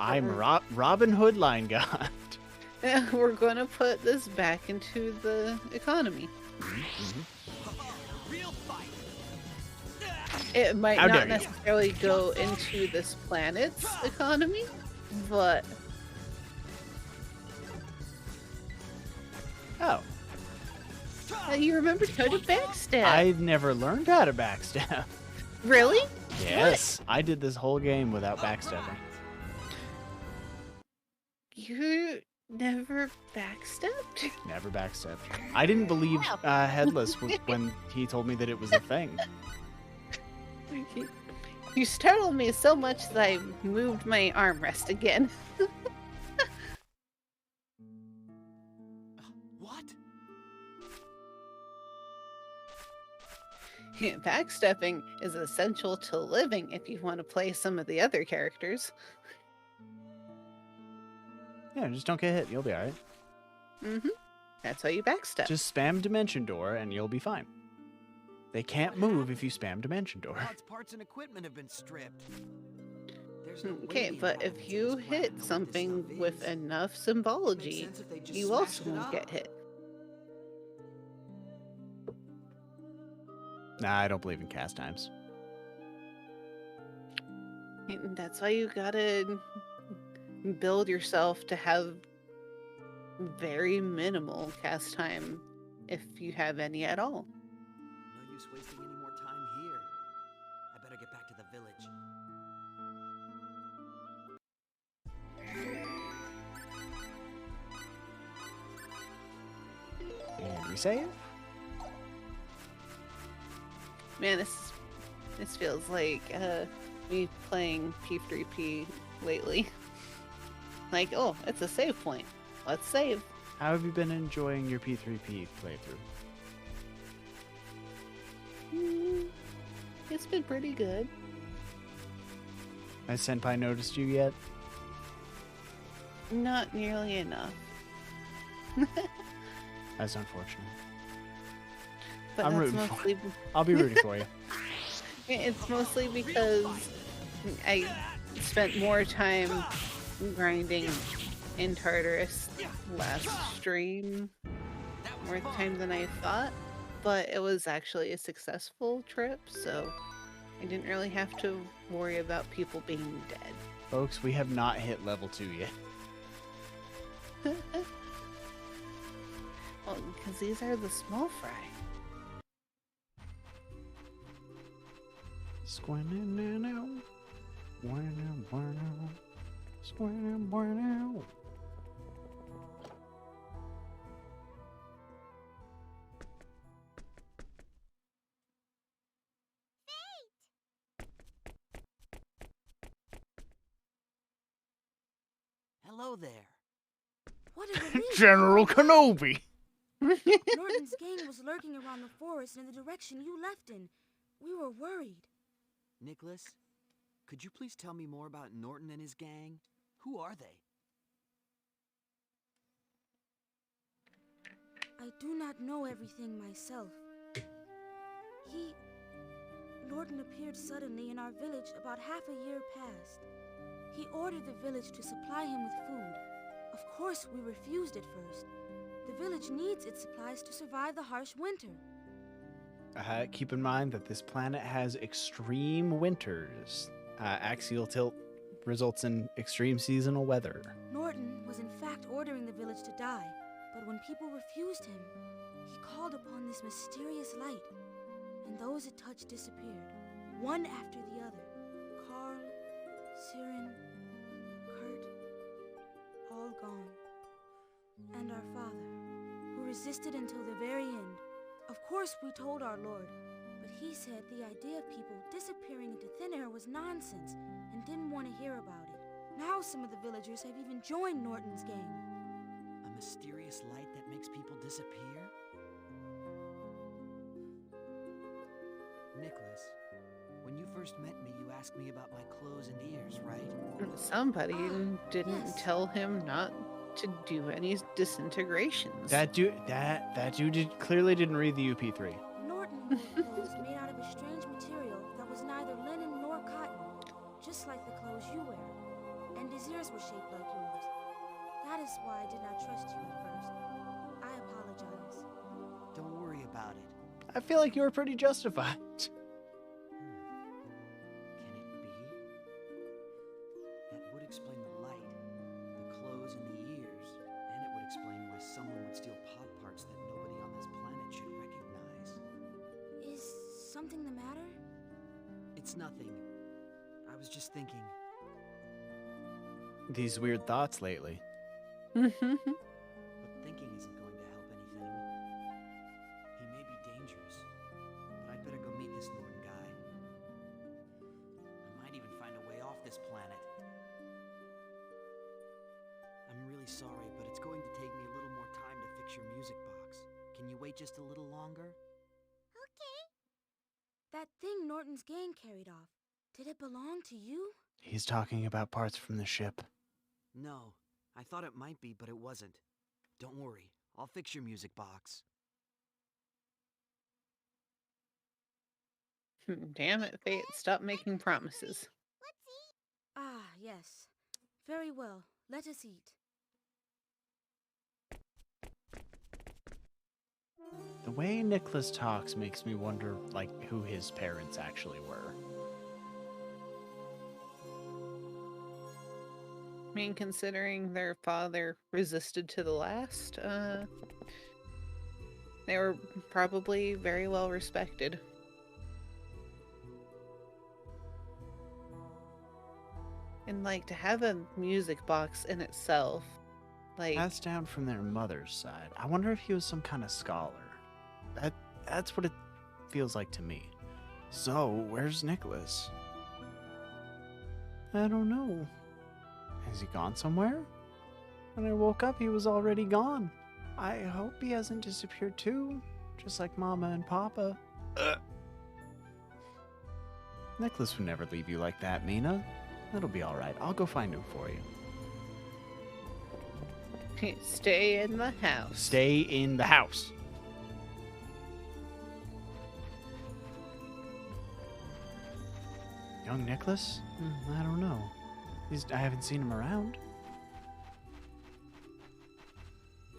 I'm Robin Hood line god. We're going to put this back into the economy. Real fight. It might How not dare you. necessarily go into this planet's economy, but Oh, you remembered how to backstab. I've never learned how to backstab. Really? Yes, I did this whole game without backstabbing. You never backstabbed? Never backstabbed. I didn't believe Headless when he told me that it was a thing. You startled me so much that I moved my armrest again. What? Backstepping is essential to living if you want to play some of the other characters. Yeah, just don't get hit. You'll be alright. Mm-hmm. That's why you backstep. Just spam Dimension Door and you'll be fine. They can't move if you spam Dimension Door. God's parts and equipment have been stripped. There's no way Okay, the but if inhabitants of you this planet hit know what this something stuff with is. enough symbology, Makes sense if they just you also smashed it won't up. get hit. Nah, I don't believe in cast times. And that's why you gotta build yourself to have very minimal cast time, if you have any at all. No use wasting any more time here. I better get back to the village. And we save. Man, this feels like me playing P3P lately. Like, oh, it's a save point. Let's save. How have you been enjoying your P3P playthrough? It's been pretty good. Has Senpai noticed you yet? Not nearly enough. That's unfortunate. But I'm that's rooting for mostly you. I'll be rooting for you. It's mostly because I spent more time grinding in Tartarus last stream, more time than I thought, but it was actually a successful trip, so I didn't really have to worry about people being dead. Folks, we have not hit level 2 yet. Well, because these are the small fry. Squananano. Bueno, bueno. Squanam, bueno. Hello there. What a relief! General Kenobi! Norton's gang was lurking around the forest in the direction you left in. We were worried. Nicholas, could you please tell me more about Norton and his gang? Who are they? I do not know everything myself. Norton appeared suddenly in our village about half a year past. He ordered the village to supply him with food. Of course, we refused at first. The village needs its supplies to survive the harsh winter. Keep in mind that this planet has extreme winters. Axial tilt results in extreme seasonal weather. Norton was in fact ordering the village to die. But when people refused him, he called upon this mysterious light, and those it touched disappeared, one after the other. Carl, Siren, Kurt, all gone. And our father, who resisted until the very end. Of course, we told our Lord, but he said the idea of people disappearing into thin air was nonsense and didn't want to hear about it. Now some of the villagers have even joined Norton's gang. A mysterious light that makes people disappear? Nicholas, when you first met me, you asked me about my clothes and ears, right? Somebody didn't tell him not to do any disintegrations. That dude clearly didn't read the UP3. Norton wore clothes made out of a strange material that was neither linen nor cotton, just like the clothes you wear. And his ears were shaped like yours. That is why I did not trust you at first. I apologize. Don't worry about it. I feel like you were pretty justified. Can it be? That would explain the light, the clothes and the ears, and it would explain why someone would steal pod parts that nobody on this planet should recognize. Is something the matter? It's nothing. I was just thinking. These weird thoughts lately. But thinking isn't going to help anything. He may be dangerous, but I'd better go meet this Norton guy. I might even find a way off this planet. I'm really sorry, but it's going to take me a little more time to fix your music box. Can you wait just a little longer? Okay. That thing Norton's gang carried off, did it belong to you? He's talking about parts from the ship. No, I thought it might be, but it wasn't. Don't worry, I'll fix your music box. Damn it, Fate. Stop making promises. Ah, yes. Very well. Let us eat. The way Nicholas talks makes me wonder, like, who his parents actually were. I mean, considering their father resisted to the last, they were probably very well respected. And, like, to have a music box in itself, like... Passed down from their mother's side. I wonder if he was some kind of scholar. That's what it feels like to me. So, where's Nicholas? I don't know. Has he gone somewhere? When I woke up, he was already gone. I hope he hasn't disappeared too, just like Mama and Papa. Nicholas would never leave you like that, Mina. It'll be all right. I'll go find him for you. Stay in the house. Stay in the house. Young Nicholas? I don't know. I haven't seen him around.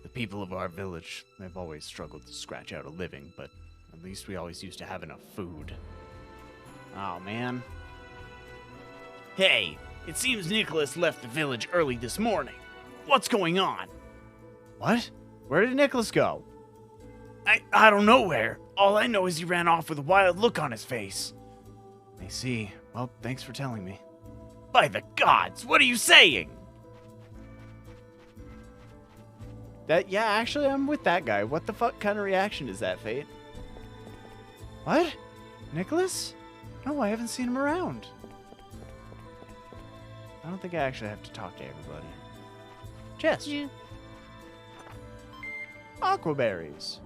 The people of our village, they've always struggled to scratch out a living, but at least we always used to have enough food. Oh, man. Hey, it seems Nicholas left the village early this morning. What's going on? What? Where did Nicholas go? I don't know where. All I know is he ran off with a wild look on his face. I see. Well, thanks for telling me. By the gods, what are you saying? Yeah, actually, I'm with that guy. What the fuck kind of reaction is that, Fate? What? Nicholas? No, I haven't seen him around. I don't think I actually have to talk to everybody. Chest. Aquaberries.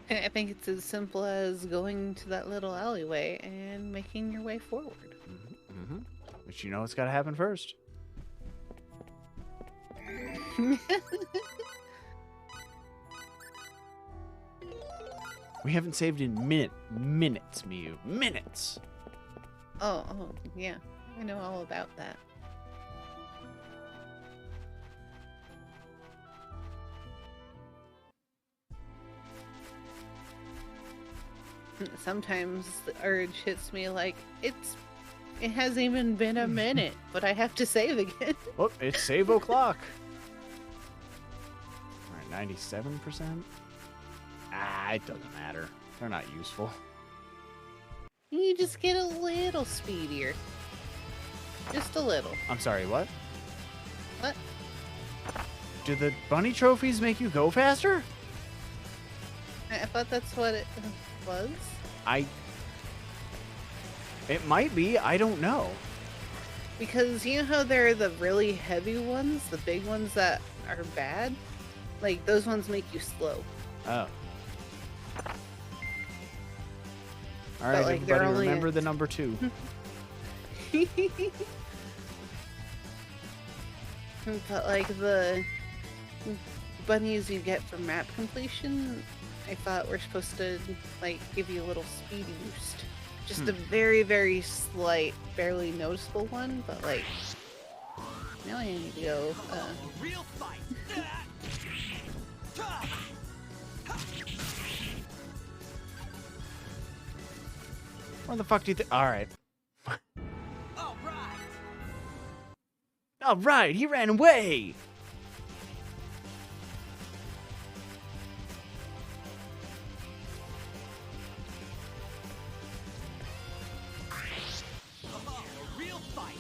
I think it's as simple as going to that little alleyway and making your way forward. Mm-hmm. But you know what's got to happen first. We haven't saved in minutes, Miyu. Minutes! Oh, yeah. I know all about that. Sometimes the urge hits me like, it hasn't even been a minute, but I have to save again. Oh, it's save o'clock. Alright, 97%? Ah, it doesn't matter. They're not useful. You just get a little speedier. Just a little. I'm sorry, what? What? Do the bunny trophies make you go faster? I thought that's what it was. It might be. I don't know. Because you know how there are the really heavy ones, the big ones that are bad? Like, those ones make you slow. Oh. All right, like, everybody, remember the number 2. But like the bunnies you get from map completion, I thought were supposed to like give you a little speed boost. Just a very, very slight, barely noticeable one, but like now I need to go Real fight. Where the fuck do you think? All right. All right, he ran away. Real fight.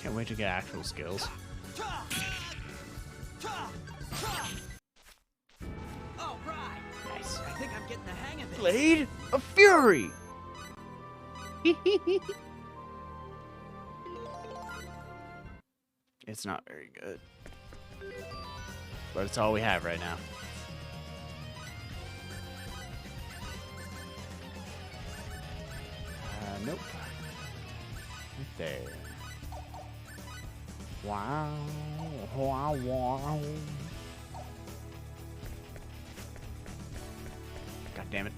Can't wait to get actual skills. All right. Nice. I think I'm getting the hang of it. Blade of Fury. It's not very good, but it's all we have right now. Nope. Right there. Wow. Wow. Wow. God damn it.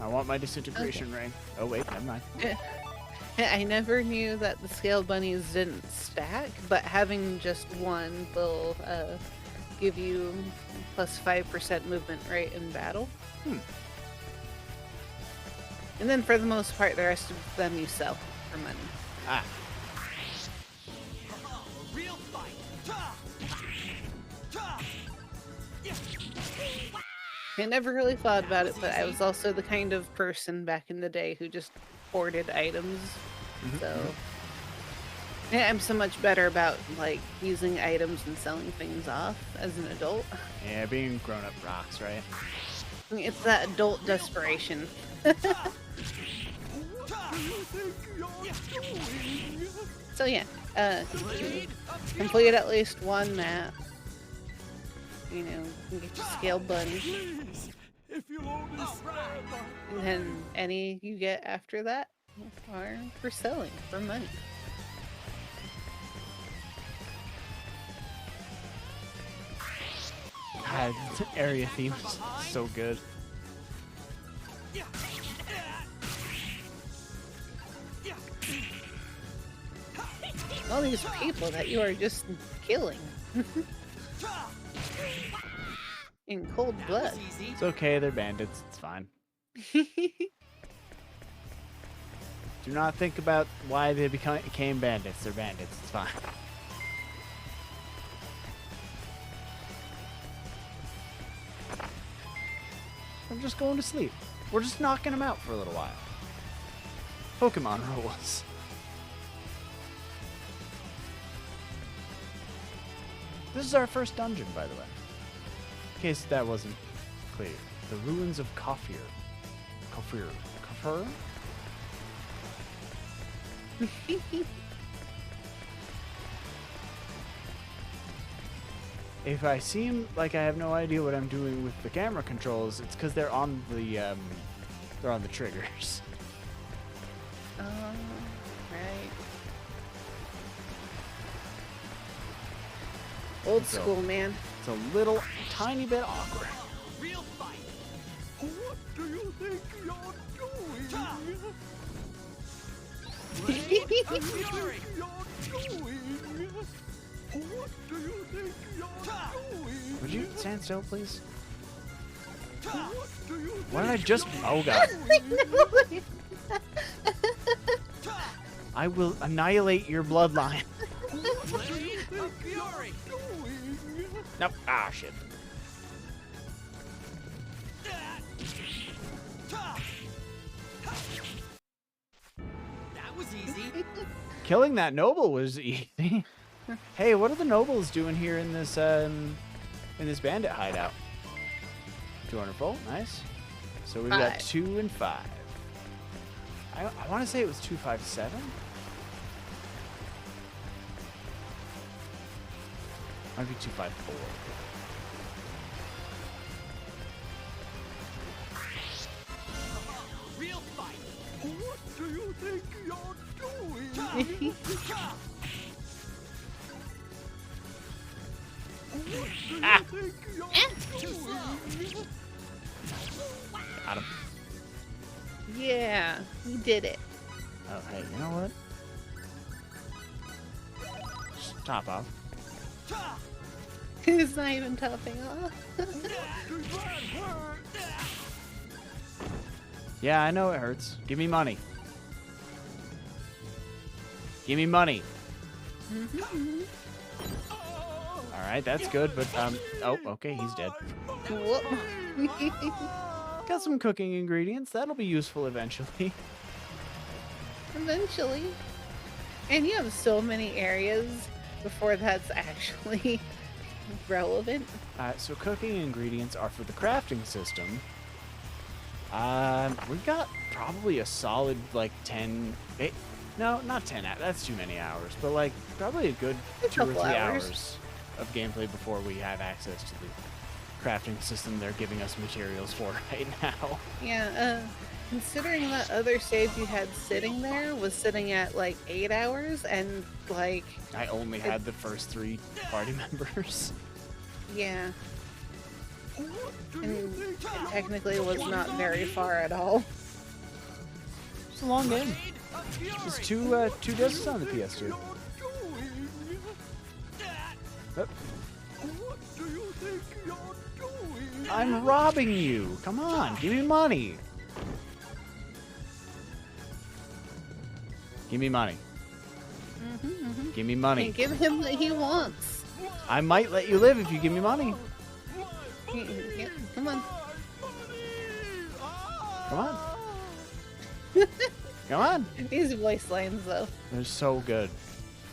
I want my disintegration ring. Oh wait, never mind. I never knew that the scale bunnies didn't stack, but having just one will give you plus 5% movement rate in battle. And then for the most part, the rest of them you sell for money. Ah. Real fight. I never really thought about it, but I was also the kind of person back in the day who just hoarded items. So yeah, I'm so much better about like using items and selling things off as an adult. Yeah, being grown up rocks, right? It's that adult desperation. So yeah, complete at least one map. You know, you get your scale bunny. If you'll only And then any you get after that are for selling, for money. God, area themes so good. All these people that you are just killing. In cold blood. It's okay, they're bandits. It's fine. Do not think about why they became bandits. They're bandits. It's fine. I'm just going to sleep. We're just knocking them out for a little while. Pokemon rules. This is our first dungeon, by the way. In case that wasn't clear. The ruins of Kafir. Kafir. If I seem like I have no idea what I'm doing with the camera controls, it's because they're on the triggers. Right. Old school, man. It's a little tiny bit awkward. Real fight. What do you think you're doing? What do you think you're doing? Would you stand still, please? What do you Why did I just... Oh, God. I will annihilate your bloodline. Fury! Nope. Ah, shit. That was easy. Killing that noble was easy. Hey, what are the nobles doing here in this bandit hideout? 200 volt, nice. So we've got 2 and 5. I want to say it was 257. Might be 254. Real fight. What do you think you're doing? Ah. Doing? Got him. Yeah, we did it. Oh, hey, you know what? Just top off. It's not even topping off. Yeah, I know it hurts. Give me money. Give me money. All right, that's good, but oh, okay, he's dead. Whoop. Got some cooking ingredients. That'll be useful eventually. Eventually. And you have so many areas before that's actually relevant. So cooking ingredients are for the crafting system. We've got probably a solid like 10. No, not 10. That's too many hours. But like probably a good 2 or 3 hours of gameplay before we have access to the crafting system they're giving us materials for right now. Yeah, considering that other save you had sitting there was sitting at like 8 hours, and like I only had the first 3 party members. Yeah. And it technically was not very far at all. It's a long game. There's two discs on the PS2. Oh. I'm robbing you. Come on, give me money. Give me money. Give me money. And give him what he wants. I might let you live if you give me money. Yeah, come on. Come on. Come on. These voice lines, though. They're so good.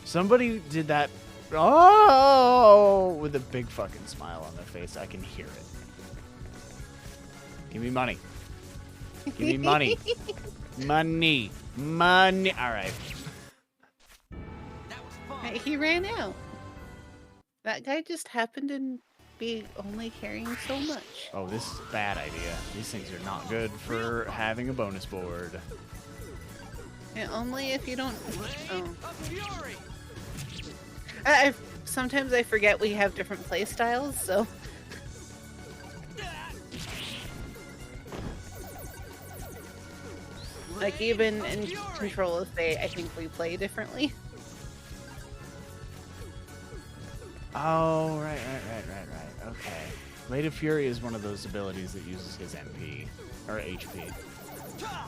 Somebody did that. Oh, with a big fucking smile on their face. I can hear it. Give me money. Give me money. Money. Money. All right. Hey, he ran out. That guy just happened to be only carrying so much. Oh, this is a bad idea. These things are not good for having a bonus board. And only if you don't. Oh. Sometimes I forget we have different play styles, so. Like even in Control of Fate, I think we play differently. Oh, right. Okay. Blade of Fury is one of those abilities that uses his MP or HP.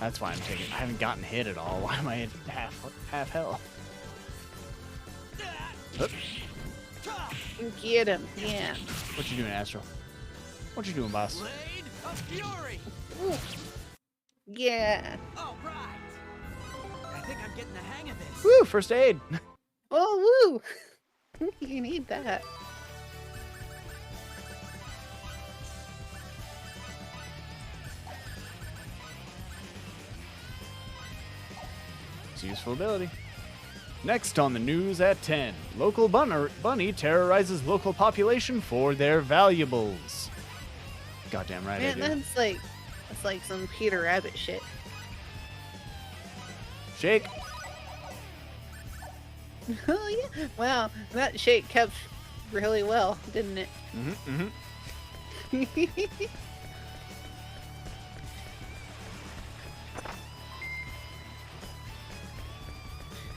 That's why I'm taking. I haven't gotten hit at all. Why am I at half health? Oops. Get him, yeah. What you doing, Astro? What you doing, boss? Blade of Fury. Ooh. Yeah. All right. I think I'm getting the hang of this. Woo! First aid. Oh, woo! You need that. It's a useful ability. Next on the news at 10, local bunny terrorizes local population for their valuables. Goddamn right Man, I do. that's like some Peter Rabbit shit. Shake. Oh yeah. Wow, that shake kept really well, didn't it?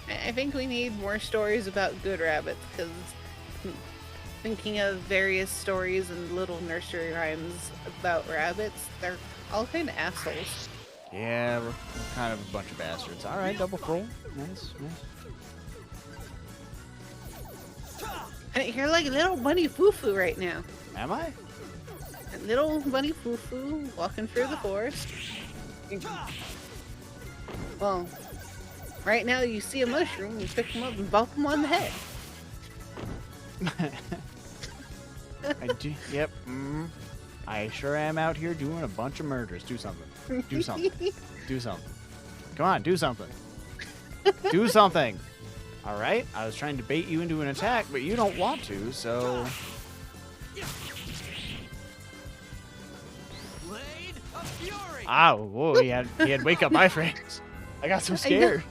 I think we need more stories about good rabbits, because thinking of various stories and little nursery rhymes about rabbits, they're all kind of assholes. Yeah, we're kind of a bunch of bastards. All right, double full. Nice. You're like a little bunny foo-foo right now. Am I? A little bunny foo-foo walking through the forest. Well, right now you see a mushroom, you pick him up and bump him on the head. I do. Yep. I sure am out here doing a bunch of murders. Do something. Do something. Do something. Come on, do something. Do something. All right. I was trying to bait you into an attack, but you don't want to, so. Ow! Whoa! He had wake up iframes. I got so scared.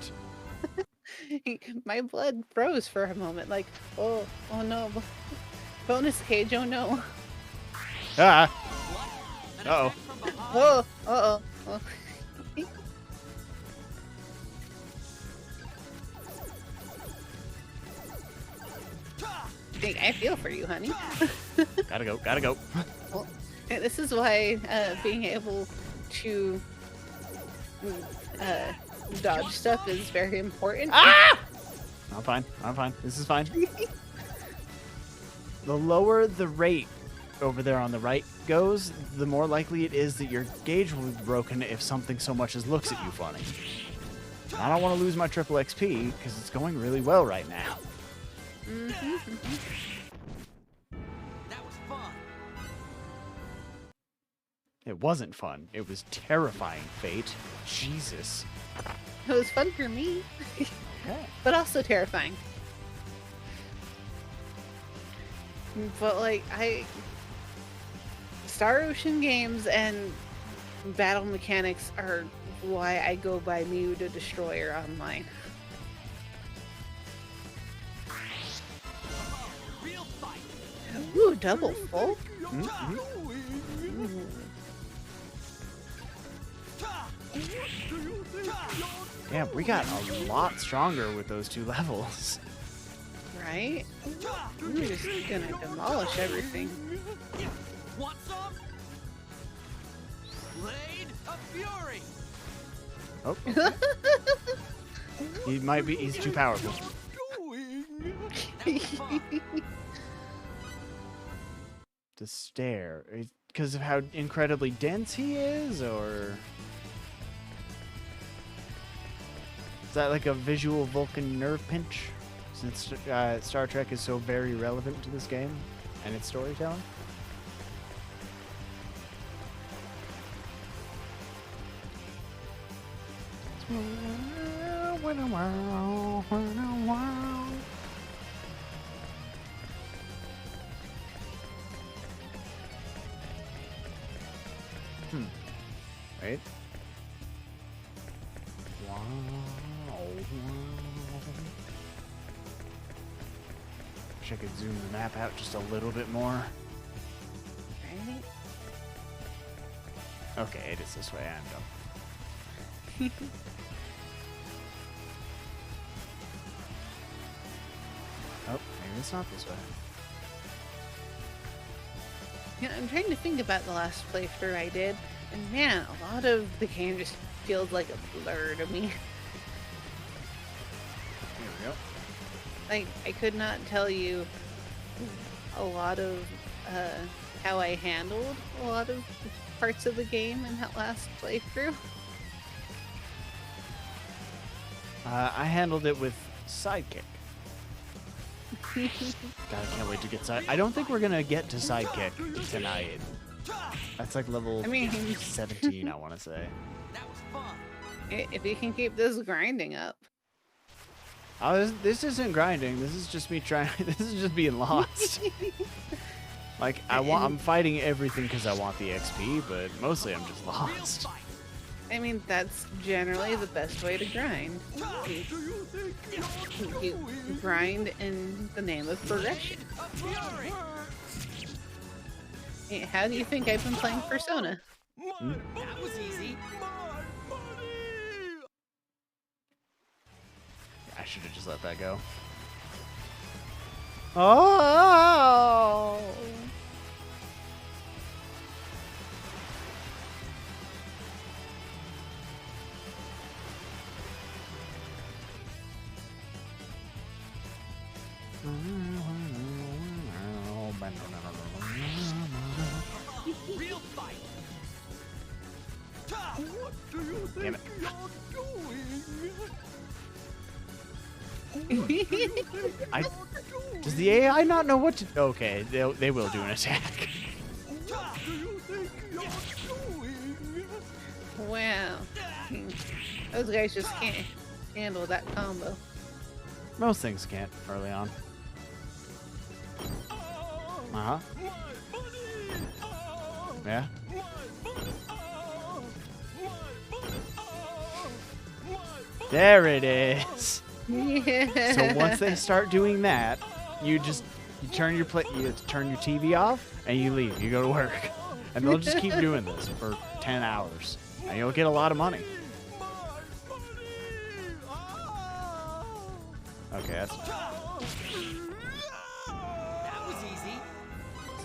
My blood froze for a moment. Like, oh no, bonus cage! Oh no. Ah. Uh-oh. Oh. Uh-oh. Oh. I feel for you, honey. Gotta go. Gotta go. Well, this is why being able to dodge stuff is very important. Ah! I'm fine. I'm fine. This is fine. The lower the rate over there on the right goes, the more likely it is that your gauge will be broken if something so much as looks at you funny. I don't want to lose my triple XP because it's going really well right now. That was fun. It wasn't fun. It was terrifying, Fate. Jesus. It was fun for me, Okay. but also terrifying. But like Star Ocean games and battle mechanics are why I go by Mew the Destroyer online. Ooh, double full. Yeah, we got a lot stronger with those 2 levels. Right? I'm just gonna demolish everything. Want some? Blade of Fury. Oh. Okay. He's too powerful. To stare. Because of how incredibly dense he is, or... Is that like a visual Vulcan nerve pinch? Since Star Trek is so very relevant to this game and its storytelling? Right? Wow. Wish I could zoom the map out just a little bit more. Right? Okay, it is this way. I'm dumb. Oh, maybe it's not this way. Yeah, I'm trying to think about the last playthrough I did, and man, a lot of the game just feels like a blur to me. Here we go. Like, I could not tell you a lot of how I handled a lot of parts of the game in that last playthrough. I handled it with Sidekick. God, I can't wait to get I don't think we're gonna get to Sidekick tonight. That's like level 17, I want to say. If you can keep this grinding up. Oh, this isn't grinding. This is just me trying. This is just being lost. Like I'm fighting everything because I want the XP, but mostly I'm just lost. I mean, that's generally the best way to grind. You grind in the name of progression. How do you think I've been playing Persona? That was easy. I should have just let that go. Oh! Damn it. Does the AI not know what to... Okay, they will do an attack. Wow. Those guys just can't handle that combo. Most things can't early on. Uh-huh. Yeah. There it is. Yeah. So once they start doing that, you turn your TV off and you leave. You go to work, and they'll just keep doing this for 10 hours, and you'll get a lot of money. Okay, that's That was easy.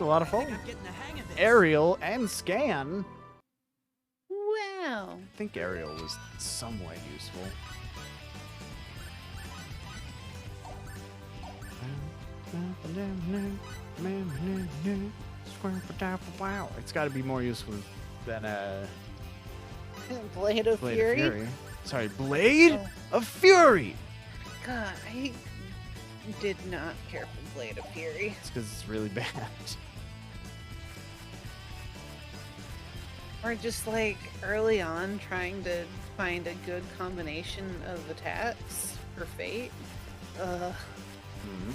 a lot of fun. I'm getting the hang of this. Aerial and scan. Wow. I think aerial was somewhat useful. Wow, it's got to be more useful than Blade of Fury. Sorry, Blade Oh. of Fury. God, I did not care for Blade of Fury. It's because it's really bad. Or just like early on trying to find a good combination of attacks for Fate.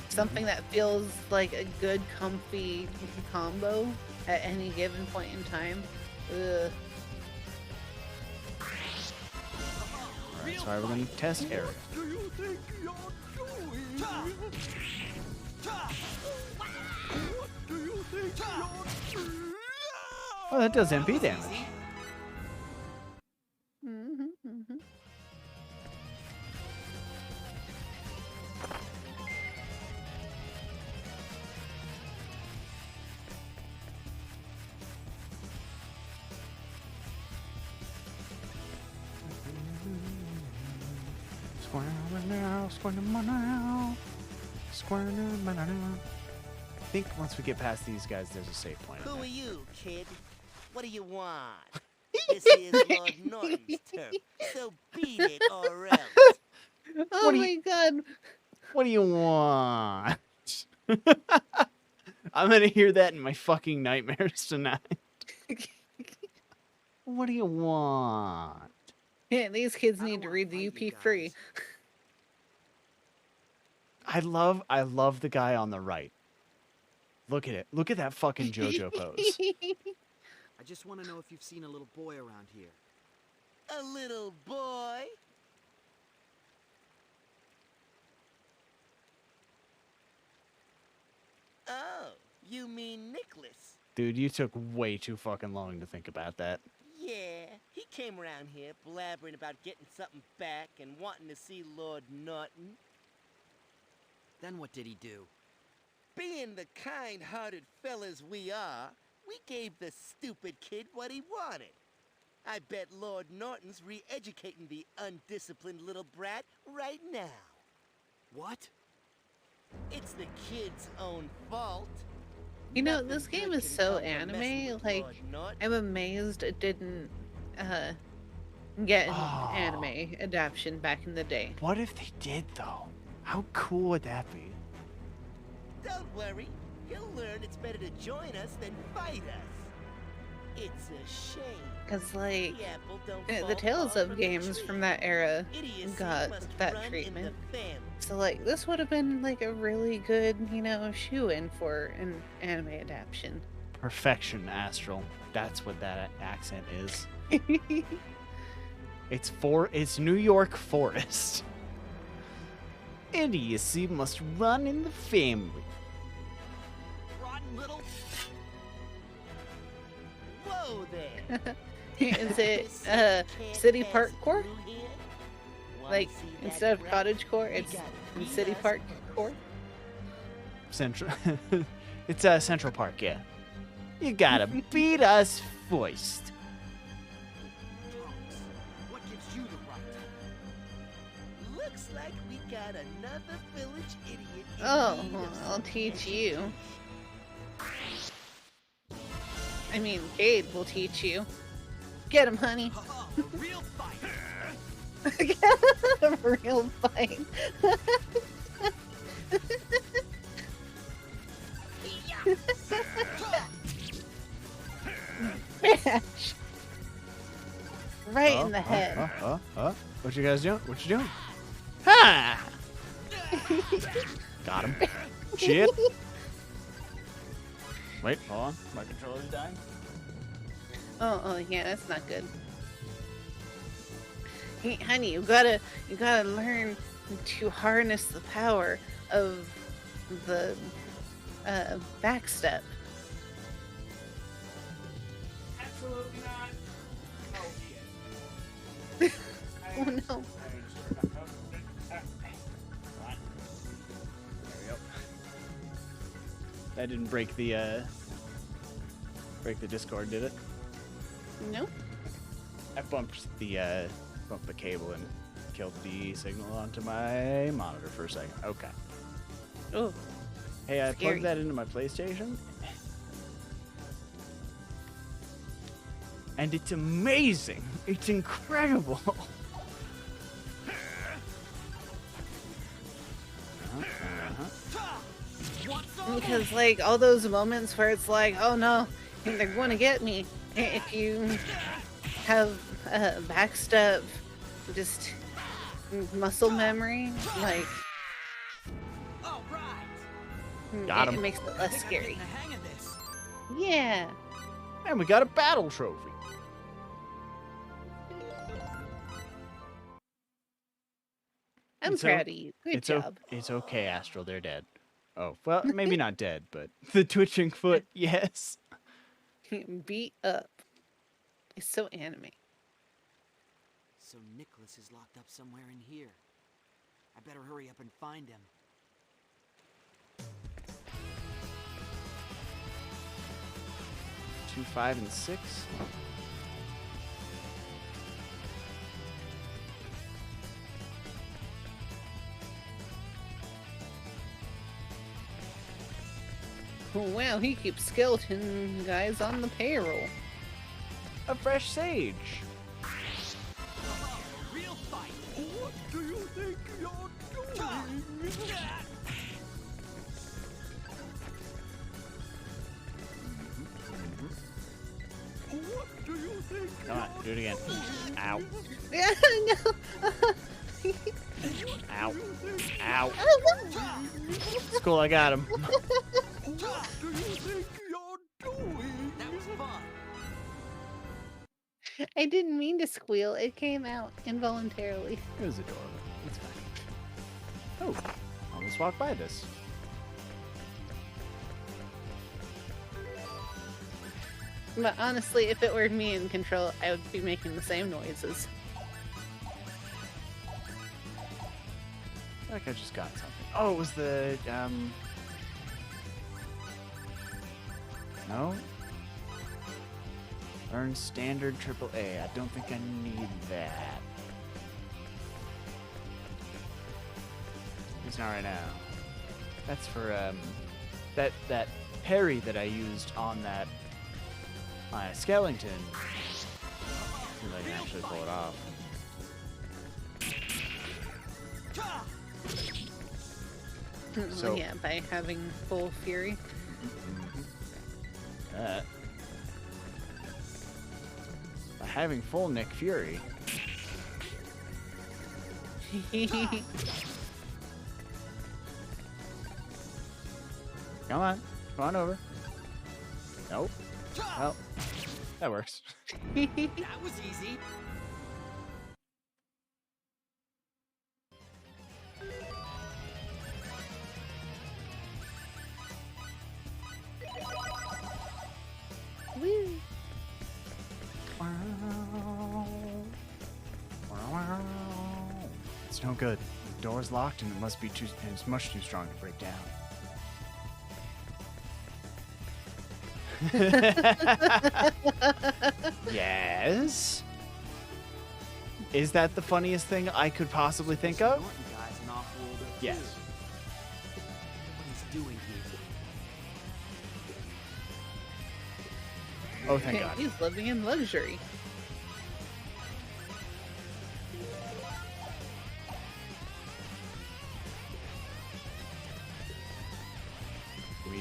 Something that feels like a good, comfy combo at any given point in time. Ugh. Alright, so we're going to test area. Oh, that does MP damage. I think once we get past these guys, there's a save point. Who are you, kid? What do you want? This is Lord Norton's turf, so beat it or else. Oh my god. What do you want? I'm gonna hear that in my fucking nightmares tonight. What do you want? Yeah, these kids need to read the UP3. I love the guy on the right. Look at it. Look at that fucking JoJo pose. I just want to know if you've seen a little boy around here. A little boy? Oh, you mean Nicholas? Dude, you took way too fucking long to think about that. Yeah, he came around here blabbering about getting something back and wanting to see Lord Norton. Then what did he do? Being the kind-hearted fellas we are, we gave the stupid kid what he wanted. I bet Lord Norton's re-educating the undisciplined little brat right now. What? It's the kid's own fault. You know, this game is so anime, like, I'm amazed it didn't get an anime adaptation back in the day. What if they did, though? How cool would that be? Don't worry, he'll learn it's better to join us than fight us. It's a shame. Because, like, The apple don't the fall Tales far of from the games tree. from that era Idiocy got must that run in treatment. the family. So, like, this would have been, like, a really good, you know, shoe-in for an anime adaptation. Perfection, Astral. That's what that accent is. It's New York Forest. Idiocy must run in the family. Rotten little... Whoa there! Is it, City Park Core? Like, instead of Cottage Core, it's in City Park Core? Central. It's Central Park, yeah. You gotta beat us first. What gives you the right? Looks like we got another village idiot. in Oh, need of I'll some teach you. education. I mean, Cade will teach you. Get him, honey. Real fight. A real fight. Bash. Right in the head. What you guys doing? What you doing? Ha! Got him. Shit. Wait, hold on. My controller's dying. Oh, yeah, that's not good. Hey, honey, you gotta learn to harness the power of the backstep. Absolutely not. Oh, shit. Oh no. There we go. That didn't break the Discord, did it? Nope. I bumped the cable and killed the signal onto my monitor for a second. Okay. Oh. Hey, I Scary. plugged that into my PlayStation. And it's amazing. It's incredible. Because like all those moments where it's like, oh no, they're going to get me. If you have backstep, just muscle memory, like Got him. it makes it less scary. Yeah. And we got a battle trophy. I'm proud of you. Good job. It's okay, Astral. They're dead. Oh, well, maybe not dead, but the twitching foot, yes. Beat up. It's so anime. So Nicholas is locked up somewhere in here. I better hurry up and find him. 2, 5, and 6. Well, he keeps skeleton guys on the payroll. A fresh sage. Real fight. What do you think you're doing? What do you think? Come on, do it again. Ow. Yeah, no. Ow. Ow. It's cool, I got him. What do you think you're doing? That was fun. I didn't mean to squeal. It came out involuntarily. It was adorable. It's fine. Oh, almost walked by this. But honestly, if it were me in control, I would be making the same noises. I feel like I just got something. Oh, it was the, no? Earn standard AAA. I don't think I need that. It's not right now. That's for, that parry that I used on that skeleton. See if I can actually pull it off. So yeah, by having full fury. By having full Nick Fury. Come on over. Nope. Well, that works. That was easy. Woo. It's no good. The door's locked and it must be too. And it's much too strong to break down. Yes. Is that the funniest thing I could possibly think of? Guy's an off-worlder. Yes. What he's doing here. Oh, thank God. He's living in luxury.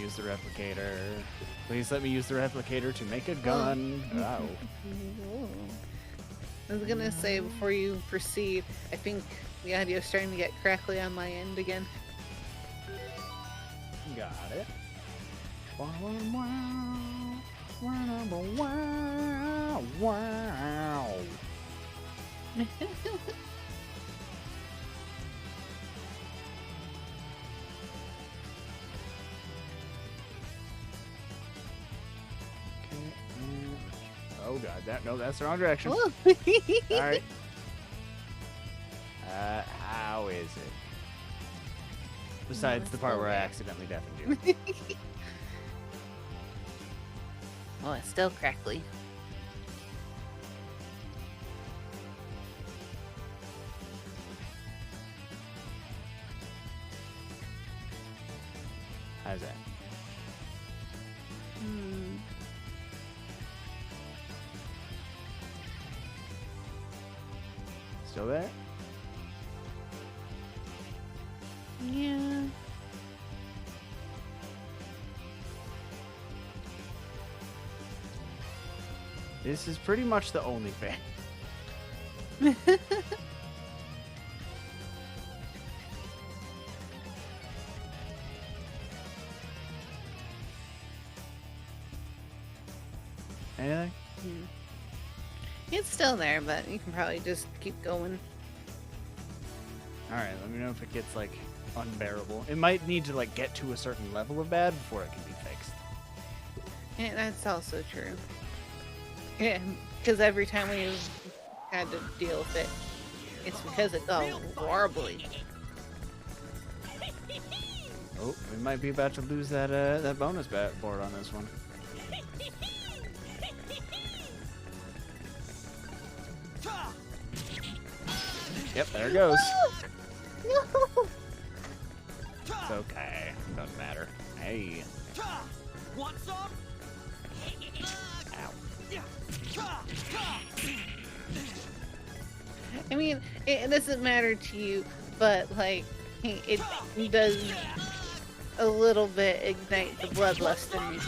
use the replicator. Please let me use the replicator to make a gun. Oh. I was gonna say, before you proceed, I think the audio's starting to get crackly on my end again. Got it. Wow. Oh god, that's the wrong direction. Alright. How is it? Besides the part where I accidentally deafened you. Oh, it's still crackly. How's that? Still there? Yeah. This is pretty much the only thing. Anything? It's still there, but you can probably just keep going. Alright, let me know if it gets, like, unbearable. It might need to, like, get to a certain level of bad before it can be fixed. Yeah, that's also true. Yeah, because every time we've had to deal with it, it's because it got warbly. Oh, we might be about to lose that bonus board on this one. Yep, there it goes. No! It's okay. Doesn't matter. Hey. Want some? I mean, it doesn't matter to you, but, like, it does a little bit ignite the bloodlust in me.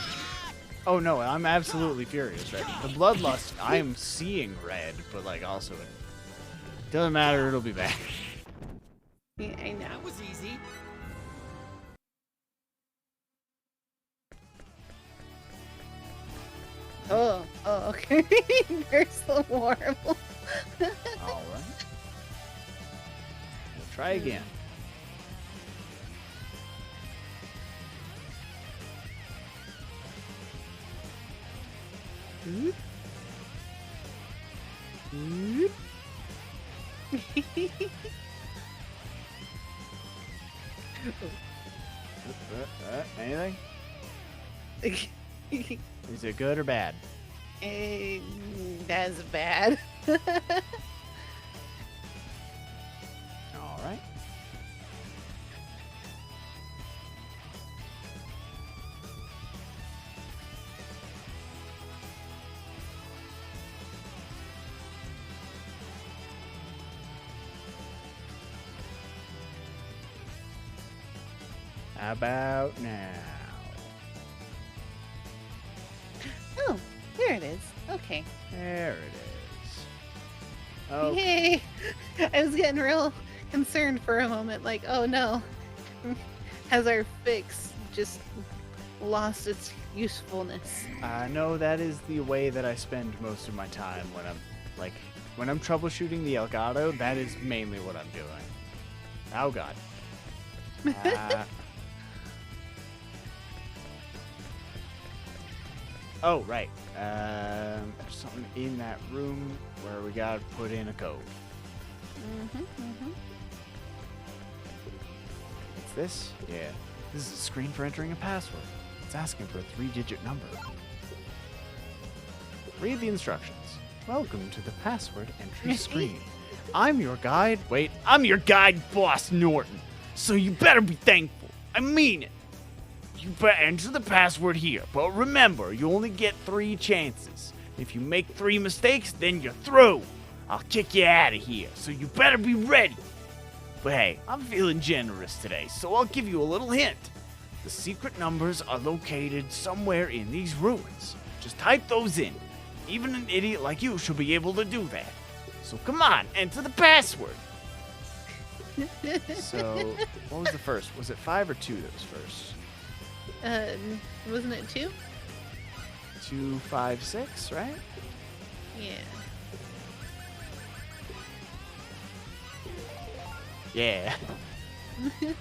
Oh no, I'm absolutely furious right now. The bloodlust, I am seeing red, but, like, also it doesn't matter, it'll be back. Yeah, I know. That was easy. Oh, okay. They're so horrible. Alright. We'll try again. Anything? Is it good or bad? That's bad. All right. How about now? Oh, there it is. Okay. There it is. Oh. Yay! I was getting real concerned for a moment, like, oh no. Has our fix just lost its usefulness? No, that is the way that I spend most of my time when I'm troubleshooting the Elgato. That is mainly what I'm doing. Oh god. Oh, right. There's something in that room where we gotta put in a code. What's this? Yeah. This is a screen for entering a password. It's asking for a 3-digit number. Read the instructions. Welcome to the password entry screen. I'm your guide. Wait, I'm your guide, Boss Norton. So you better be thankful. I mean it. You better enter the password here, but remember, you only get 3 chances. If you make 3 mistakes, then you're through. I'll kick you out of here, so you better be ready. But hey, I'm feeling generous today, so I'll give you a little hint. The secret numbers are located somewhere in these ruins. Just type those in. Even an idiot like you should be able to do that. So come on, enter the password. So, what was the first? Was it 5 or 2 that was first? Wasn't it 2? 2, 5, 6, right? Yeah. Yeah. I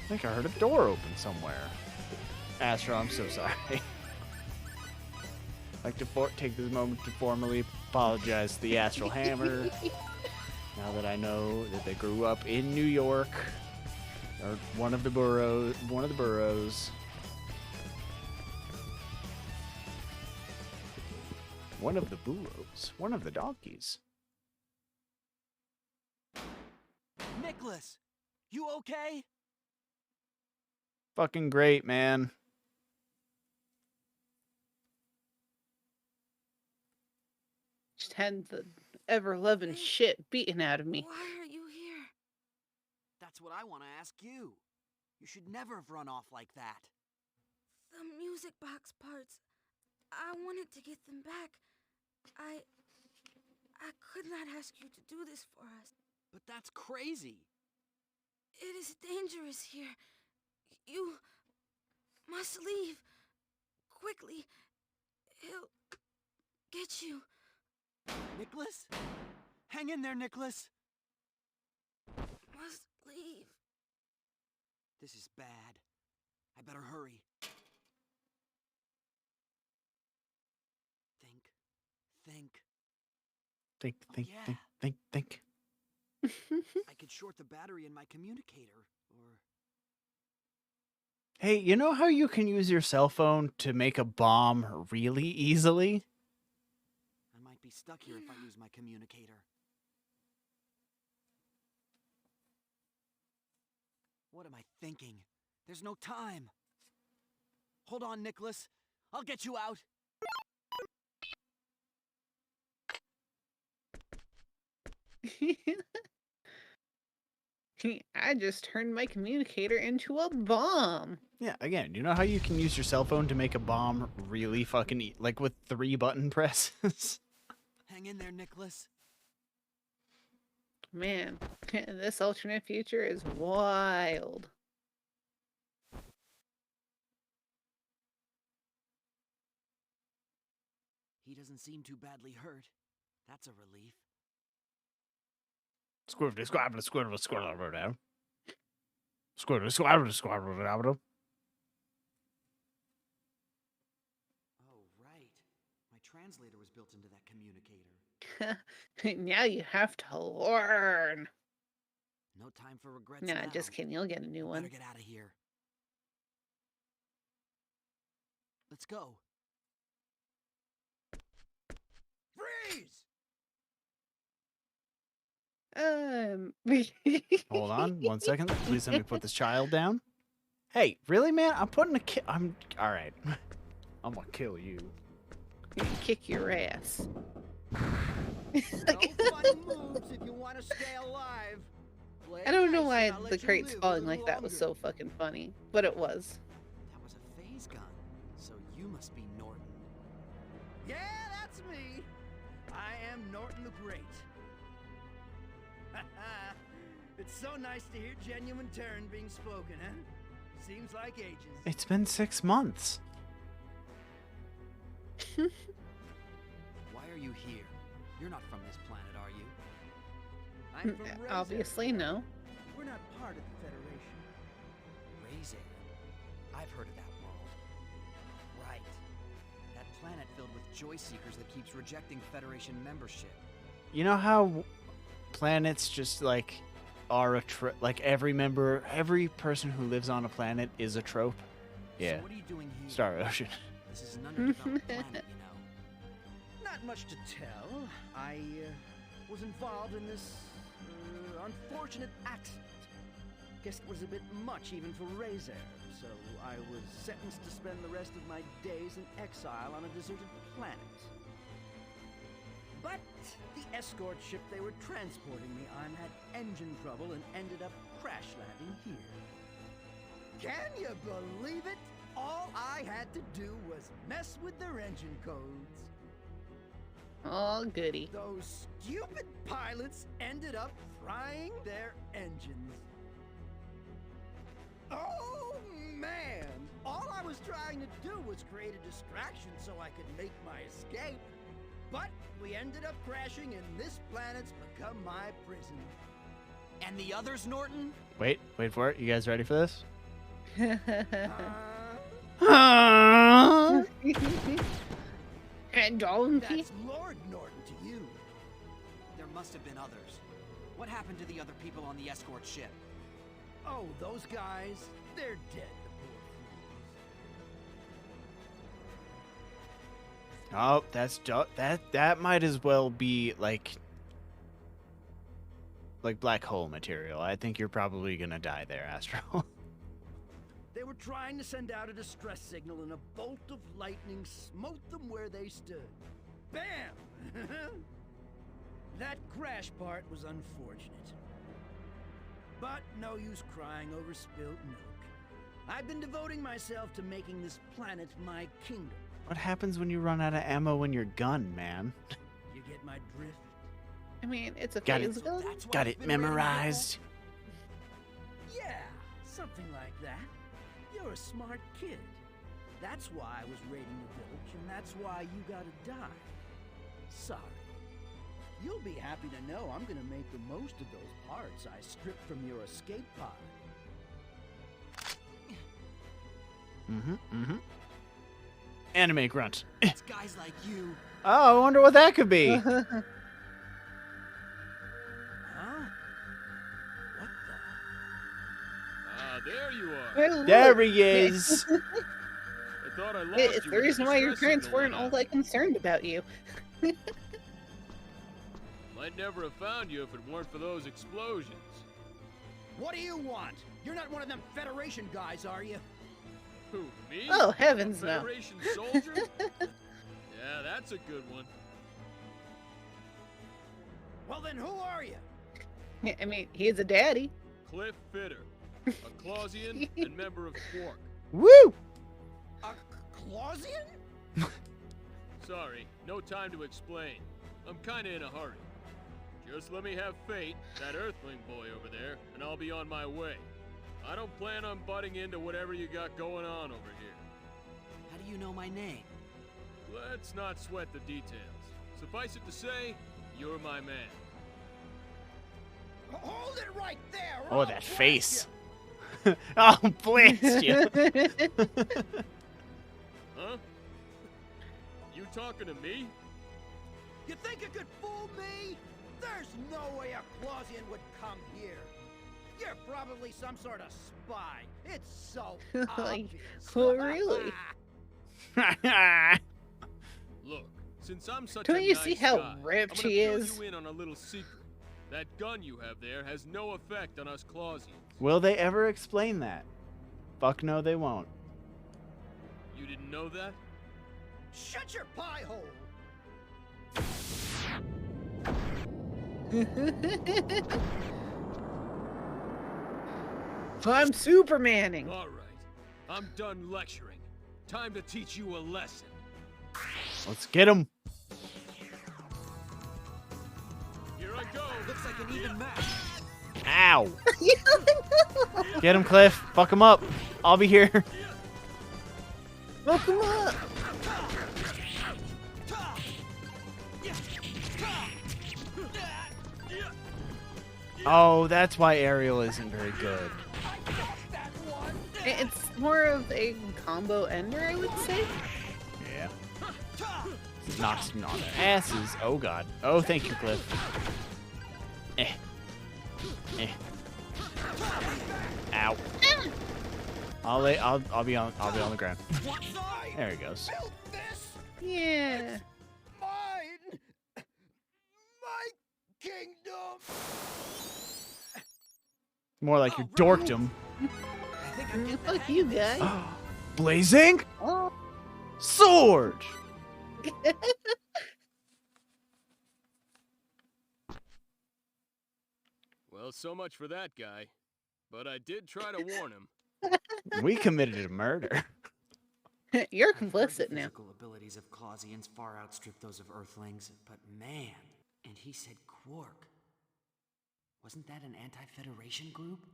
think I heard a door open somewhere. Astro, I'm so sorry. I'd like to take this moment to formally apologize to the Astral Hammer. Now that I know that they grew up in New York, or one of the boroughs. One of the burros. One of the donkeys. Nicholas, you okay? Fucking great, man. Just had the ever-loving shit beaten out of me. Why are you here? That's what I want to ask you. You should never have run off like that. The music box parts. I wanted to get them back. I could not ask you to do this for us. But that's crazy. It is dangerous here. You must leave. Quickly. He'll get you. Nicholas? Hang in there, Nicholas. Must leave. This is bad. I better hurry. Think. I could short the battery in my communicator, or... Hey, you know how you can use your cell phone to make a bomb really easily? I might be stuck here if I use my communicator. What am I thinking? There's no time. Hold on, Nicholas. I'll get you out. I just turned my communicator into a bomb. Yeah, again, you know how you can use your cell phone to make a bomb really fucking like with 3 button presses? Hang in there, Nicholas. Man, this alternate future is wild. He doesn't seem too badly hurt. That's a relief. Squirrel. Oh, right. My translator was built into that communicator. Now you have to learn. No time for regrets Nah, now. just kidding. You'll get a new one. Better get out of here. Let's go. Freeze! Hold on 1 second. Please let me put this child down. Hey, really, man? I'm putting a kid. I'm all right. I'm gonna kill you. Kick your ass. No funny moves if you want to stay alive. I don't know why the crates falling like that was so fucking funny, but it was. That was a phase gun, so you must be Norton. Yeah, that's me. I am Norton the Great. It's so nice to hear genuine Terran being spoken, huh? Seems like ages. It's been 6 months. Why are you here? You're not from this planet, are you? I'm from Razer. Obviously, no. We're not part of the Federation. Razer. I've heard of that world. Right. That planet filled with joy seekers that keeps rejecting Federation membership. You know how planets just like are a like every person who lives on a planet is a trope? Yeah. So what are you doing here? Star Ocean. This is an underdeveloped planet, you know. Not much to tell. I was involved in this unfortunate accident. Guess it was a bit much even for Razer, so I was sentenced to spend the rest of my days in exile on a deserted planet. But the escort ship they were transporting me on had engine trouble and ended up crash landing here. Can you believe it? All I had to do was mess with their engine codes. Oh, goody. Those stupid pilots ended up frying their engines. Oh, man! All I was trying to do was create a distraction so I could make my escape. But we ended up crashing, and this planet's become my prison. And the others, Norton? Wait for it. You guys ready for this? And donkey. That's Lord Norton to you. There must have been others. What happened to the other people on the escort ship? Oh, those guys, they're dead, the poor Oh, that might as well be like black hole material. I think you're probably gonna die there, Astro. They were trying to send out a distress signal, and a bolt of lightning smote them where they stood. Bam! That crash part was unfortunate. But no use crying over spilt milk. I've been devoting myself to making this planet my kingdom. What happens when you run out of ammo in your gun, man? You get my drift? I mean, it's a Got phase it. gun. Got it memorized. Yeah, something like that. You're a smart kid. That's why I was raiding the village, and that's why you gotta die. Sorry. You'll be happy to know I'm gonna make the most of those parts I stripped from your escape pod. Anime grunt. It's guys like you. Oh, I wonder what that could be. Huh? Ah, there you are. Well, There look. he is. I thought I lost It's you the with reason why your distress parents signal weren't went all out. that concerned about you. Might never have found you if it weren't for those explosions. What do you want? You're not one of them Federation guys, are you? Who, me? Oh, heavens A no. Federation soldier? Yeah, that's a good one. Well then, who are you? I mean, he's a daddy. Cliff Fitter, a Clausian and member of Quark. Woo! A Clausian? Sorry, no time to explain. I'm kinda in a hurry. Just let me have Fate, that Earthling boy over there, and I'll be on my way. I don't plan on butting into whatever you got going on over here. How do you know my name? Let's not sweat the details. Suffice it to say, you're my man. Hold it right there! or Oh, I'll that blast face. ya. Oh, blast you. Huh? You talking to me? You think you could fool me? There's no way a Clausian would come here. You're probably some sort of spy. It's so obvious. Oh, really? Look, since I'm such Don't a you nice see how guy, ripped I'm gonna he fill is? you in on a little secret. That gun you have there has no effect on us Clausians. Will they ever explain that? Fuck no, they won't. You didn't know that? Shut your pie hole! I'm Supermaning. All right, I'm done lecturing. Time to teach you a lesson. Let's get him. Here I go. Looks like an even match. Ow. Get him, Cliff. Fuck him up. I'll be here. Fuck him up. Oh, that's why Ariel isn't very good. It's more of a combo ender, I would say. Yeah. Knocks them on their asses. Oh god. Oh, thank you, Cliff. Eh. Eh. Ow. I'll be on the ground. There he goes. Yeah. Mine! My kingdom! More like your dorkdom. Fuck you guys. Blazing Oh. sword. Well, so much for that guy. But I did try to warn him. We committed a murder. You're I've heard complicit the now. physical abilities of Clausians far outstrip those of Earthlings, but man, and he said Quark. Wasn't that an anti-Federation group?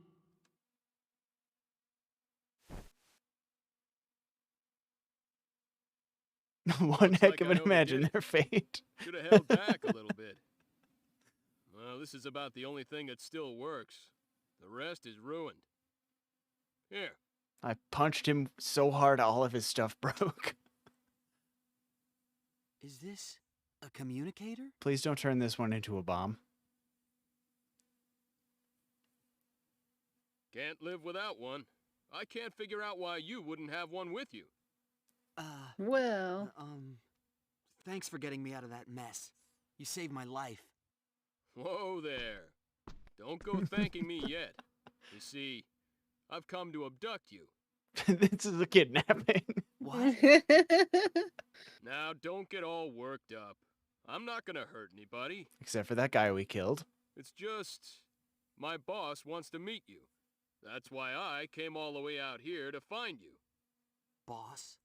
One Looks heck like of I an overdid imagine it. their fate. Should have held back a little bit. Well, this is about the only thing that still works. The rest is ruined. Here. I punched him so hard all of his stuff broke. Is this a communicator? Please don't turn this one into a bomb. Can't live without one. I can't figure out why you wouldn't have one with you. Well. Thanks for getting me out of that mess. You saved my life. Whoa there. Don't go thanking me yet. You see, I've come to abduct you. This is a kidnapping. What? Now, don't get all worked up. I'm not gonna hurt anybody. Except for that guy we killed. It's just... my boss wants to meet you. That's why I came all the way out here to find you. Boss?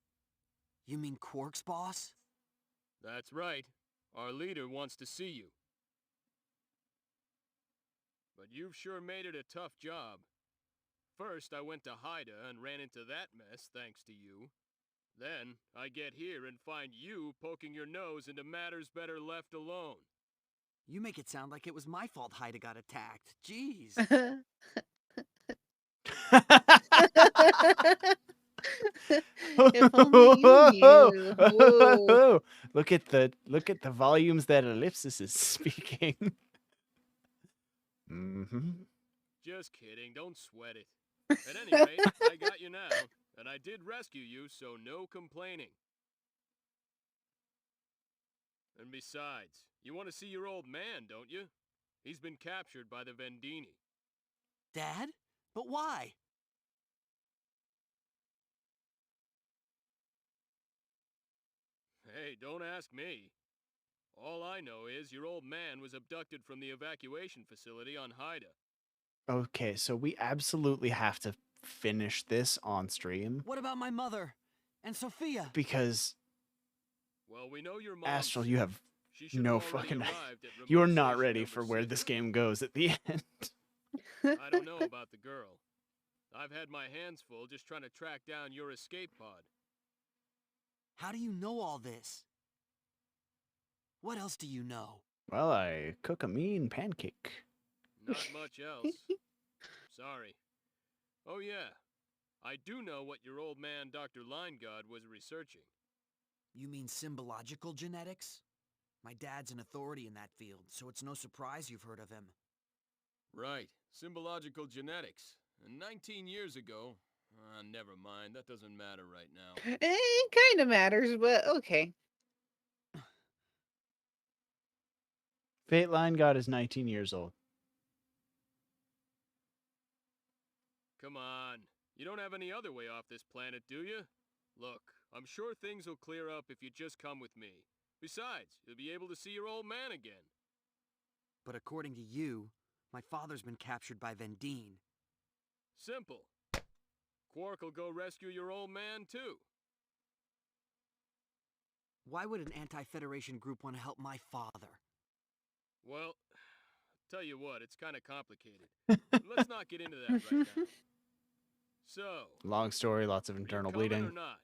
You mean Quark's boss? That's right. Our leader wants to see you. But you've sure made it a tough job. First, I went to Haida and ran into that mess thanks to you. Then, I get here and find you poking your nose into matters better left alone. You make it sound like it was my fault Haida got attacked. Jeez. If only you knew. Whoa. Look at the volumes that Ellipsis is speaking. Just kidding, don't sweat it. At any rate, I got you now, and I did rescue you, so no complaining. And besides, you want to see your old man, don't you? He's been captured by the Vendini. Dad? But why? Hey, don't ask me. All I know is your old man was abducted from the evacuation facility on Haida. Okay, so we absolutely have to finish this on stream. What about my mother? And Sophia? Because... well, we know your mom. Astral, you have no fucking... remote You're not station ready number for where 6. this game goes at the end. I don't know about the girl. I've had my hands full just trying to track down your escape pod. How do you know all this? What else do you know? Well, I cook a mean pancake. Not much else. Sorry. Oh yeah, I do know what your old man Dr. Lineguard was researching. You mean symbological genetics? My dad's an authority in that field, so it's no surprise you've heard of him. Right, symbological genetics. And 19 years ago... never mind, that doesn't matter right now. It kind of matters, but okay. Fate Line God is 19 years old. Come on, you don't have any other way off this planet, do you? Look, I'm sure things will clear up if you just come with me. Besides, you'll be able to see your old man again. But according to you, my father's been captured by Vendine. Simple. Quark will go rescue your old man, too. Why would an anti-Federation group want to help my father? Well, tell you what, it's kind of complicated. Let's not get into that right now. So... long story, lots of internal bleeding. Or not?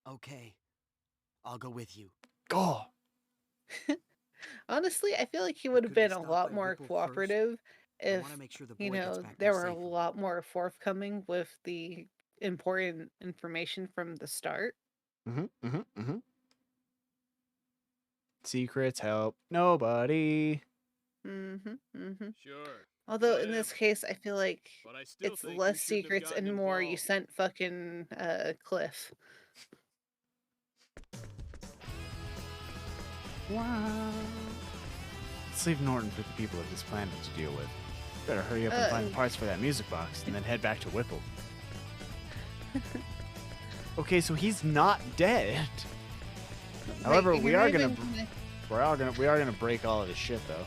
Okay, I'll go with you. Go! Honestly, I feel like he would have Could we been a stop lot by more Ripple cooperative I if, wanna make sure the you boy gets know, back there there were a safely. lot more forthcoming with the important information from the start. Secrets help nobody. Sure. Although in this case, I feel like But I still it's think you less shouldn't have secrets gotten and more you involved. sent fucking Cliff. Wow. Let's leave Norton for the people of this planet to deal with. Better hurry up and find the parts for that music box and then head back to Whipple. Okay, so he's not dead. However, Like, we you're are not gonna even we are gonna break all of his shit though.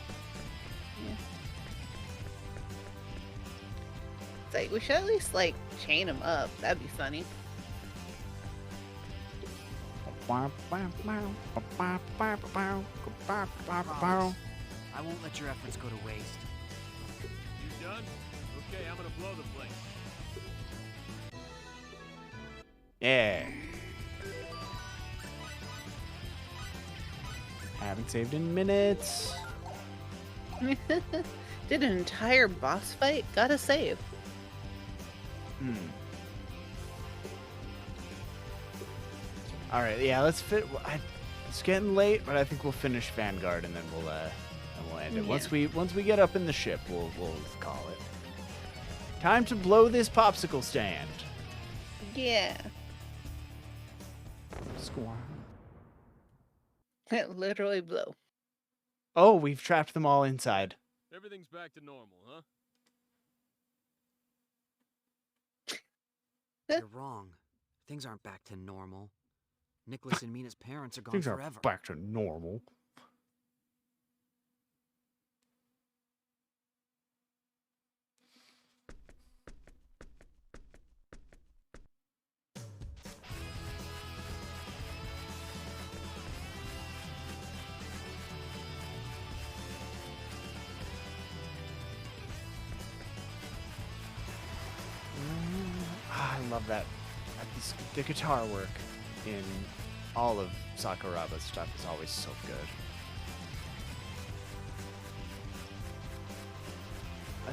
It's like, we should at least, like, chain him up. That'd be funny. Promise, I won't let your efforts go to waste. You done? Okay, I'm gonna blow the place. Yeah. Haven't saved in minutes. Did an entire boss fight? Gotta save. All right, yeah, let's fit. It's getting late, but I think we'll finish Vanguard and then we'll end it. Yeah. Once we get up in the ship, we'll call it. Time to blow this popsicle stand. Yeah. Squirm. It literally blew. Oh, we've trapped them all inside. Everything's back to normal, huh? You're wrong. Things aren't back to normal. Nicholas and Mina's parents are gone Things forever. are back to normal. I love that. The guitar work in all of Sakuraba's stuff is always so good.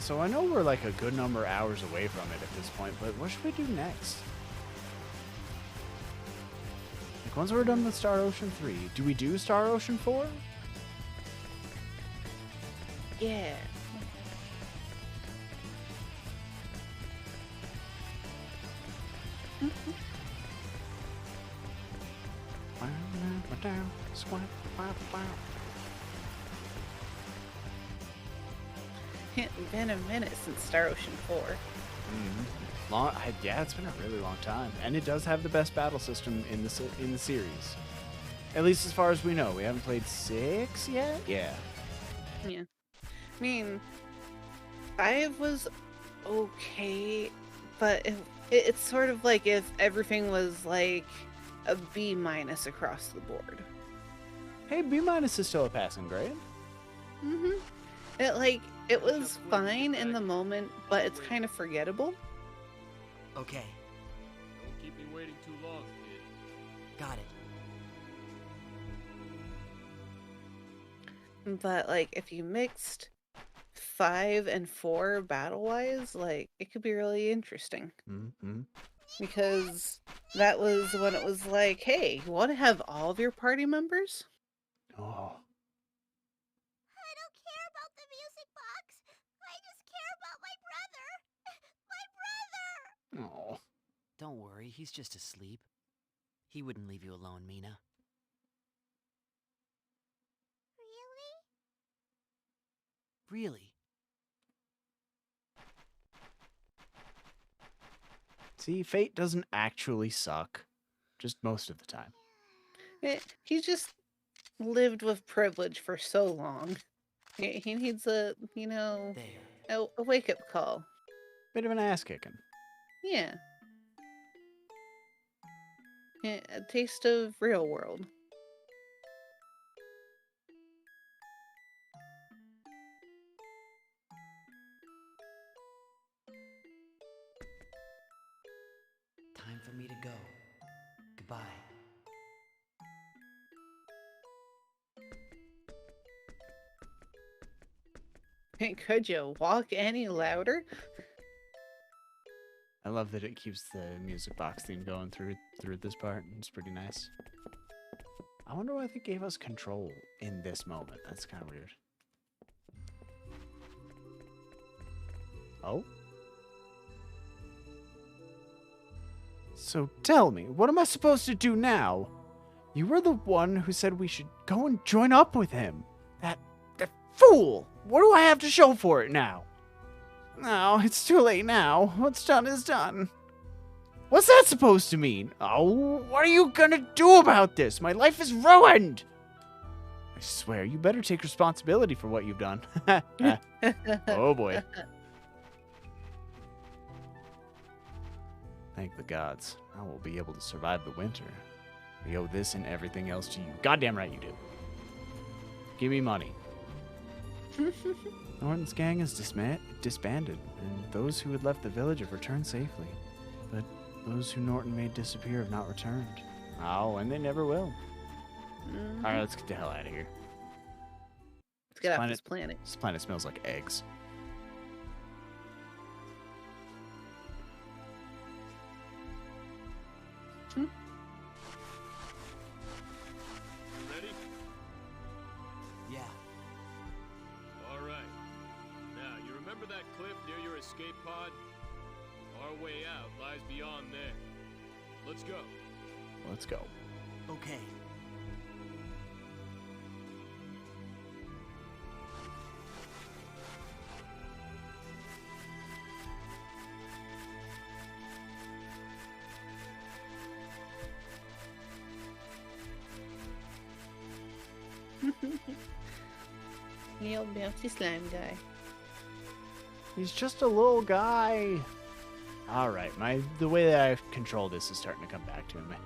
So I know we're like a good number of hours away from it at this point, but what should we do next? Like once we're done with Star Ocean 3, do we do Star Ocean 4? Yeah. It's been a minute since Star Ocean 4. Yeah, it's been a really long time, and it does have the best battle system in the series. At least as far as we know. We haven't played 6 yet. Yeah. Yeah. I mean, 5 was okay, but it's sort of like if everything was like a B- across the board. Hey, B- is still a passing grade. It was fine in the moment, but it's kind of forgettable. Okay, Don't keep me waiting too long, kid. got it. But like if you mixed 5 and 4 battle-wise, like it could be really interesting. Because that was when it was like, hey, you want to have all of your party members? Oh. I don't care about the music box. I just care about my brother. My brother! Oh. Don't worry, he's just asleep. He wouldn't leave you alone, Mina. Really? See, Fate doesn't actually suck. Just most of the time. He just lived with privilege for so long. He needs a wake-up call. Bit of an ass kicking. Yeah. A taste of real world. Time for me to go. Goodbye. Could you walk any louder? I love that it keeps the music box theme going through this part. It's pretty nice. I wonder why they gave us control in this moment. That's kind of weird. Oh? So tell me, what am I supposed to do now? You were the one who said we should go and join up with him. That fool! What do I have to show for it now? No, it's too late now. What's done is done. What's that supposed to mean? Oh, what are you gonna do about this? My life is ruined! I swear, you better take responsibility for what you've done. Oh boy. Thank the gods. I will be able to survive the winter. We owe this and everything else to you. Goddamn right you do. Give me money. Norton's gang is disbanded, and those who had left the village have returned safely. But those who Norton made disappear have not returned. Oh, and they never will. Alright, let's get the hell out of here. Let's get off this planet. This planet smells like eggs. Ready? Yeah. All right. Now, you remember that cliff near your escape pod? Our way out lies beyond there. Let's go. Let's go. Okay. The old bouncy slime guy. He's just a little guy. All right, the way that I've controlled this is starting to come back to me.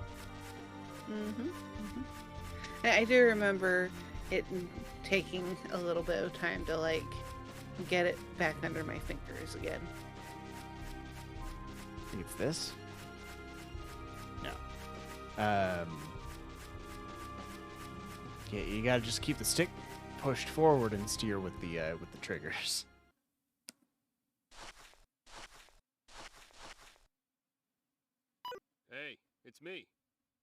I do remember it taking a little bit of time to like get it back under my fingers again. I think it's this. No. Yeah, you gotta just keep the stick pushed forward and steer with the triggers. Hey, it's me.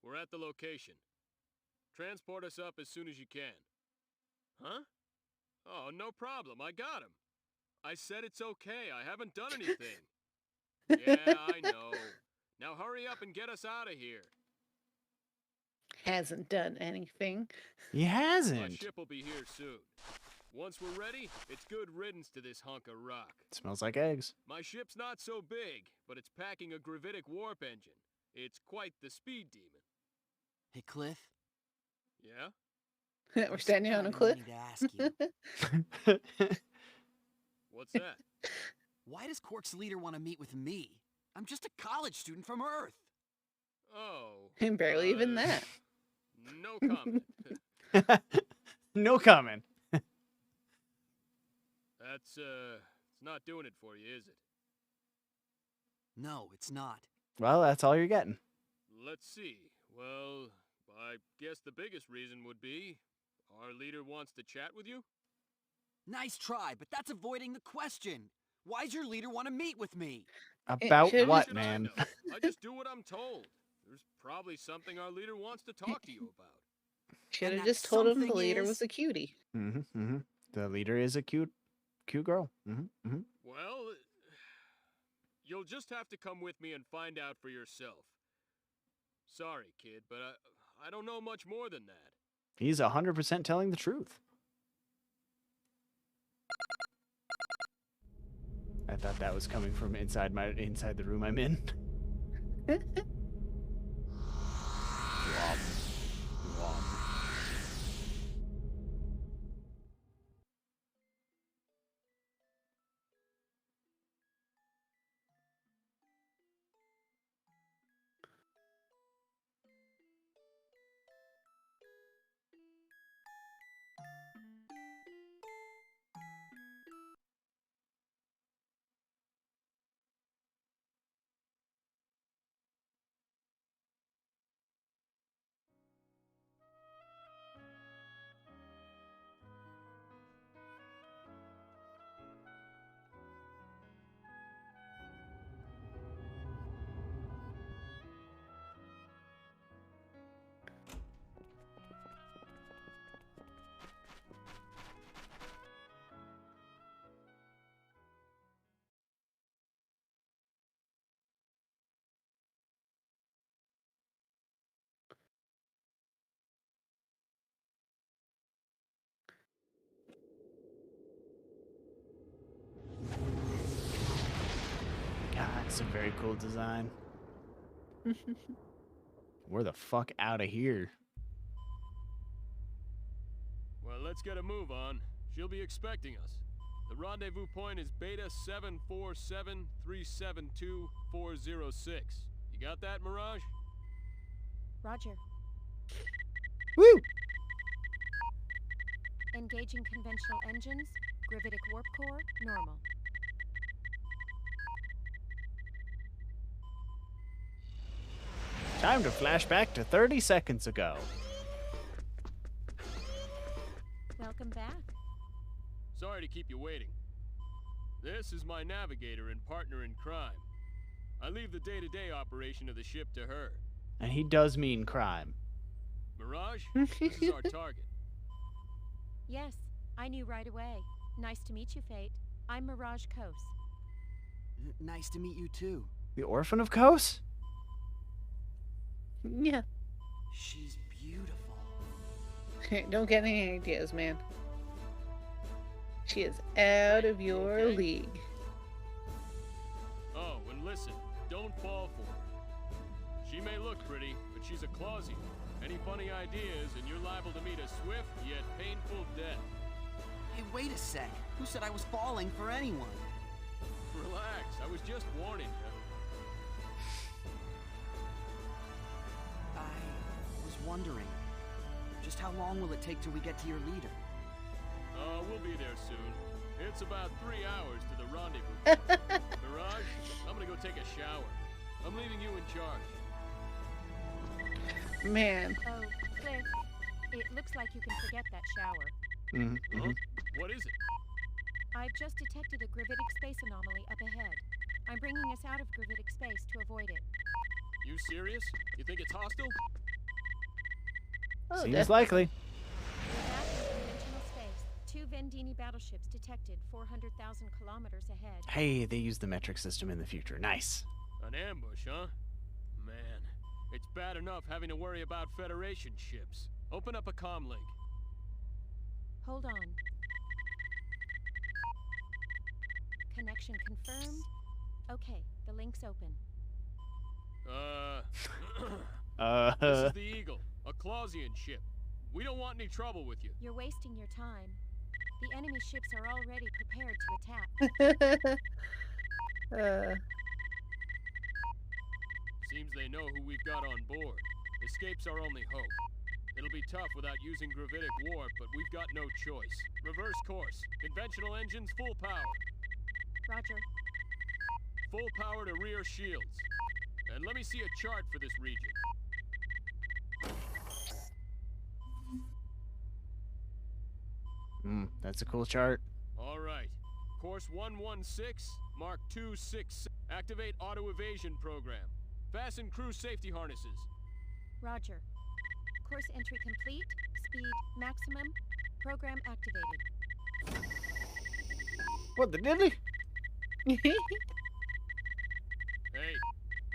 We're at the location. Transport us up as soon as you can. Huh? Oh, no problem. I got him. I said it's okay. I haven't done anything. Yeah, I know. Now hurry up and get us out of here. Hasn't done anything. He My hasn't. ship will be here soon. Once we're ready, it's good riddance to this hunk of rock. It smells like eggs. My ship's not so big, but it's packing a gravitic warp engine. It's quite the speed demon. Hey, Cliff. Yeah? We're standing on a cliff. I need to ask you. What's that? Why does Quark's leader want to meet with me? I'm just a college student from Earth. Oh. And barely even that. No comment. No comment. That's, it's not doing it for you, is it? No, it's not. Well, that's all you're getting. Let's see. Well, I guess the biggest reason would be our leader wants to chat with you? Nice try, but that's avoiding the question. Why's your leader want to meet with me? About should- what, Should I man? know? I just do what I'm told. There's probably something our leader wants to talk to you about. Should And have that just told him the something leader is- was a cutie. The leader is a cute girl. Well, you'll just have to come with me and find out for yourself. Sorry, kid, but I don't know much more than that. He's 100% telling the truth. I thought that was coming from inside the room I'm in. Womp. Womp. God, that's a very cool design. We're the fuck out of here. Well, let's get a move on. She'll be expecting us. The rendezvous point is Beta 747372406. You got that, Mirage? Roger. Woo! Engaging conventional engines. Gravitic warp core, normal. Time to flash back to 30 seconds ago. Welcome back. Sorry to keep you waiting. This is my navigator and partner in crime. I leave the day-to-day operation of the ship to her. And he does mean crime. Mirage, this is our target. Yes, I knew right away. Nice to meet you, Fate. I'm Mirage Kos. Nice to meet you too. The Orphan of Kos? Yeah. She's beautiful. Don't get any ideas, man. She is out of your league. Oh, and listen, don't fall for her. She may look pretty, but she's a Clausian. Any funny ideas, and you're liable to meet a swift yet painful death. Hey, wait a sec. Who said I was falling for anyone? Relax, I was just warning you. I was wondering, just how long will it take till we get to your leader? We'll be there soon. It's about 3 hours to the rendezvous. Mirage, I'm gonna go take a shower. I'm leaving you in charge. Man. Oh, Cliff, it looks like you can forget that shower. Huh? What is it? I've just detected a gravitic space anomaly up ahead. I'm bringing us out of gravitic space to avoid it. You serious? You think it's hostile? Oh, seems likely. We're back in conventional space. 2 Vendini battleships detected 400,000 kilometers ahead. Hey, they use the metric system in the future. Nice. An ambush, huh? Man, it's bad enough having to worry about Federation ships. Open up a comm link. Hold on. Connection confirmed. Okay, the link's open. This is the Eagle, a Clausian ship. We don't want any trouble with you. You're wasting your time. The enemy ships are already prepared to attack. Seems they know who we've got on board. Escape's our only hope. It'll be tough without using gravitic warp, but we've got no choice. Reverse course. Conventional engines full power. Roger. Full power to rear shields. And let me see a chart for this region. That's a cool chart. All right. Course 116, Mark 26. Activate auto evasion program. Fasten crew safety harnesses. Roger. Course entry complete. Speed maximum. Program activated. What the diddly? Hey,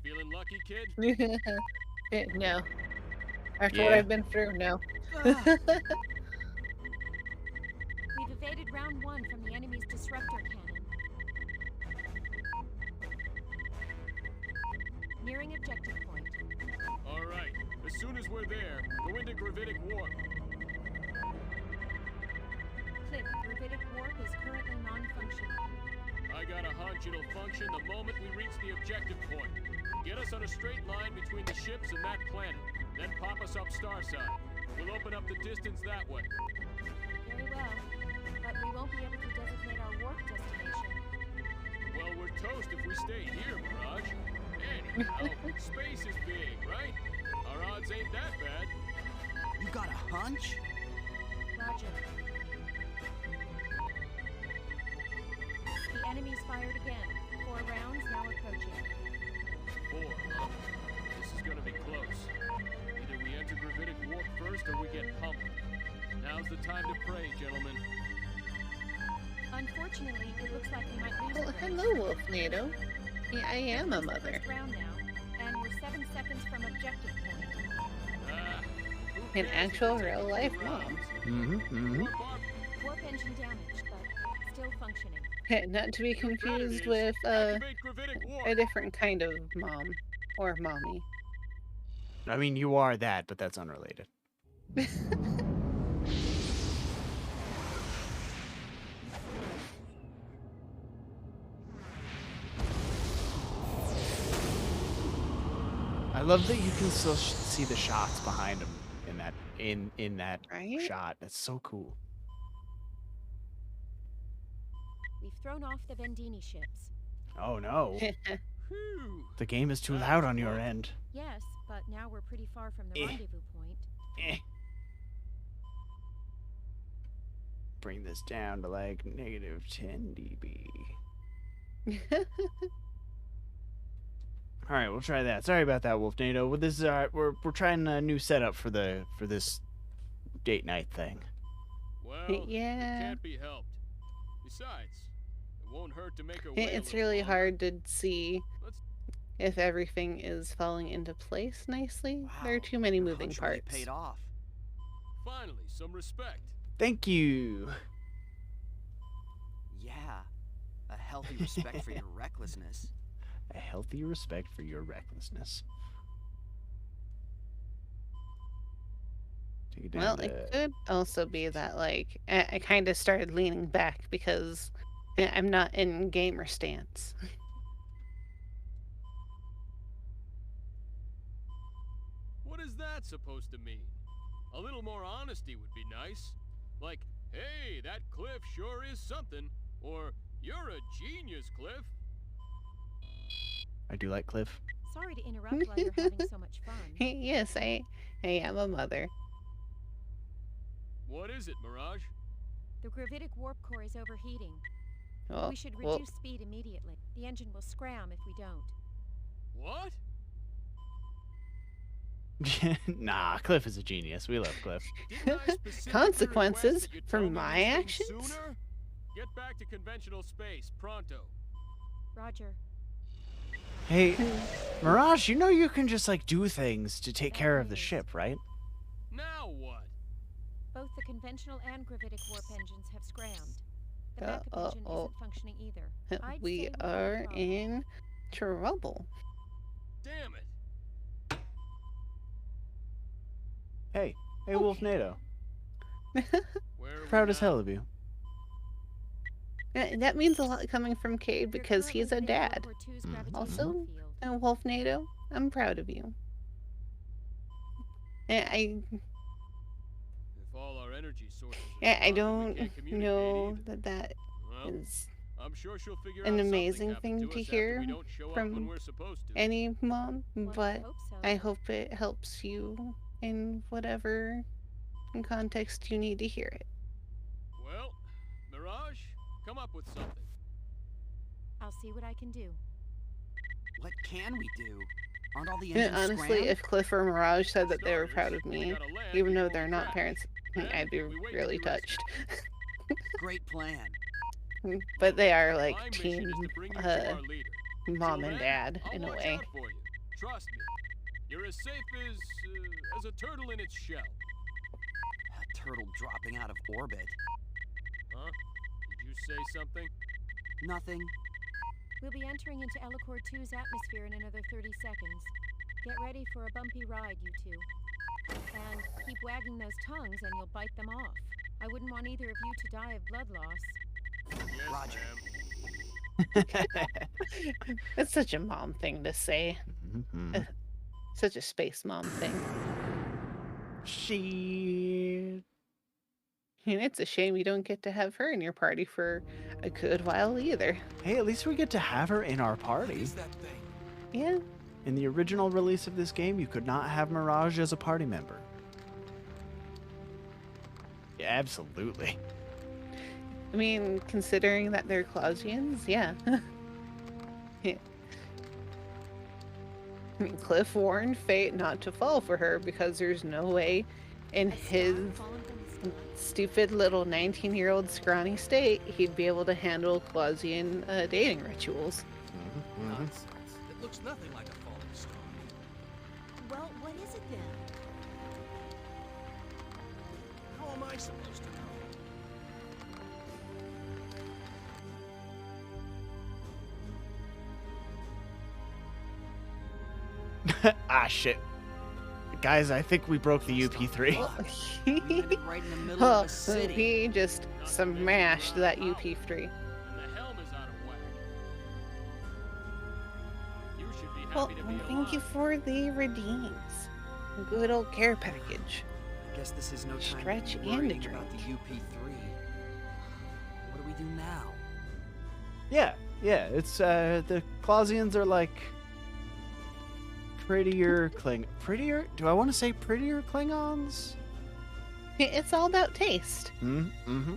feeling lucky, kid? No. After Yeah. what I've been through, no. We've evaded round 1 from the enemy's disruptor cannon. Nearing objective point. All right. As soon as we're there, go into gravitic warp. Cliff, gravitic warp is currently non-functional. I got a hunch it'll function the moment we reach the objective point. Get us on a straight line between the ships and that planet. Then pop us up starside. We'll open up the distance that way. Very well. But we won't be able to designate our warp destination. Well, we're toast if we stay here, Mirage. Anyhow, space is big, right? Our odds ain't that bad. You got a hunch? Roger. The enemy's fired again. 4 rounds now approaching. 4, huh? This is gonna be close. Either we enter gravitic warp first or we get pumped. Now's the time to pray, gentlemen. Unfortunately, it looks like we might lose. Well, hello, Wolf NATO. Yeah, I am a mother. First round now, and we're 7 seconds from objective point. An actual real-life mom. Warp engine damaged, but still functioning. Not to be confused with a different kind of mom. Or mommy. I mean, you are that, but that's unrelated. I love that you can still see the shots behind him in that Right? shot. That's so cool. We've thrown off the Vendini ships. Oh no. Phew. The game is too loud on your end. Yes, but now we're pretty far from the rendezvous point. Bring this down to like -10 dB. All right, we'll try that. Sorry about that, Wolfnado. Well, this is we're trying a new setup for this date night thing. Well, Yeah. it can't be helped. Besides, it won't hurt to make her wait It's a little really longer. hard to see if everything is falling into place nicely. Wow, There are too many your moving hunch really parts. paid off. Finally, some respect. Thank you. Yeah, a healthy respect for your recklessness. A healthy respect for your recklessness. Take it down Well, to... it could also be that, like, I kind of started leaning back because I'm not in gamer stance. What is that supposed to mean? A little more honesty would be nice. Like, hey, that Cliff sure is something. Or, you're a genius, Cliff. I do like Cliff. Sorry to interrupt while you're having so much fun. Yes, I am a mother. What is it, Mirage? The gravitic warp core is overheating. Oh, We should well, reduce speed immediately. The engine will scram if we don't. What? Nah, Cliff is a genius. We love Cliff. Didn't I specifically consequences request that you for tell me my these things actions? Sooner? Get back to conventional space, pronto. Roger. Hey, Mirage, you know you can just like do things to take care of the ship, right? Now what? Both the conventional and gravitic warp engines have scrammed. The backup engine isn't functioning either. I'd We say have a are problem. in trouble. Damn it. Hey, Wolfnado. Where are Proud we as now? hell of you. That means a lot coming from Cade You're because currently he's a hitting dad. World War II's gravitational Also, field. Wolfnado, I'm proud of you. I If all our energy sources are I stopped, don't we can't communicate know either. that Well, is I'm sure she'll figure an out something amazing happened thing to us after hear we don't show up when from we're supposed to. any mom, Well, but hope so. I hope it helps you in whatever context you need to hear it. Well, Mirage, come up with something. I'll see what I can do. What can we do? Aren't all the And engines honestly, scrammed? if Cliff or Mirage said that they were proud of me, got a land even though before they're we not crash. parents, Then I'd be we wait to really be rescued. touched. Great plan. But they are like My mission team is to bring you to our leader. mom Till and then, dad I'll in a watch way. out for you. Trust me. You're as safe as a turtle in its shell. A turtle dropping out of orbit. Huh? Did you say something? Nothing. We'll be entering into Ellicor 2's atmosphere in another 30 seconds. Get ready for a bumpy ride, you two. And keep wagging those tongues and you'll bite them off. I wouldn't want either of you to die of blood loss. Yes, Roger. ma'am. It's such a mom thing to say. Such a space mom thing. She. And it's a shame you don't get to have her in your party for a good while either. Hey, at least we get to have her in our party. Yeah. In the original release of this game, you could not have Mirage as a party member. Yeah, absolutely. I mean, considering that they're Clausians, yeah. Yeah. I mean, Cliff warned Fate not to fall for her because there's no way in his stupid little 19-year-old scrawny state he'd be able to handle Clausian dating rituals. Nonsense. It looks nothing like a falling star. Well, what is it then? How am I supposed to know? Ah, shit. Guys, I think we broke the UP3. Right in the middle of a city. He just smashed that UP3. And the helm is out of whack. You should be Well, happy to be thank you for the redeems. Good old care package. Guess this is no time Stretch to be and a worrying drink. about the UP3. What do we do now? Yeah, it's, the Clausians are like prettier do I want to say prettier Klingons? It's all about taste. Mm-hmm.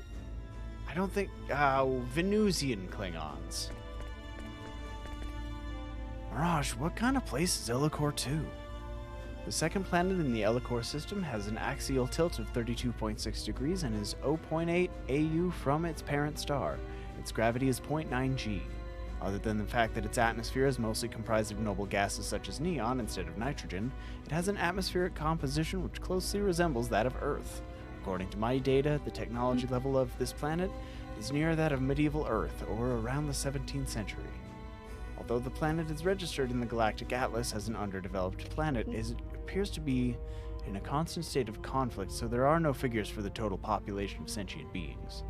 I don't think, Venusian Klingons. Mirage, what kind of place is Ellicor 2? The second planet in the Ellicor system has an axial tilt of 32.6 degrees and is 0.8 AU from its parent star. Its gravity is 0.9 G. Other than the fact that its atmosphere is mostly comprised of noble gases such as neon instead of nitrogen, it has an atmospheric composition which closely resembles that of Earth. According to my data, the technology level of this planet is near that of medieval Earth, or around the 17th century. Although the planet is registered in the Galactic Atlas as an underdeveloped planet, it appears to be in a constant state of conflict, so there are no figures for the total population of sentient beings.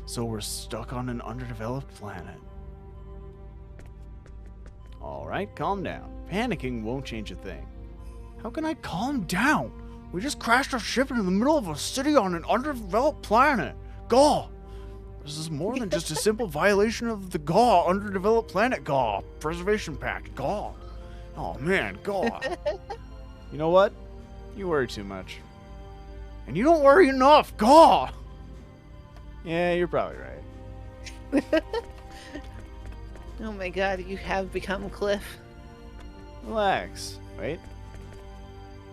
So we're stuck on an underdeveloped planet. Alright, calm down. Panicking won't change a thing. How can I calm down? We just crashed our ship into the middle of a city on an underdeveloped planet. Gaw! This is more than just a simple violation of the GAW, Underdeveloped Planet GAW, Preservation Pact, GAW. Oh man, GAW. You know what? You worry too much. And you don't worry enough, GAW! Yeah, you're probably right. Oh my god, you have become Cliff. Relax. Wait.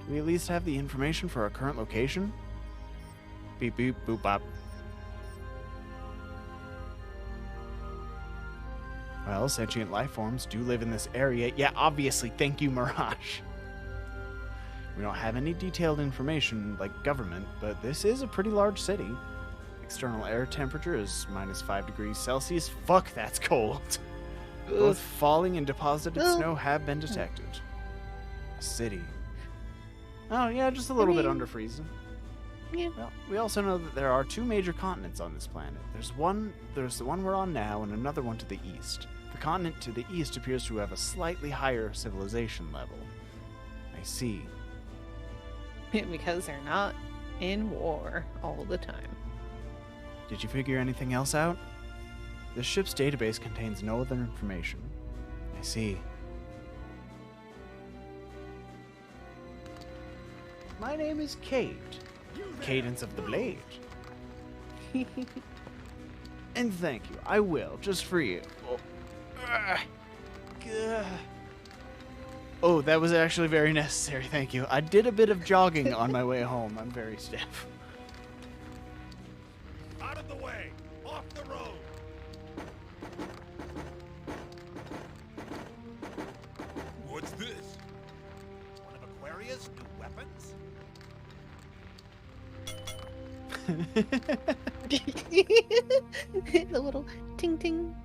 Do we at least have the information for our current location? Beep beep boop bop. Well, sentient life forms do live in this area. Yeah, obviously. Thank you, Mirage. We don't have any detailed information like government, but this is a pretty large city. External air temperature is -5 degrees Celsius. Fuck, that's cold. Both falling and deposited snow have been detected. A city. Oh, yeah, just a little bit under freezing. Yeah. Well, we also know that there are 2 major continents on this planet. There's the one we're on now, and another one to the east. The continent to the east appears to have a slightly higher civilization level. I see. Because they're not in war all the time. Did you figure anything else out? This ship's database contains no other information. I see. My name is Kate. Cadence of the Blade. And thank you. I will, just for you. Oh, that was actually very necessary. Thank you. I did a bit of jogging on my way home. I'm very stiff. Out of the way! Off the road! What's this? One of Aquaria's new weapons? The little ting ting.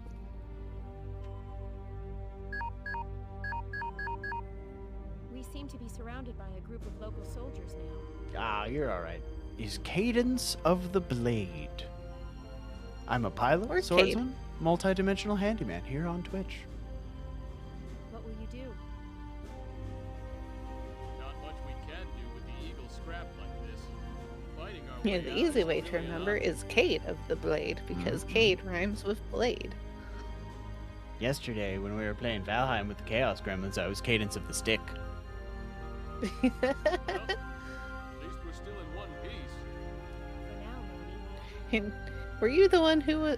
We seem to be surrounded by a group of local soldiers now. Ah, you're alright. Is Cadence of the Blade. I'm a pilot, Or swordsman, multi-dimensional handyman here on Twitch. What will you do? Not much we can do with the Eagle scrap like this. Fighting our Yeah, way the out easy is way to really remember up. is Kate of the Blade, because Kate rhymes with blade. Yesterday, when we were playing Valheim with the Chaos Gremlins, I was Cadence of the Stick. Well, at least we're still in one piece. For now, maybe. And were you the one who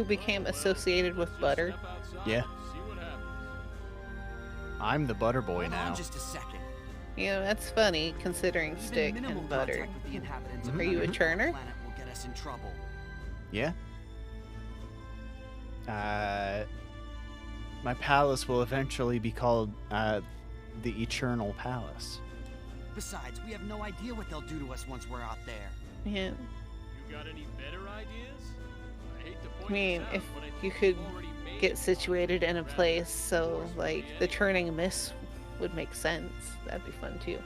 became associated with butter? Step outside Yeah. and see what happens. I'm the butter boy Hold now. on just a second. You know, that's funny considering Even stick minimal and butter. contact with the inhabitants of Are you a another churner? planet will get us in trouble. Yeah? My palace will eventually be called, the Eternal Palace. Besides, we have no idea what they'll do to us once we're out there. Yeah. You got any better ideas? I hate to point I mean, this out, if but I you think could we've already made get it situated in a rather place so, forcefully like, the anyway. churning mist would make sense. That'd be fun too.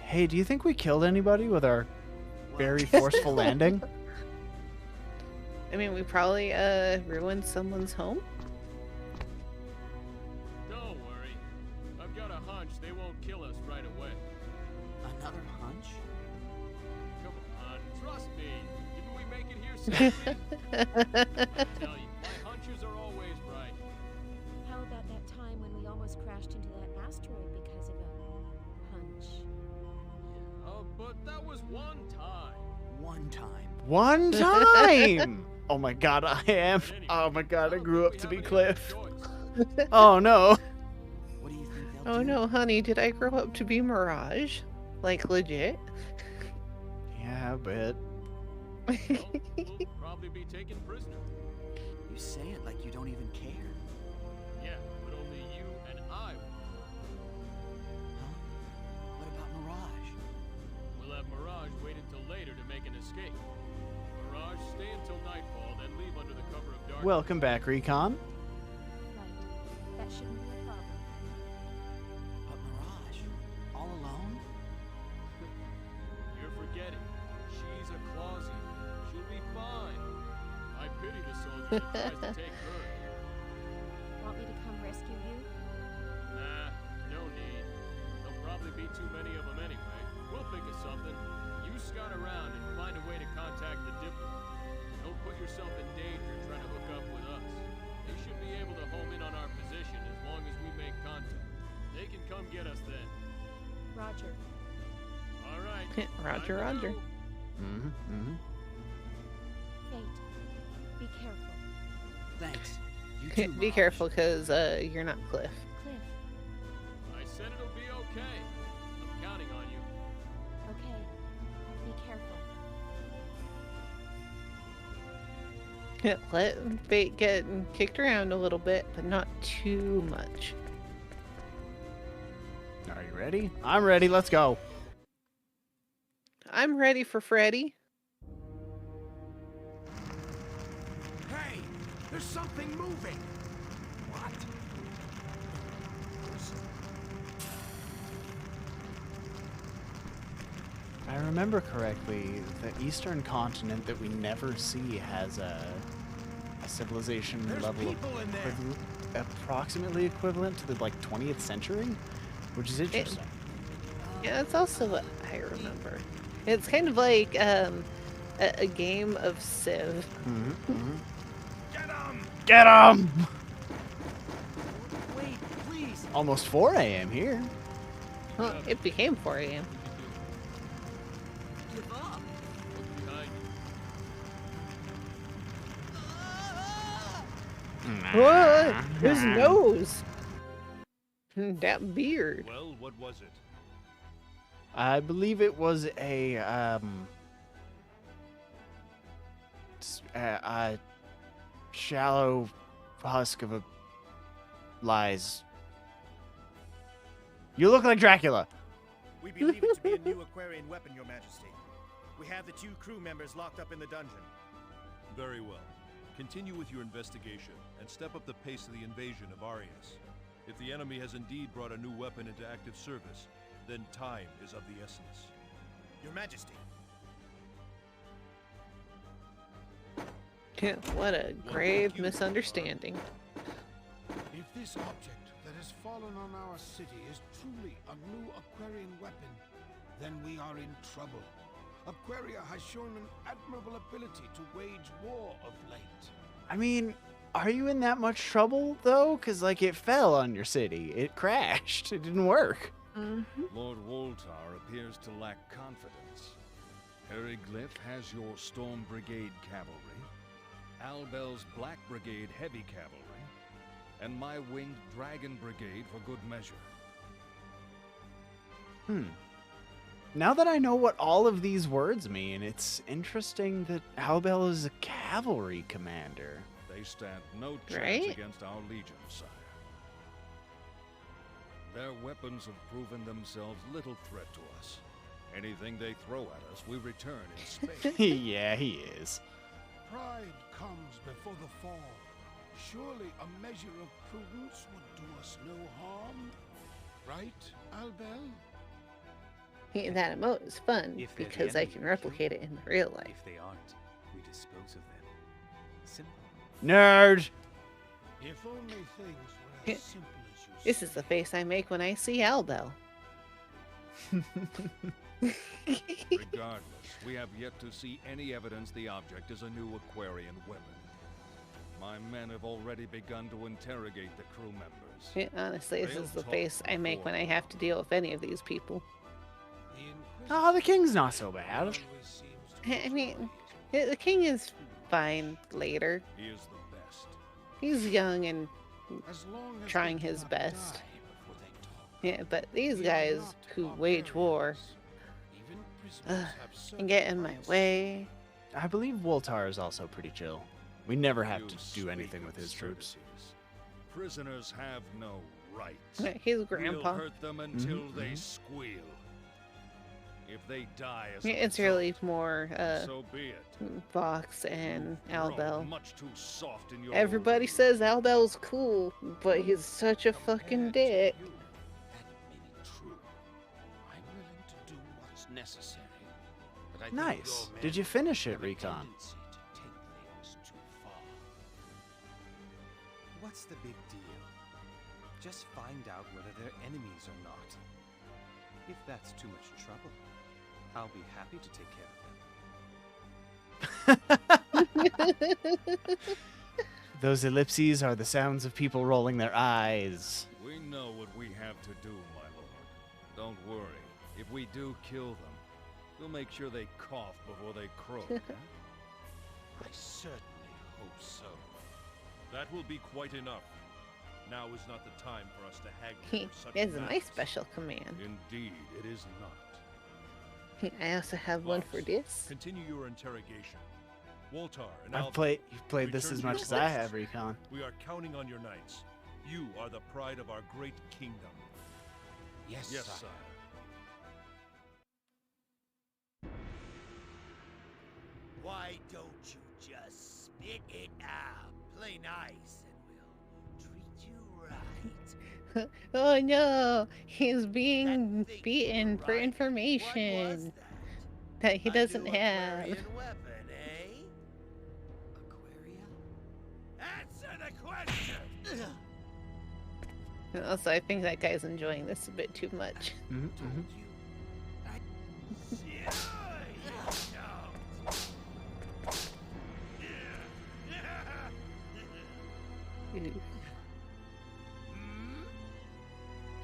Hey, do you think we killed anybody with our very forceful landing? I mean, we probably ruined someone's home. Don't worry. I've got a hunch they won't kill us right away. Another hunch? Come on, trust me. Didn't we make it here safely? I tell you, my hunches are always right. How about that time when we almost crashed into that asteroid because of a hunch? Oh, but that was one time. One time. One time! Oh my god, I am. Oh my god, I grew up to be Cliff. Oh no. What do you think they'll Oh do? no, honey, did I grow up to be Mirage? Like, legit? Yeah, I bet. Well, we'll probably be taken prisoner. You say it like you don't even care. Yeah, but only you and I will. Huh? What about Mirage? We'll have Mirage wait until later to make an escape. Mirage, stay until nightfall, then leave under the cover of darkness. Welcome back, Recon. Right. That shouldn't be a problem. But Mirage, all alone? You're forgetting. She's a claws eater. She'll be fine. I pity the soldier that tries to take her. Want me to come rescue you? Nah, no need. There'll probably be too many of them anyway. We'll think of something. You scout around and find a way to contact the Dipper. Don't put yourself in danger trying to hook up with us. They should be able to home in on our position as long as we make contact. They can come get us then. Roger. All right. Roger, time to Roger. go. Fate. Be careful. Thanks. You too, Be Mirage. careful, because you're not Cliff. Cliff. I said it'll be okay. I'm counting on you. Okay. Be careful. Let Fate get kicked around a little bit, but not too much. Are you ready? I'm ready. Let's go. I'm ready for Freddy. Hey, there's something moving. What? If I remember correctly, the eastern continent that we never see has a civilization There's level people in there. approximately equivalent to the like 20th century, which is interesting. Yeah, that's also what I remember. It's kind of like a game of Civ. Get 'em! Get 'em! Wait, please. Almost 4 a.m. here. Well, it became 4 a.m. Give up. Look behind you. What? His nose. That beard. Well, what was it? I believe it was a shallow husk of a lies. You look like Dracula. We believe it to be a new Aquarian weapon, Your Majesty. We have the 2 crew members locked up in the dungeon. Very well. Continue with your investigation and step up the pace of the invasion of Arius. If the enemy has indeed brought a new weapon into active service, then time is of the essence. Your Majesty. What a grave misunderstanding. If this object that has fallen on our city is truly a new Aquarian weapon, then we are in trouble. Aquaria has shown an admirable ability to wage war of late. I mean, are you in that much trouble though? Because like it fell on your city, it crashed, it didn't work. Lord Woltar appears to lack confidence. Periglyph has your Storm Brigade cavalry, Albel's Black Brigade heavy cavalry, and my Winged Dragon Brigade for good measure. Now that I know what all of these words mean, it's interesting that Albel is a cavalry commander. They stand no chance Right? against our legion, sire. Their weapons have proven themselves little threat to us. Anything they throw at us, we return in spades. Yeah, he is. Pride comes before the fall. Surely a measure of prudence would do us no harm. Right, Albel? That emote is fun If they're the because I enemy, can we replicate it in real life. If they aren't, we dispose of them. Simple. Nerd! If only things were as simple as you This is the face I make when I see Albel. Regardless, we have yet to see any evidence the object is a new Aquarian weapon. My men have already begun to interrogate the crew members. Yeah, honestly, this They'll is the talk face I make when I have to deal with any of these people. Oh, the king's not so bad. I mean, the king is fine later. He is the best. He's young and As long as trying they do his not best. die before they talk. Yeah, but these We are guys not who wage war Even prisoners have and certain get in my rights. way. I believe Woltar is also pretty chill. We never have to You do anything speak with of his troops. certainties. Prisoners have no rights. He's grandpa. We'll hurt them until Mhm, they mhm. squeal. If they die as Yeah, a it's result, really more so be it. Vox and Grown Albel. much too soft in your Everybody old says Albel's cool, but he's such a fucking dick. That may be true. I'm willing to do what's necessary. But I think Nice. your men Did you finish it, have a Recon? tendency to take things too far. What's the big deal? Just find out whether they're enemies or not. If that's too much trouble, I'll be happy to take care of them. Those ellipses are the sounds of people rolling their eyes. We know what we have to do, my lord. Don't worry. If we do kill them, we'll make sure they cough before they croak. Huh? I certainly hope so. That will be quite enough. Now is not the time for us to haggle He over such is my matters. special command. Indeed, it is not. I also have one for this. Continue your interrogation. Woltar and You've played this return as to much your as I posts. have, Recon. We are counting on your knights. You are the pride of our great kingdom. Yes, Yes, sire. sire. Why don't you just spit it out? Play nice and we'll treat you right. Oh no, he's being beaten for information that he doesn't have. Aquarian weapon, eh? Aquaria? Answer the question! And also, I think that guy's enjoying this a bit too much.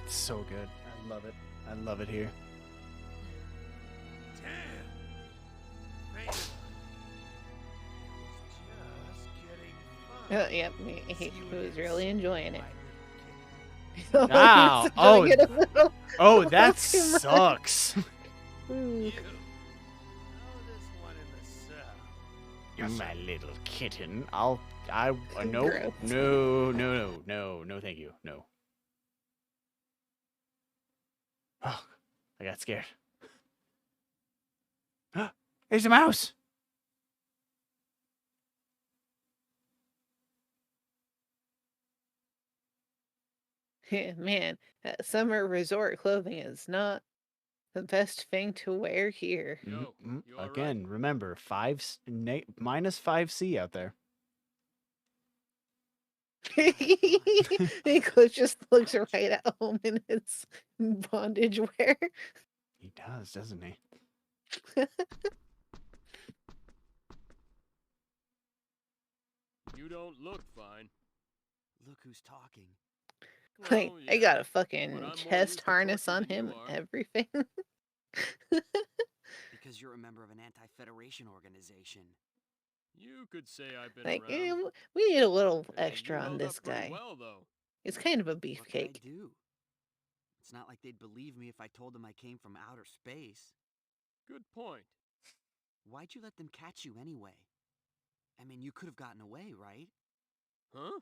It's so good. I love it. I love it here. Yep, he was really enjoying it. Wow. He's Oh, enjoying it a little- oh, a that little too much. sucks. Ooh. You're my little kitten. No, Gross. no, thank you, no. Oh, I got scared. There's a mouse. Yeah, man, summer resort clothing is not the best thing to wear here. Again, remember, minus 5C out there. Nicholas just looks right at home in his bondage wear. He does, doesn't he? You don't look fine. Look who's talking. Like, Well, I got a but fucking I'm more chest used to harness torture on than you him are. and everything. Because you're a member of an anti-Federation organization. You could say I've been Like, around. we need a little Hey, extra you on held this up pretty guy. well, though. He's kind of a What could I beefcake. do? It's not like they'd believe me if I told them I came from outer space. Good point. Why'd you let them catch you anyway? I mean, you could have gotten away, right? Huh?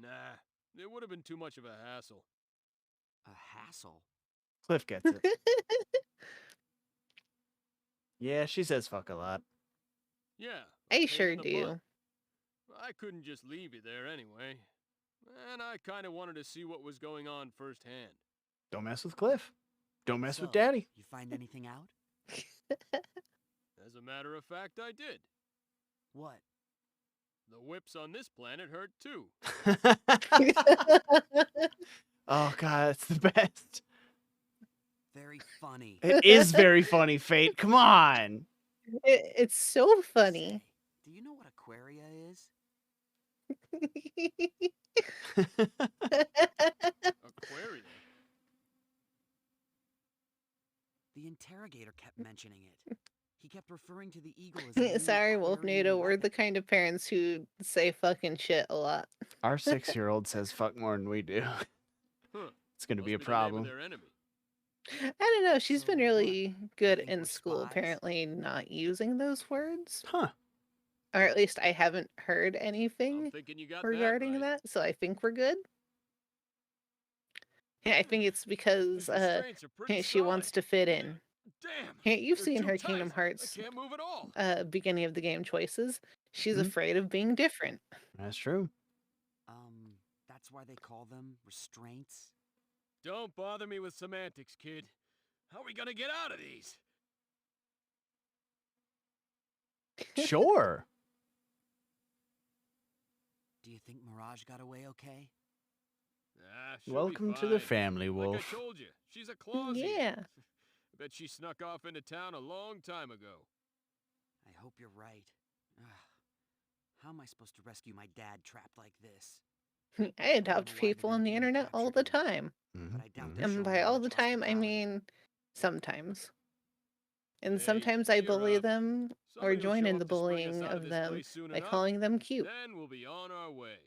Nah, it would have been too much of a hassle. A hassle? Cliff gets it. Yeah, she says fuck a lot. Yeah. I a pain sure in the do. butt. I couldn't just leave you there anyway. And I kind of wanted to see what was going on firsthand. Don't mess with Cliff. Don't mess with So, Daddy. You find anything out? As a matter of fact, I did. What? The whips on this planet hurt too. Oh god, it's the best. Very funny. It is very funny, Fate. Come on. It's so funny. Do you know what Aquaria is? Aquaria? The interrogator kept mentioning it. He kept referring to the eagle as a new Sorry, Aquarian Wolfnado. We're weapon. the kind of parents who say fucking shit a lot. Our 6-year-old says fuck more than we do. Huh. It's gonna be a Must the name of problem. their enemy. I don't know. She's been really good think in we're school, spies? apparently not using those words. Huh. Or at least I haven't heard anything Thinking you got regarding that, right. that, so I think we're good. Yeah, I think it's because restraints are pretty she wants to fit in. Damn. Yeah, you've they're seen too her tight. Kingdom Hearts I can't move at all. beginning of the game choices. She's Mhm. afraid of being different. That's true. That's why they call them restraints? Don't bother me with semantics, kid. How are we gonna get out of these? Sure. Do you think Mirage got away okay? She'll be Welcome to the fine. family, Like Wolf. I told you, she's a Clausian. Yeah. I bet she snuck off into town a long time ago. I hope you're right. Ugh. How am I supposed to rescue my dad trapped like this? I adopt people on the internet all the time. But I doubt And by all the time, I mean sometimes. And sometimes I bully them or join in the bullying of them by calling them cute. Then we'll be on our way.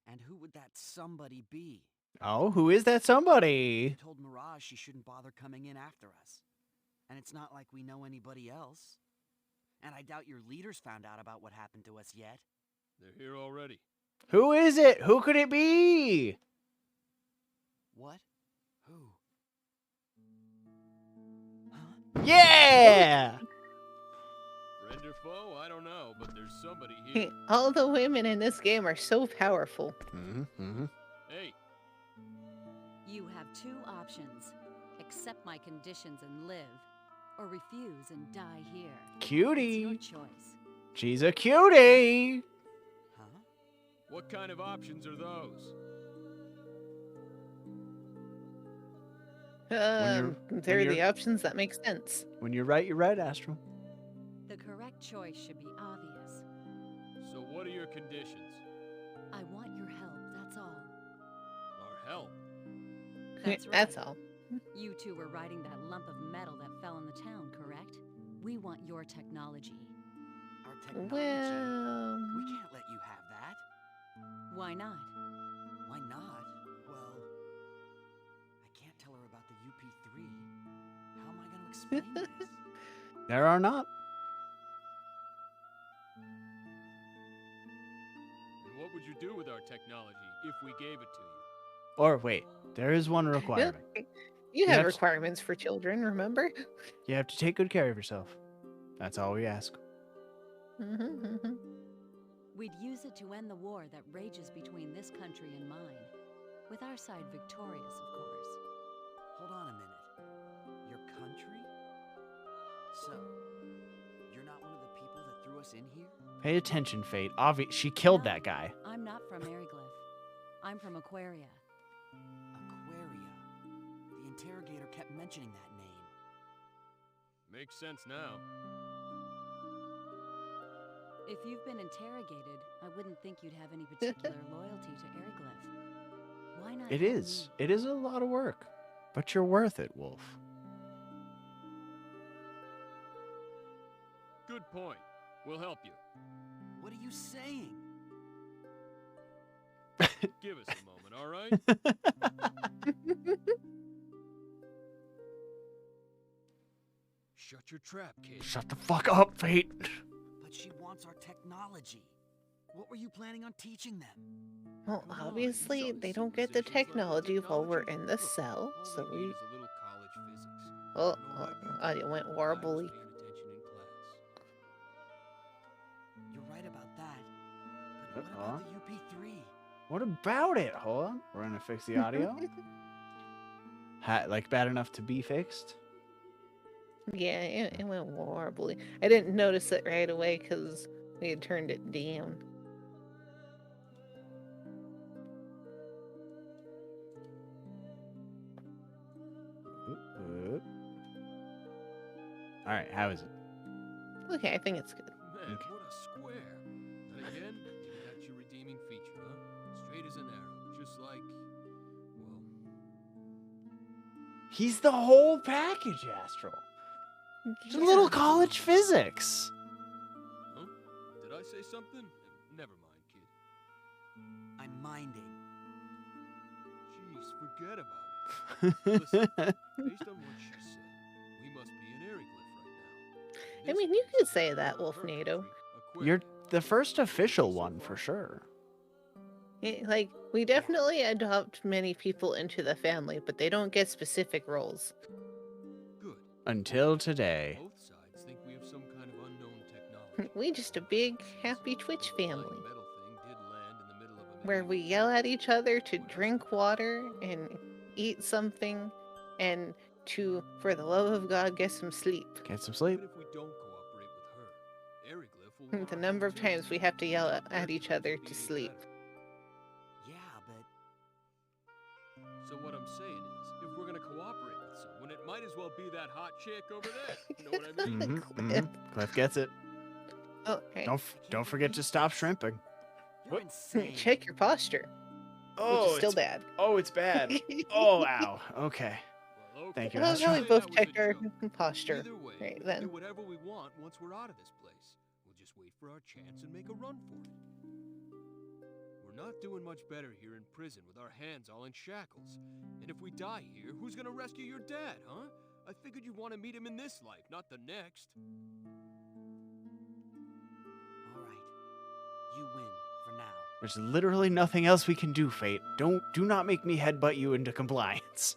And who would that somebody be? Oh, who is that somebody? I told Mirage she shouldn't bother coming in after us. And it's not like we know anybody else. And I doubt your leaders found out about what happened to us yet. They're here already. Who is it? Who could it be? What? Who? Yeah! Friend or foe? I don't know, but there's somebody here. All the women in this game are so powerful. Hey. You have two options. Accept my conditions and live, or refuse and die here. Cutie. It's your choice. She's a cutie. What kind of options are those? They're the options that make sense. When you're right, Astral. The correct choice should be obvious. So what are your conditions? I want your help, that's all. Our help? That's right. That's all. You two were riding that lump of metal that fell in the town, correct? We want your technology. Our technology? Well... We can't let you have that. Why not? Why not? Well, I can't tell her about the UP3. How am I going to explain this? There are not. And what would you do with our technology if we gave it to you? Or wait, there is one requirement. You have have to- requirements for children, remember? You have to take good care of yourself. That's all we ask. We'd use it to end the war that rages between this country and mine. With our side victorious, of course. Hold on a minute. Your country? So, you're not one of the people that threw us in here? Pay attention, Fate. She killed that guy. I'm not from Aryglyph. I'm from Aquaria. Aquaria. The interrogator kept mentioning that name. Makes sense now. If you've been interrogated, I wouldn't think you'd have any particular loyalty to Aryglyph. Why not? It help is. me? It is a lot of work. But you're worth it, Wolf. Good point. We'll help you. What are you saying? Give us a moment, all right? Shut your trap, kid. Shut the fuck up, Fate. But she wants our technology. What were you planning on teaching them? Well, obviously, they don't get the technology while we're in the cell, so we... Oh, audio went warbly. You're right about that. But what about the UP3? What about it? Hold on. We're going to fix the audio. Like bad enough to be fixed? Yeah, it went horribly. I didn't notice it right away because we had turned it down. All right, how is it? Okay, I think it's good. Man, what a square. And again, maybe that's your redeeming feature, huh? Straight as an arrow, just like, well... He's the whole package, Astral. It's a little college physics. Huh? Did I say something? Never mind, kid. I'm minding. Jeez, forget about it. Listen, based on what she said, we must be in Aeroglyph right now. I mean, you could say that, Wolfnado. You're the first official one for sure. Like, we definitely adopt many people into the family, but they don't get specific roles. Good. Until today. Both sides think we have some kind of unknown technology. We just a big, happy Twitch family. Metal thing did land in the middle of a Where we yell at each other to drink water and eat something and to, for the love of God, get some sleep. Get some sleep. If we don't cooperate with her, Aeroglyph will The number of times we have to yell at each other to sleep. Yeah, but... So what I'm saying is, if we're gonna cooperate with someone, it might as well be that hot chick over there. You know what I mean? Cliff gets it. Oh, right. Don't forget to stop shrimping. You're insane. Check your posture. Oh, which is still bad. Oh, it's bad. Oh, ow. Okay. Thank you, I love how we Astral. both checked our posture. Either way, Right we can then. do whatever we want once we're out of this place. We'll just wait for our chance and make a run for it. We're not doing much better here in prison with our hands all in shackles. And if we die here, who's gonna rescue your dad, huh? I figured you'd want to meet him in this life, not the next. All right. You win for now. There's literally nothing else we can do, Fate. Do not make me headbutt you into compliance.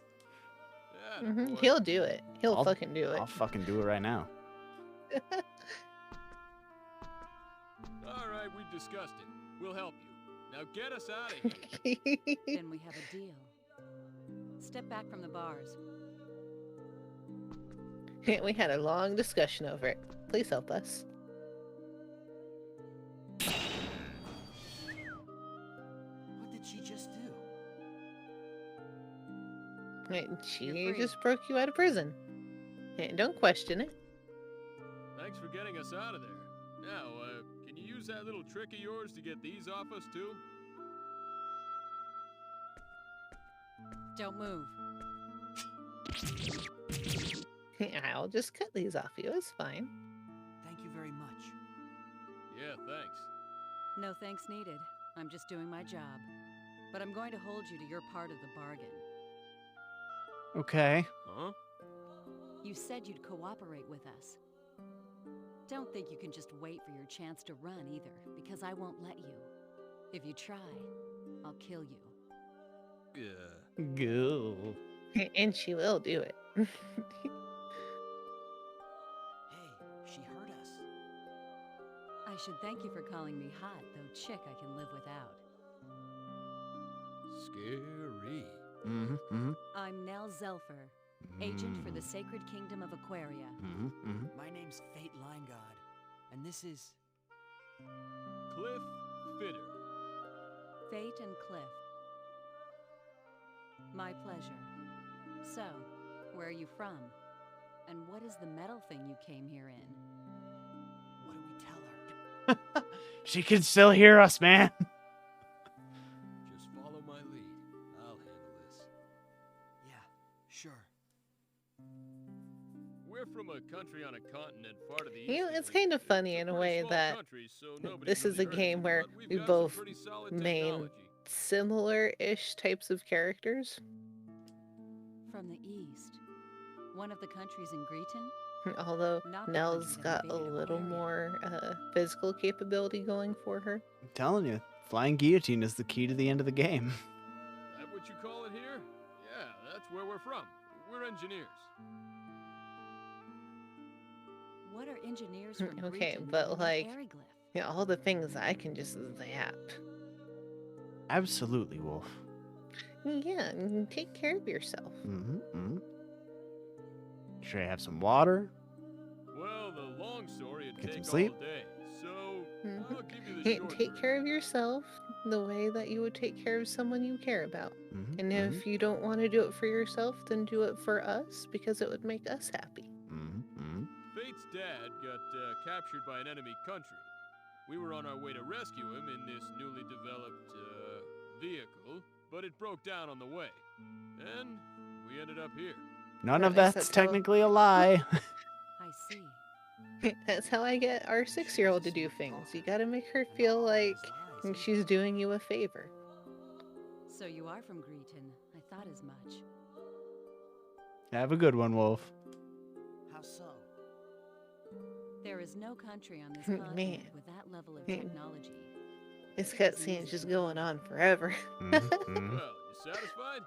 He'll do it. He'll fucking do it. I'll fucking do it right now. All right, we've discussed it. We'll help you. Now get us out of here. Then we have a deal. Step back from the bars. We had a long discussion over it. Please help us. What did she just do? Right, she just broke you out of prison. Hey, don't question it. Thanks for getting us out of there. Now, can you use that little trick of yours to get these off us too? Don't move. I'll just cut these off you. It's fine. Thank you very much. Yeah, thanks. No thanks needed. I'm just doing my job. But I'm going to hold you to your part of the bargain. Okay. Huh? You said you'd cooperate with us. Don't think you can just wait for your chance to run either, because I won't let you. If you try, I'll kill you. Yeah. Go. And she will do it. Hey, she heard us. I should thank you for calling me hot, though chick I can live without. Scary. I'm Nell Zelfer, agent for the Sacred Kingdom of Aquaria. My name's Fate Linegod, and this is... Cliff Fitter. Fate and Cliff. My pleasure. So, where are you from? And what is the metal thing you came here in? What do we tell her? She can still hear us, man. Just follow my lead. I'll handle this. Yeah, sure. We're from a country on a continent far to the east. You know, it's kind of funny in a way that this is a game where we both main similar-ish types of characters. From the east. One of the countries in Greeton? Although Not the Nell's country that got a invaded little Aquaria. more physical capability going for her. I'm telling you, flying guillotine is the key to the end of the game. That what you call it here? Yeah, that's where we're from. We're engineers. What are engineers from Okay, Greeton but doing in like, Aeroglyph? you know, all the things I can just zap. Absolutely, Wolf. Yeah, and take care of yourself. Should I have some water? Well, the long story would Get some take sleep? all day, so I'll give you the Hey, short take version. care of yourself the way that you would take care of someone you care about. Mm-hmm, And if you don't want to do it for yourself, then do it for us because it would make us happy. Fate's dad got captured by an enemy country. We were on our way to rescue him in this newly developed vehicle, but it broke down on the way. And we ended up here. None At of least that's that's how- technically a lie. I see. That's how I get our 6-year-old to do things. You gotta make her feel like she's doing you a favor. So you are from Greeton. I thought as much. Have a good one, Wolf. How so? There is no country on this Man. continent with that level of technology. This cutscene's just going on forever. Well, you satisfied?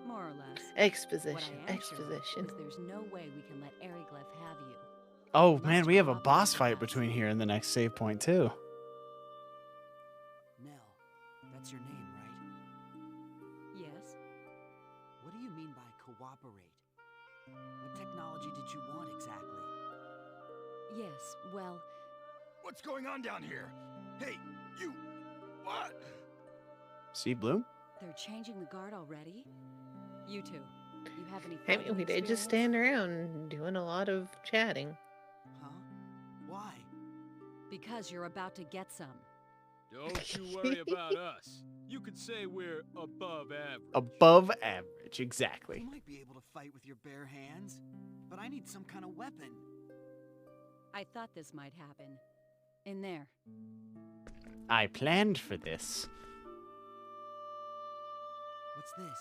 More or less. Exposition, What I am exposition. Sure is there's no way we can let Ariglyph have you. Oh man, we have a boss fight between here and the next save point too. Nell, that's your name, right? Yes. What do you mean by cooperate? What technology did you want exactly? Yes, well... What's going on down here? Hey, you... What? See, Bloom? They're changing the guard already? You two, you have any I mean, we did just stand around doing a lot of chatting. Huh? Why? Because you're about to get some. Don't you worry about us. You could say we're above average. Above average, exactly. You might be able to fight with your bare hands, but I need some kind of weapon. I thought this might happen. In there. I planned for this. What's this?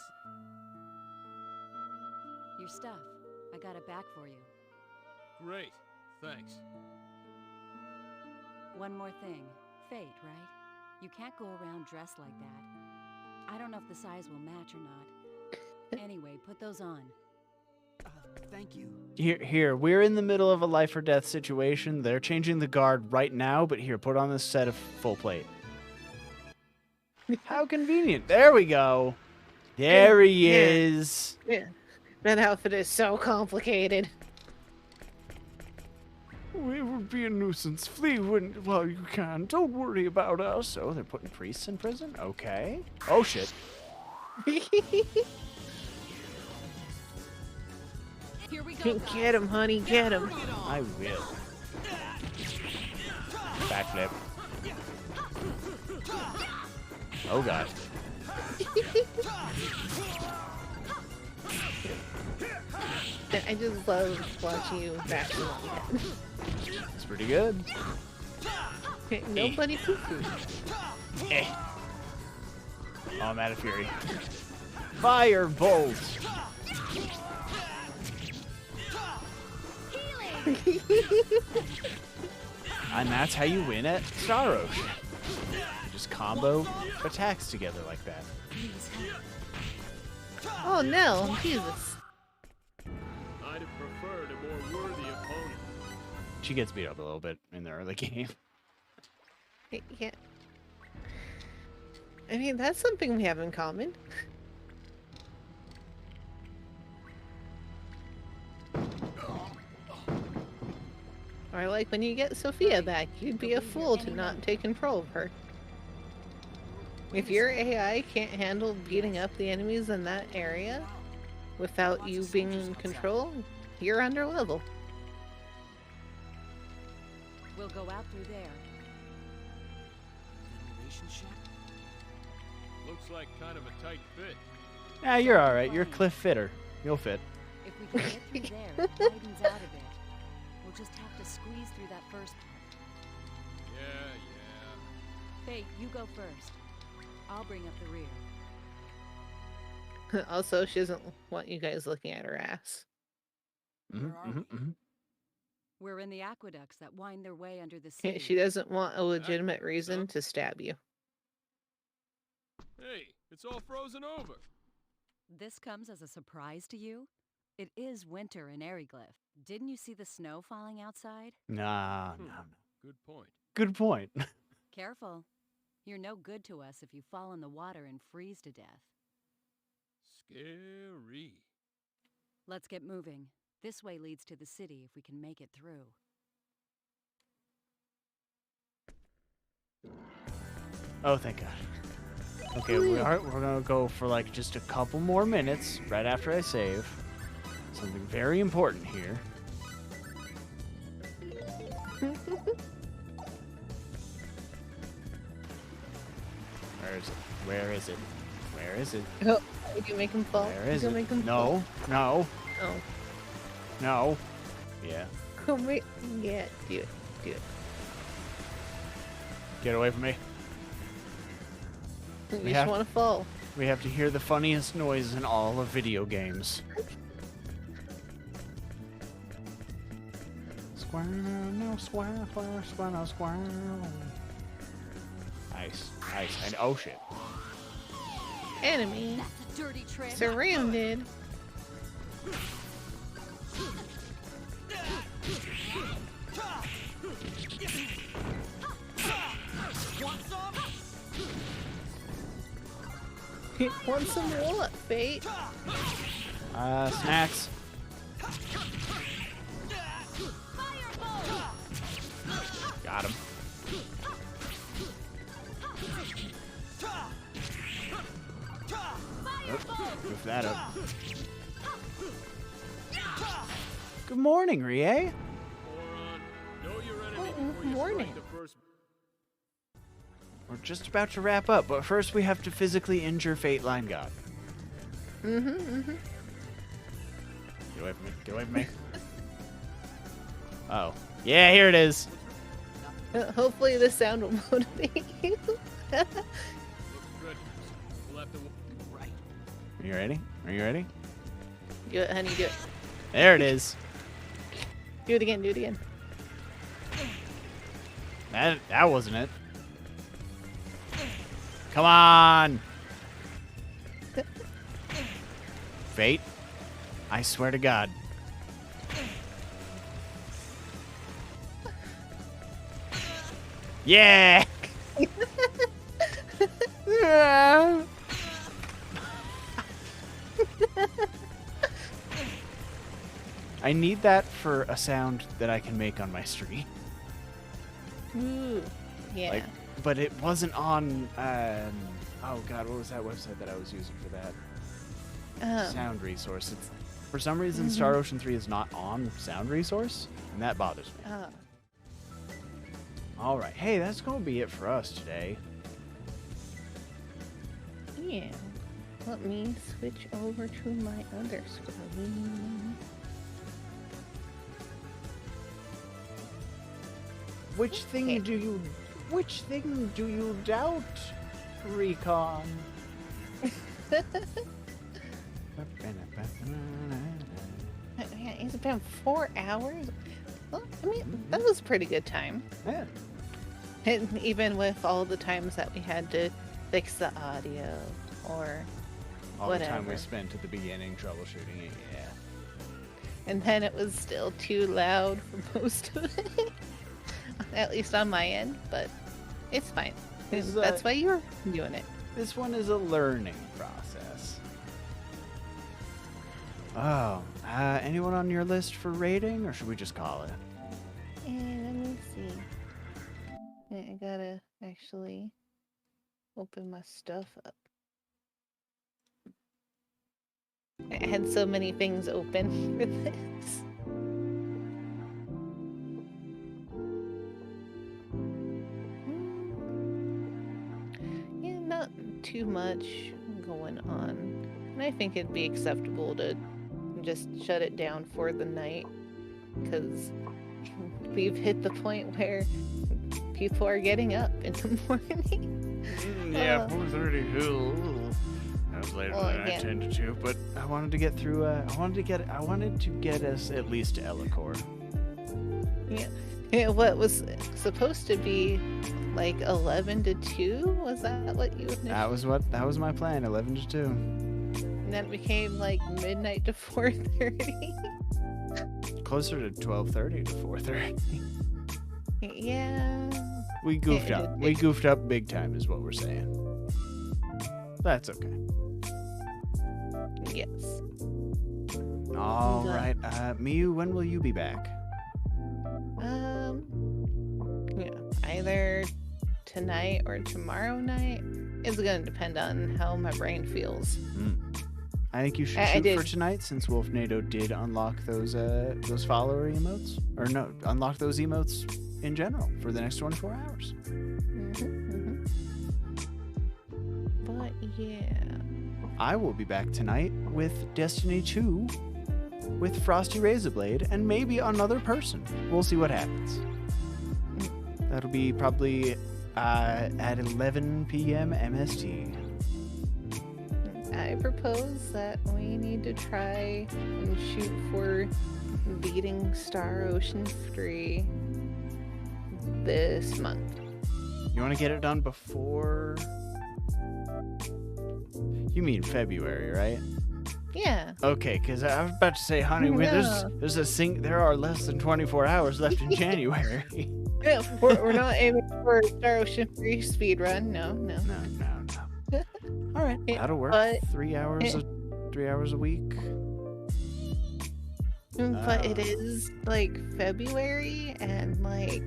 Your stuff. I got it back for you. Great, thanks. One more thing. Fate, right? You can't go around dressed like that. I don't know if the size will match or not. Anyway, put those on. Thank you. Here, we're in the middle of a life or death situation. They're changing the guard right now, but here, put on this set of full plate. How convenient. There we go. There he is. Yeah. That outfit is so complicated. We would be a nuisance. Flee while you can. Don't worry about us. So they're putting priests in prison? Okay. Oh, shit. Here we go. Get him, honey, get him. I will. Backflip. Oh, God. I just love watching you back him up. It's pretty good. Nobody poo-poo. Eh. Oh, I'm out of fury. Firebolt. And that's how you win at Star Ocean. You just combo attacks together like that. Oh no, Jesus. I'd have preferred a more worthy opponent. She gets beat up a little bit in the early game. Yeah. I mean, that's something we have in common. Or like when you get Sophia back, you'd be a fool to not take control of her. If your AI can't handle beating up the enemies in that area without you being in control, you're under level. We'll go out through there. Relationship? Looks like kind of a tight fit. Yeah, you're alright. You're a cliff fitter. You'll fit. If we can get through there, it widens out a bit. We'll just have to squeeze through that first part. Yeah. Fate, you go first. I'll bring up the rear. Also, she doesn't want you guys looking at her ass. We're in the aqueducts that wind their way under the sea. She doesn't want a legitimate reason to stab you. Hey, it's all frozen over. This comes as a surprise to you? It is winter in Ariglyph. Didn't you see the snow falling outside? Nah. Good point. Good point. Careful. You're no good to us if you fall in the water and freeze to death. Scary. Let's get moving. This way leads to the city if we can make it through. Oh, thank God. Okay, we're gonna go for like just a couple more minutes right after I save. Something very important here. Where is it? Where is it? Where is it? Oh, you can make him fall. Where is you it? can make him No, no, fall. no. Yeah. Oh. Yeah, do it. Do it. Get away from me. You just want to fall. We have to hear the funniest noise in all of video games. Squirrel, no squirrel, squirrel, squirrel. Nice, nice. And oh shit. Enemy. That's a dirty trick. Surrounded. Want some what, Fate? Snacks. Got him. Goof that up. Good morning, Rie. Morning. We're just about to wrap up, but first we have to physically injure Fate Line God. Get away from me. Get away from me. Oh. Yeah, here it is. Hopefully the sound will motivate you. Good. We'll have to... Right. Are you ready? Are you ready? Do it, honey, do it. There it is. Do it again, do it again. That wasn't it. Come on! Fate, I swear to God. Yeah! I need that for a sound that I can make on my stream. Ooh, yeah. Like, but it wasn't on, oh God, what was that website that I was using for that? Sound Resource. It's, for some reason, Star Ocean 3 is not on Sound Resource, and that bothers me. All right. Hey, that's going to be it for us today. Yeah. Let me switch over to my other screen. Which thing do you doubt, Recon? Yeah, it's been 4 hours. Well, I mean, that was a pretty good time. Yeah. And even with all the times that we had to fix the audio or all whatever. the time we spent at the beginning troubleshooting it, yeah. And then it was still too loud for most of it. At least on my end, but it's fine. That's why you're doing it. This one is a learning process. Oh, anyone on your list for rating, or should we just call it? And let me see. I gotta actually open my stuff up. I had so many things open for this. Yeah, not too much going on. And I think it'd be acceptable to just shut it down for the night, because we've hit the point where people are getting up in the morning. Yeah, 4:30. That was later than I intended to, but I wanted to get through. I wanted to get us at least to Ellicor. Yeah. What was supposed to be like 11 to 2? Was that what you? That was my plan. 11 to 2. And then it became like midnight to 4:30. Closer to 12:30 to 4:30. Yeah. We goofed up. We goofed up big time, is what we're saying. That's okay. Yes. All right. Miu, when will you be back? Yeah, either tonight or tomorrow night. It's gonna depend on how my brain feels. I think you should shoot for tonight, since Wolfnado did unlock those follower emotes. Or no, unlock those emotes in general for the next 24 hours. But yeah. I will be back tonight with Destiny 2 with Frosty Razorblade and maybe another person. We'll see what happens. That'll be probably at 11 p.m. MST. I propose that we need to try and shoot for beating Star Ocean 3 this month. You want to get it done before? You mean February, right? Yeah. Okay, because I was about to say, honey, there are less than 24 hours left in January. Yeah, we're not aiming for Star Ocean 3 speed run. No. All right, that'll work. But 3 hours a week. But it is like February, and like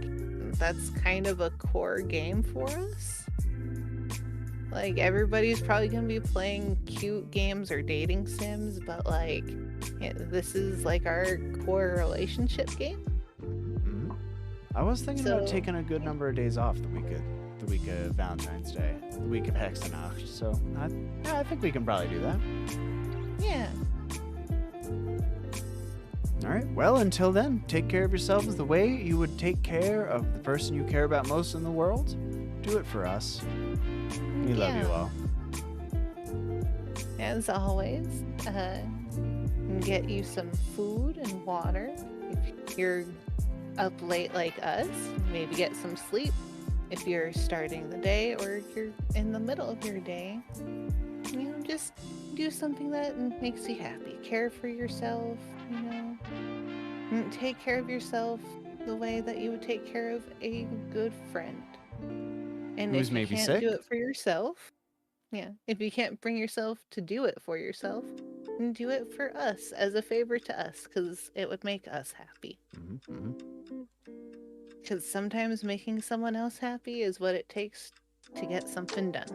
that's kind of a core game for us. Like everybody's probably gonna be playing cute games or dating sims, but like this is like our core relationship game. I was thinking about taking a good number of days off the week of Valentine's Day, the week of Hexanacht. So I think we can probably do that. Yeah. All right. Well, until then, take care of yourselves the way you would take care of the person you care about most in the world. Do it for us. We love you all. As always, get you some food and water. If you're up late like us, maybe get some sleep. If you're starting the day or you're in the middle of your day, just do something that makes you happy. Care for yourself, and take care of yourself the way that you would take care of a good friend. And Who's if you maybe can't sick? do it for yourself, if you can't bring yourself to do it for yourself, then do it for us as a favor to us, because it would make us happy. Because sometimes making someone else happy is what it takes to get something done.